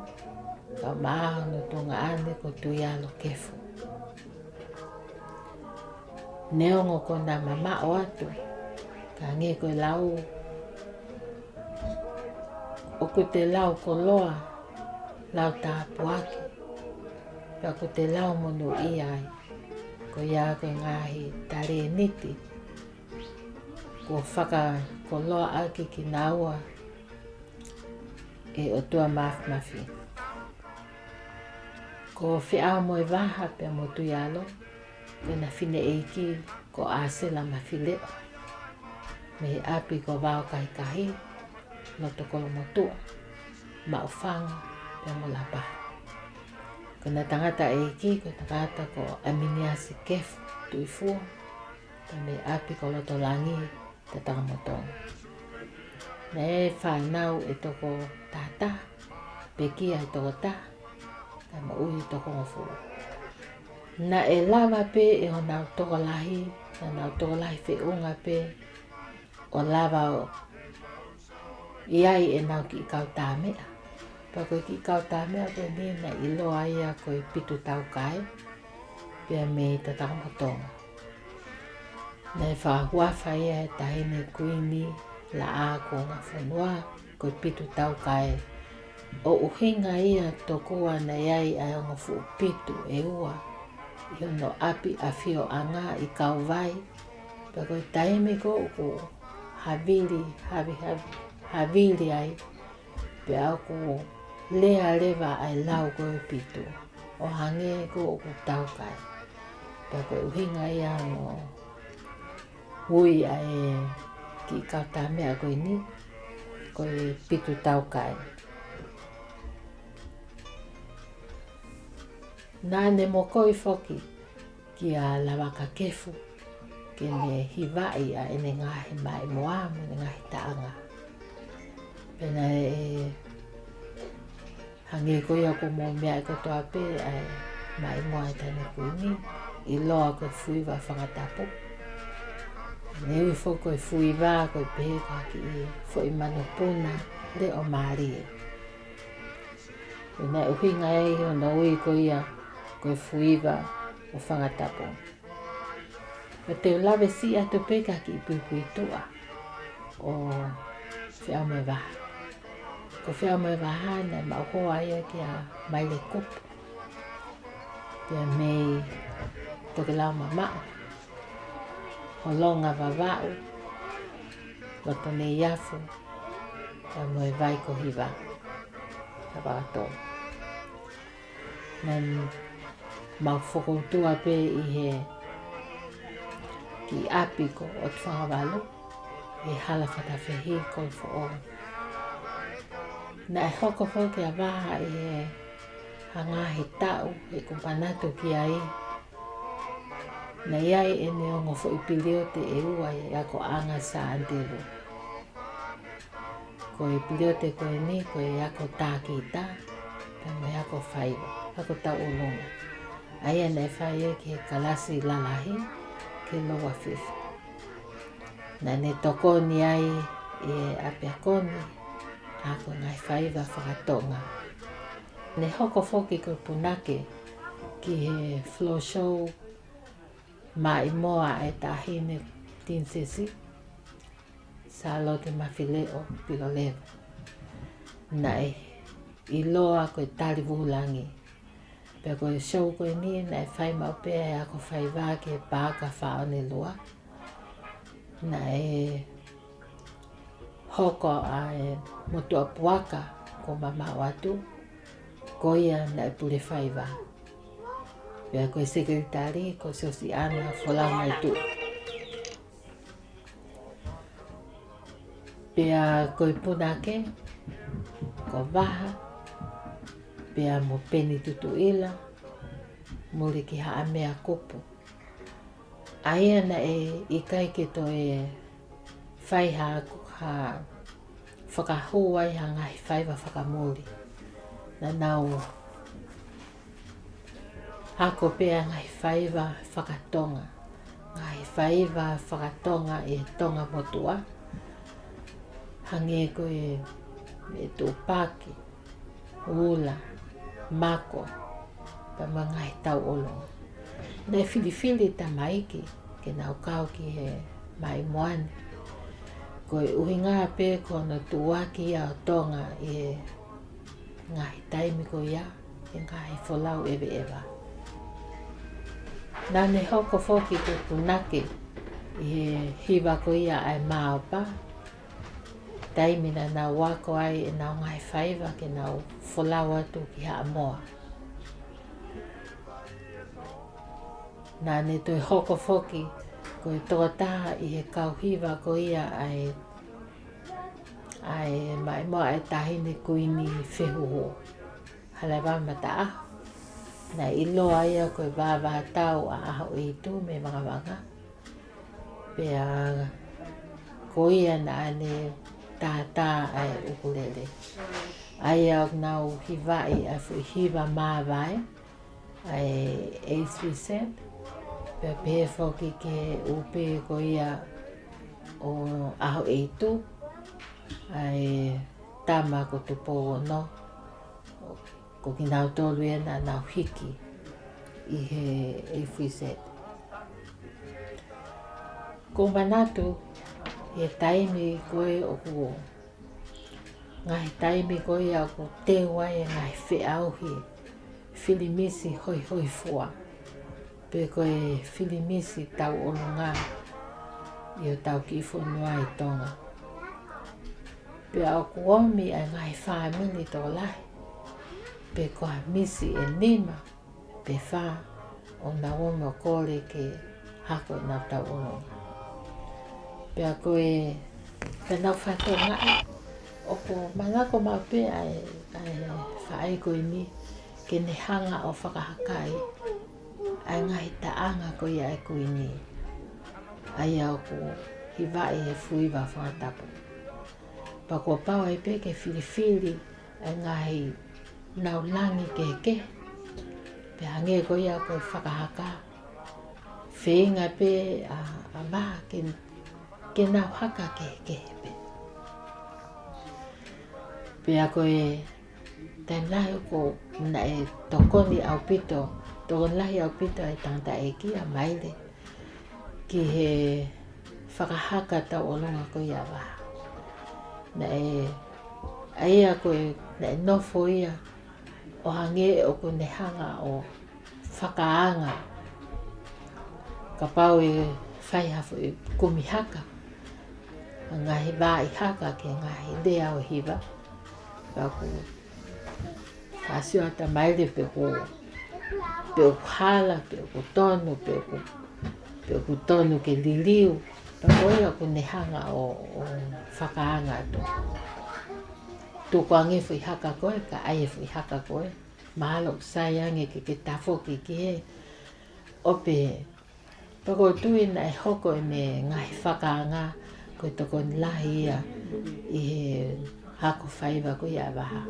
ka maaho no tunga ane ko tuialo kefu. Neongo ko na mama o atu, ka nge koe lau, o ko te lau ko loa, lau tāpuake, pia ko te lau monu i ai, ko ia koe ngahi tare niti, ko whaka ko loa aki ki naua, e o tua mafi. Ko whiao mo e waha pia mo tuialo, ko na whine eiki ko asela mafi leo. Me api ko wao kahi, no to kolo motua, ma ufanga pia mo lapa. Ko na tangata eiki, ko tangata ko aminiasi kefu tuifua, ta me api ko loto langi te tangamotonga. Na e whanau e toko tata, peki ai toko ta, ta ma ui toko ngofu. Na e lava pe e o nau toko lahi, na nau toko lahi whiunga pe, o lava o iai e nau ki ikau tāmea. Pa koe ki ikau tāmea koe ni na iloa ia koe pitu tau kai, pia me te takamotonga. Na e whahuafa ia e tahine kuini la a ko ngā whanua, koe pitu tau kai. O uhinga ia tokua na iai ai o ngofu pitu e ua, i ono api a whio anga i kau vai, pa koe taime ko uko havili ai, pe au ko lea lewa ai lau koe pitu. O hange ko o ku tau kai. Pea koe uhinga ia no hui ai ki kauta mea koe ni. Koe pitu tau kai. Nāne mo koi foki ki a lawaka kefu. Ke me hiwai a ene ngahi mai moa me ngahi taanga. Pena hangi koe ako mo mea ko toa pe ai mai moa i tane kuini. I loa koe fuiwa whangatapu. Ne ui fo koe fuiwa koe pehe ka ki i fo i manopuna le o maari. Pena uhinga e o na ui koe ia koe fuiwa o whangatapu. Ka te lawe si atu peka ki pupui tua o whiau me waha. Ko whiau me waha na mauhoa ia ki a maile kupu. Pia mei toke lau mamao. Holonga wawau. Loto ne iafu. Ka moe vai ko hiwa. Ka wakato. Nan mau whakoutua pe i he ki api ko o te whangawalo. I hala whatawhihi ko i whao. Na e hoko whoke a waha i he hangahi tau e kumpanatu ki ai. Na iai e ne ongo fo i pilio te e ua i ako anga sa antiru. Ko i pilio te koe ni ko i ako tā ki tā. Ka me ako whaiwa. Ako tau olonga. Aia nei whai e ki he kalasi lalahi. Ke loa whiwhi. Na ne toko ni ai e apia koni. Ako ngai whaiwa whakatonga. Ne hoko whoki ko punake ki he floor show mai moa e tahine tinsesi. Sa lote mawhileo pilo lewa. Nai i loa koe tari vulangi. Pea koe show koe ni nai whai maupea e ako whaiwa ke pāka whaone lua. Nai hoko a e motua puaka ko mama watu. Koia nai pule whaiwa. Pea koe sekretari ko sosi ana wholau mai tu. Pea koe punake ko waha. Pea mo peni tutu ila. Muri ki haa mea kupu. Aia na e ikai ke to e whai ha whakahuai ha ngahi whaiwa whakamuri. Na nau hako pea ngahi whaiwa whakatonga. Ngahi whaiwa whakatonga e tonga motua. Hange ko e tupaki, ula, mako, pa mga tau olong. Na fili-fili ta maiki, ke nau kau ki he mai moane. Ko e uhinga pe ko na tuaki a tonga e ngahi taimi ko ia, e ngahi wholau ewe ewa. Nane hoko whoki ko punake, i he hiwa ko ia ai maopa. Taimi na nā wako ai e nau ngai whaiwa ke nau wholau atu ki haa moa. Nā ne toi hoko whoki ko e toa taha i he kauhiwa ko ia ai mai moa e tahine kuini whehuho. Halai wamata aho. Nā iloa ia ko e wāwā tau a aho i tu me mga wanga. Pea ko ia nā ne tātā ai ukulele. Ai au nau hiwai a fu hiwa māwai. Ai A3 Pea pēr whoki ke upe ko ia o aho e tu. Ai tama ko tupo no. Ko ki nau tolu e na nau hiki i he A3 Ko manatu he taimi koe o ku ngahi taimi koe a ku te wai ngahi whiauhi filimisi hoi hoi fua. Pe koe filimisi tau olunga i o tau ki whonua i tonga. Pe au ku omi a ngahi whaamini tō lahi. pe koa misi e nima pe wha o na wama kore ke hako i nā tau olonga. Pea koe whenau whato ngai o ko manako maupe ai whae koe ni ke ne hanga o whakahakai ai ngahi taanga koe ai koe ni. Ai au ko hiwai e fuiwa whangatapu. Pa kua pau ai pe ke whiriwhiri ai ngahi nau langi ke. Pe hange koe au koe whakahaka. Whenga pe a maha ke nau haka ke pe. Pe a koe taim lahi ko na e tokoni au pito. Tokon lahi au pito ai tangata e ki a maile. Ki he whakahaka tau olonga koe a waha. Na e aia koe na e nofo ia o hange o ko ne hanga o whakaanga. Ka pau e whai hafo e kumihaka. Ngahi wā i haka ke ngahi dea o hiwa. Ka ku whasio ata maile pe ku hala, pe ku tonu, pe ku tonu ke liliu. Pa koe a ku ne hanga o whakaanga atu. Tūko ange whi haka koe, ka aie whi haka koe. Mahalo sai ange ke tafo ki he. Ope, pa koe tui na e hoko e me ngahi whakaanga. Koe toko lahi ia i he hako whaiwa koe a waha.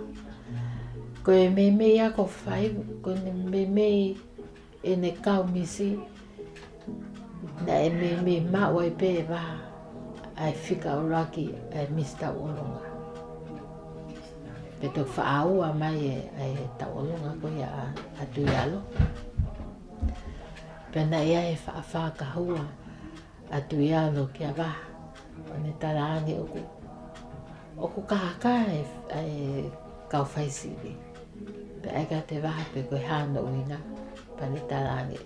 Koe me ako whaiwa, koe me e ne kau misi. Na e me maua i pe e waha. Ai whika uraki ai mista olonga. Pe tō whaaua mai e tau olonga koe a tuialo. Pena ia e whaakahua a tuialo ki a waha. O ne tarangi oku kahaka e kau whaisiwi. Pe aika te waha pe koe hana uina pa ne tarangi.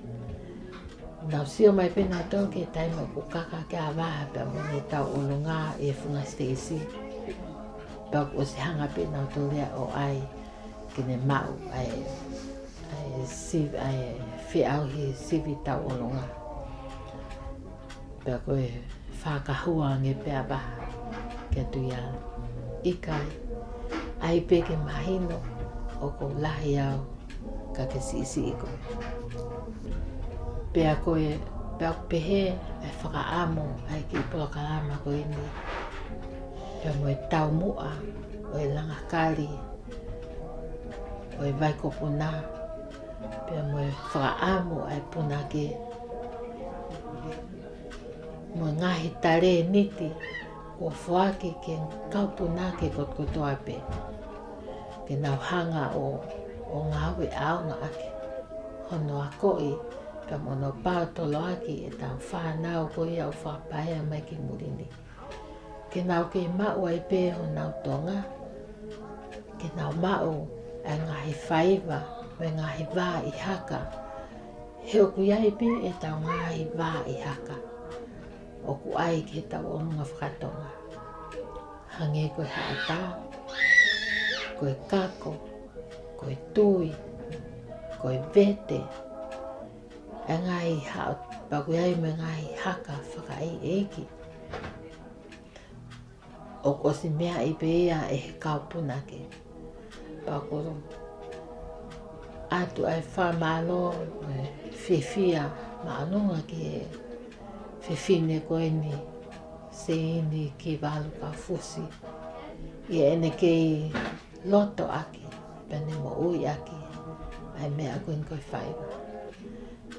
Nau sio mai pena tō ke taima oku kaka ke a waha pe mo ne tau olonga e whunga Stacey. Pe o se hanga pena o tō lea o ai ke ne mau ai whiau hi siwi tau olonga. Pe koe whakahua nge pe a waha ke tuiala. Ikai, ai pe ke mahino o ko lahi au ka ke sisi i koe. Pea koe, pea pehe e whakaamo ai ki polokalama koe ni. Pea mo e tau mua o e langakari, o e waiko puna. Pea mo e whakaamo ai puna ke. Mo ngahi tare niti o whaake ke kaupuna ke kotkotoa pe. Ke nau hanga o ngawe au nga ake. Hono a koi, ka mono pāo tolo aki e tau whanau koi au whapaia mai ki murini. Ke nau ke mau ai pe ho nau tonga. Ke nau mau e ngahi whaiva, me ngahi wā i haka. He oku iai pe e tau ngahi wā i haka. Oku ai ke tau onunga whakatonga. Hange koe haata, koe kako, koe tui, koe vete. E ngai hao, paku iai me ngai haka whakai eki. Oko si mea i pe ia e he kaupunake. Paku atu ai whamalo, whiwhia, maanunga ki e whiwhine koe ni. Se ini ki walu ka fusi. I ene kei loto aki, pene mo ui aki, ai mea koen koe whaiwa.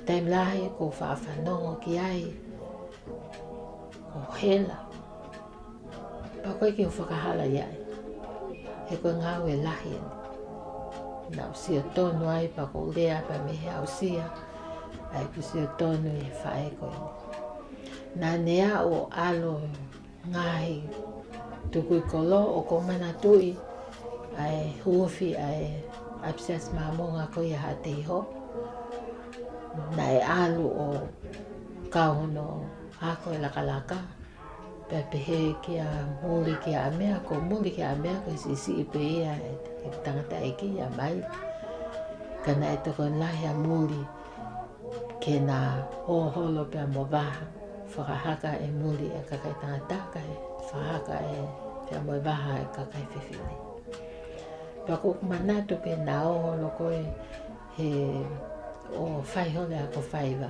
Taim lahi ko whaafanogo ki ai, ko hela. Pa koe ki whakahala iai, he koe ngau e lahi ene. Nau sia tonu ai pa ko lea pa me he au sia, ai ku sia tonu e whae koe ni. Nā nea o alo ngahi tukui kolo o ko mana tui ai huofi ai abscess mamonga ko ia hate iho. Nā e alu o kauhono hako e lakalaka. Pepehe ki a muli ki a mea ko muli ki a mea ko sisi i pe ia e tangata e ki a mai. kana e toko lahi a muli ke nā hōholo pia mo waha. Whakahaka e muli e kakai tangata e whakahaka e pia mo waha e kakai whiwhine. Pia kuku manatu pe nā hōholo koe he o whaihole a ko whaiva.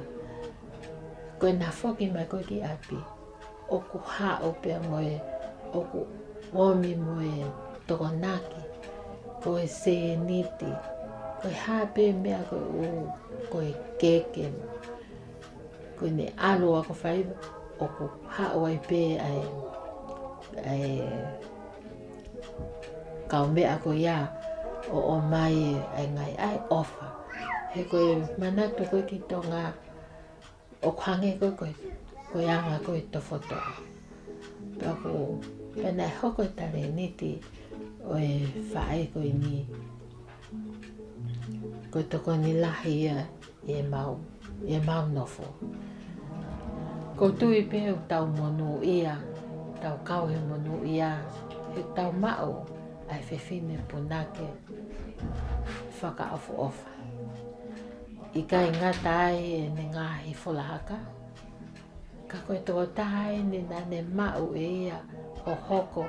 Koe nā whoki mai koe ki api. Oku hao pia mo e oku omi mo e toko naki. Koe se niti. Koe hape mea koe u koe keke. Koe ne alo a ko whaiva. Oku hao ai pe ai kau mea ko ia o mai ai ngai ai ofa. He koe manatu koe ki tonga o kwange koe anga koe tofoto. Pea ko pena e hoko tare niti o e whae koe ni. Koe toko ni lahi ia e mau nofo. Ko tui pe o tau monu ia, tau kauhe monu ia, he tau mao ai whiwhine punake whakaofu ofa. I kai ngata ai e ne ngahi wholahaka. Ka koe toko tae ni nane mau e ia o hoko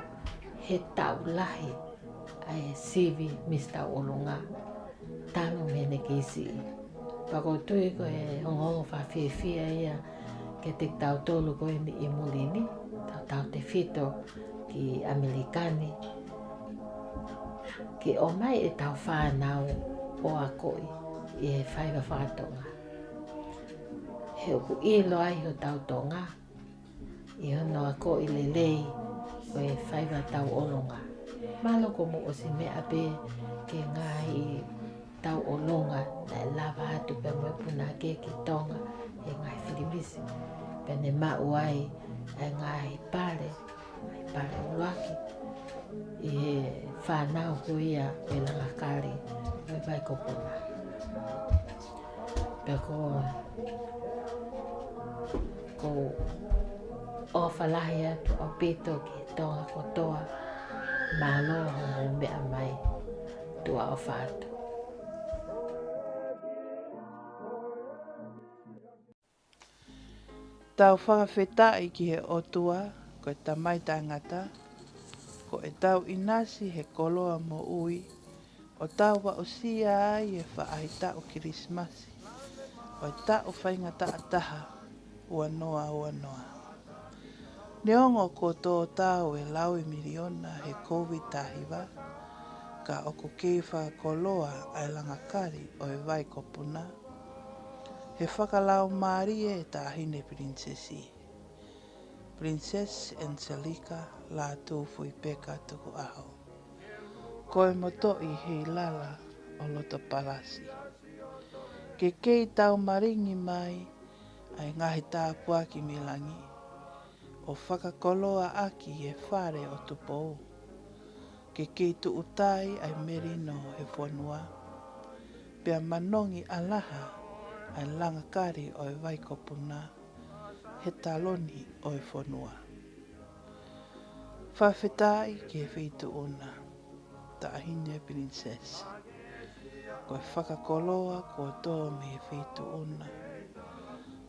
he tau lahi ai sivi mista olunga. Tano mene kisi. Pako tui koe hongongo whawhiwhia ia ke te tau tolu koe ni i mulini. Tau te fito ki Amerikani. Ki o mai e tau whanau o a koi i e whaiva whātonga. He oku ilo ai ho tau tonga. I hono a koi lelei o e whaiva tau olonga. Maloko mo o si mea pe ke ngai tau olonga na e lava atu pe moe puna ke ki tonga e ngai Filimisi. Pene mau ai e ngai pare uaki. I whanau ko ia e langakari o e vai kopuna. Pea ko o whalahi atu o pito ki tonga kotoa māloa hongo mea mai tua o whātu. Tau whakawhetai ki he otua, ko e tamai tangata, ko e tau inasi he koloa mo ui, o tau wa o sia ai e whaaita o kirismasi, o e ta o whaingata ataha, ua noa. Neongo ko tō tau e lau i miliona he COVID tahiwa, ka o ko kei whakakoloa ai langakari o e vai kopuna, he whakalau Marie e tāhine prinsesi. Princess Angelica la tūwhui peka tuku aho. Koe motoi hei lala o loto palasi. Ke kei tau maringi mai ai ngahi tāpua ki milangi. O whakakoloa aki e whare o tupou. Ke kei tu utai ai merino he whanua. Pea manongi alaha ai langakari o e vai kopuna. He taloni o e whanua. Whawhetai ki e whitu una. Tāhine princess. Ko e whakakoloa ko tō me e whitu una.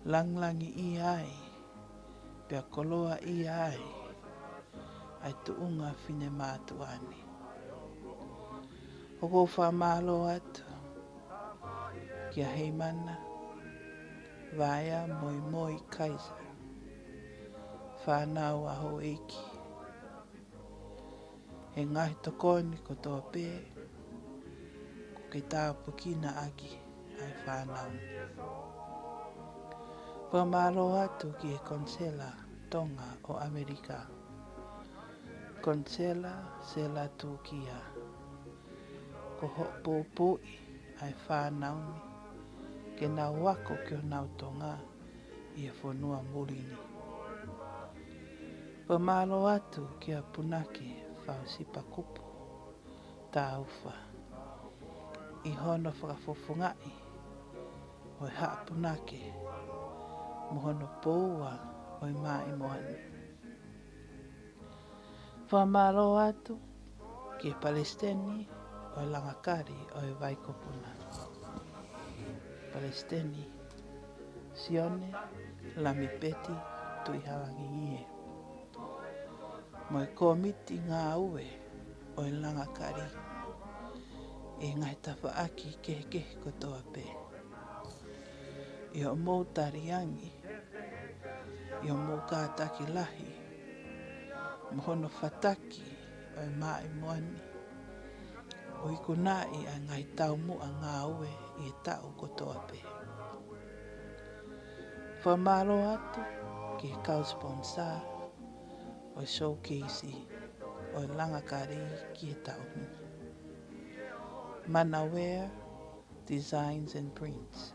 Langlangi i ai. Pea koloa i ai. Ai tuunga whine mātuani. Hoko whamalo atu. Kia heimana. Vaya moi kaisa. Whanau aho eiki. He ngahi tokoni ko tō pē. Ko ke tāpukina aki ai whanau. Pamalo atu ki e konsela tonga o Amerika. Konsela se la tūkia. Ko hopopoi ai whanauni. Ke nā wako ki o nau tonga i e whanua murini. Pamalo atu ki a punake whausipa kupu. Tā uwha. I hono whakafofongai. O e haa punake. Mohono poua o i mai moani. Whamaro atu ki e Palestini o i langakari o i vai kopuna. Palestini, Sione, Lamipeti, Tuihalangi. Mo komiti ngā ue o langa kari. E ngai tawhaaki ke kotoa pe. I o mō tariangi, i o mō kātaki lahi, mohono whataki o mai moani, o i kunai a ngai tau mua ngā ue i e tau kotoa pe. Whamaro atu ki kau sponsor o showcase o langakari ki e tau ni. Manaware Designs and Prints.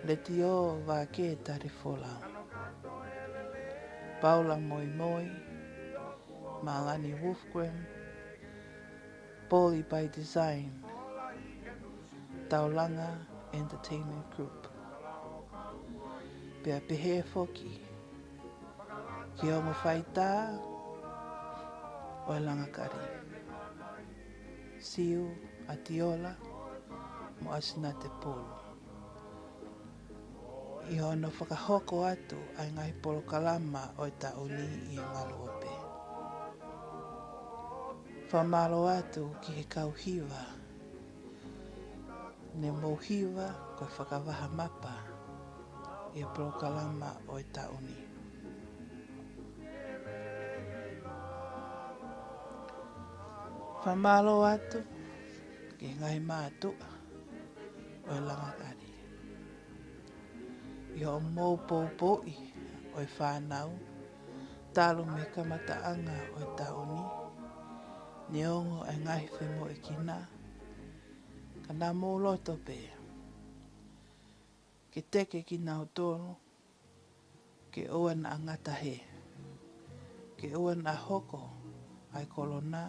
Leti o wake tari folau. Paula Moi Moi, Malani Wolfgram, Poli by Design, Taulanga Entertainment Group. Pea pehe foki, ki o mawhaita o langakari. Siu Atiola mo asina te polo. I hono whakahoko atu ai ngai polo kalama o i tauni i ngalo ope. Whamalo atu ki he kauhiwa. Ne mohiwa koe whakawaha mapa i a polo kalama o i tauni. Whamalo atu ki ngai mātua o i langakari. I o mō pōpōi o i whānau, talo me kamataanga o i tauni, ni ongo e ngai whemo e kina, ka nā mō loto pē. Ke teke ki nā tōno, ke oa na angata he, ke oa na hoko ai kolona,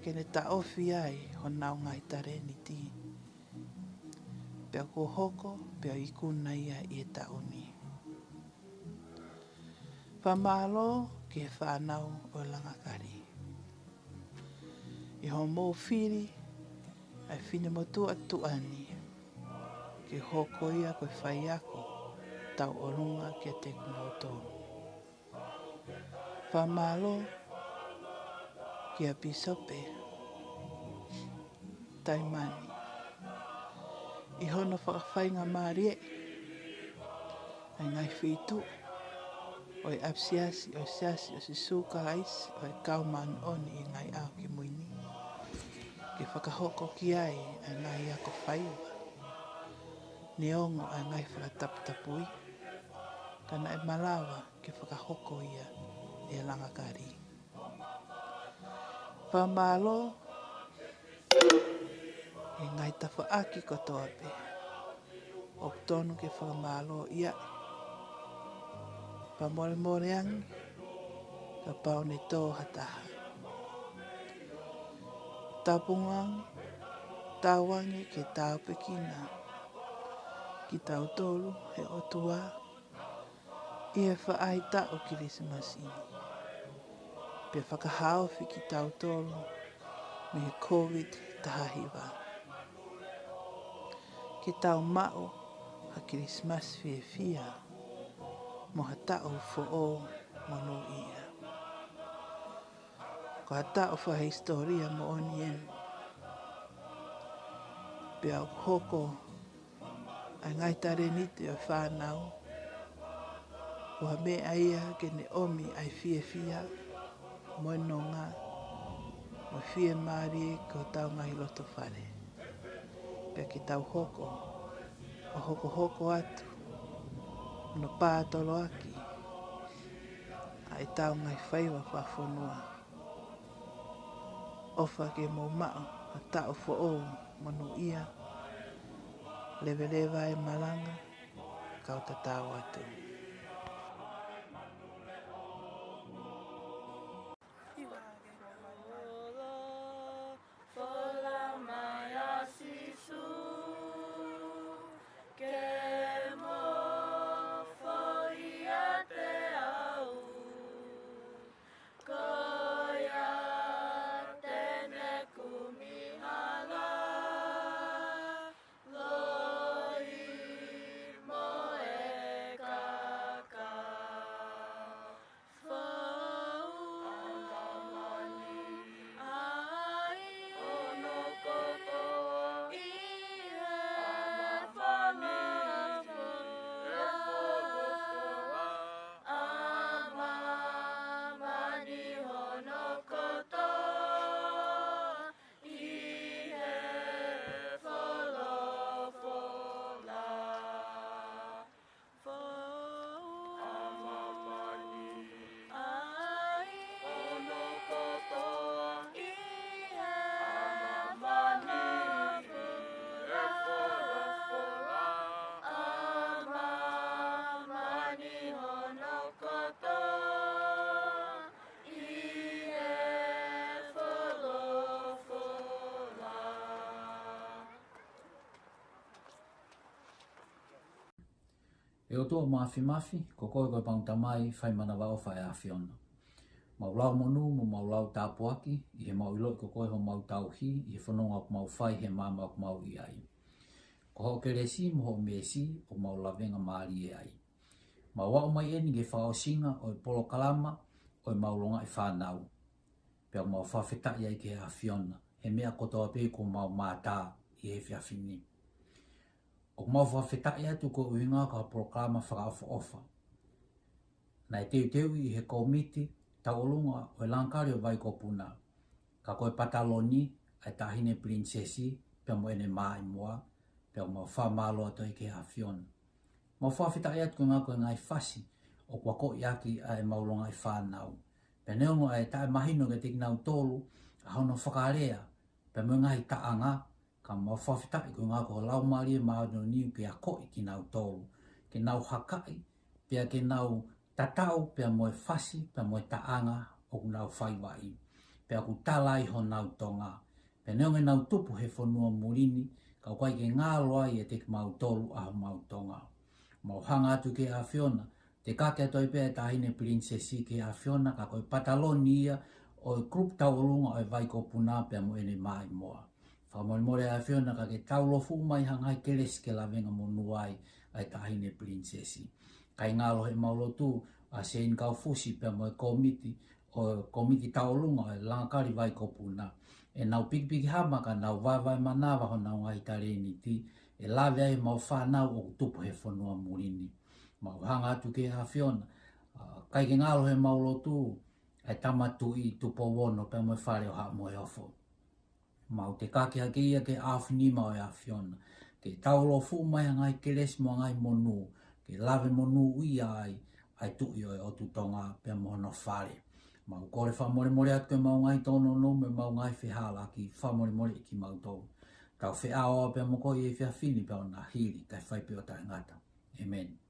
ke ne ta ofi ai ho nau ngai tare ni ti. Pea ko hoko, pea i kuna ia i e tauni. Whamalo ke whanau o langakari. I ho mō whiri, ai whine motu atu ani. Ke hoko ia koe whai ako, tau o runga ke te kumotonu. Whamalo ke a pisope, taimani. I hono whakawhainga mārie, ai ngai whitu, o i apsiasi, o i siasi, o si suka aisi, o i kaumani oni i ngai au ki muini. Ke whakahoko ki ai, ai ngai ako whaiwa. Ni ongo ai ngai whakataputapui, kana e malawa ke whakahoko ia e langakari. Whamalo, e ngai tawhaaki kotoa pe. O tonu ke whamalo ia. Pa more moreangi, ka paone tō hataha. Tapungang, tawangi ke tau pekina. Ki tau tolu he otua. I e whaaita o Kirisimasini. Pe whakahao ki tau tolu me he COVID tahahiwa. Ki tau mao ha Kirismas fia mo ha tau fo'o mono ia. Ko ha tau wha historia mo onien. Pe au hoko ai ngai tare niti o whanau. Ko ha mea ia ke ne omi ai fia mo nonga. Mo fia maari ko tau ngai loto whare. Pea ki tau hoko, o hoko atu, no pātolo aki, ai tau ngai whaiwa whawhonua. Ofa ke mō mao, a tau fo'o manu ia, lewa e malanga, kau tatau atu. E o toa mafi, ko koe pautamai, whai mana wao whai a whiona. Maulau monu mo maulau tāpuaki, i he mau iloi ko koe ho mau tauhi, i he whanonga ko mau whai he māma ko mau i ai. Ko ho keresi mo ho mesi o mau lavenga maari e ai. Ma wao mai eni ge whao singa o i polo kalama o i maulonga i whanau. Pea mau whawheta i ai ke a whiona, he mea kotoa pe ko mau mātā i he whiawhini. O mau whawheta i atu ko uinga ka polo kalama whakaofa ofa. Nai teu i he komiti, taolunga o lankari o vai kopuna. Ka koe pataloni ai tahine prinsesi pia mo ene maa i mua pia mo wha malo ato i ke a whiona. Mo whawhita i atu ngā koe ngai whasi o kua ko iaki ai maulonga i whanau. Pia neongo ai tae mahino ke teki nau tolu a hono whakarea pia mo ngai taanga ka mo whawhita i koe ngā koe lau maari e maano niu ke a ko i ki nau tolu. Ke nau hakai pia ke nau tatau pia moe whasi, pia moe taanga o nau whaiwai. Pia ku talai ho nau tonga. Pia neonge nau tupu he whanua murini, ka kwai ke ngā loa i e te mau tolu a mau tonga. Mau hanga atu ke a whiona, te kake atoi pia e tahine prinsesi ke a whiona, ka koe pataloni ia o i krup taurunga o i vai kopuna pia moe ne mai moa. Whamore a whiona ka ke taulofu mai hangai keres ke la venga monuai ai tahine prinsesi. Kai ngalo he maulotu a sein kau fusi pia moe komiti taolunga e langakari vai kopuna. E nau pikipiki hama ka nau vai manawa ho nau ngai tareni ti e lawe ai mau whanau o tupu he whanua murini. Mau hanga atu ke a whiona. Kai ke ngalo he maulotu e tamatu i tupo wono pia moe whare o ha moe ofo. Mau te kake hake ia ke awhini mau e a whiona. Ke taulofu mai ngai keres mo ngai monu. Ke lawe monu ui ai tui o tu tonga pia mohono whare. Mau kore whamore atu e mau ngai tono no me mau ngai whihala ki whamore ki mau tō. Tau whiaoa pia moko i e whiawhini pia o nā hiri kai whai pia o tai ngata. Amen.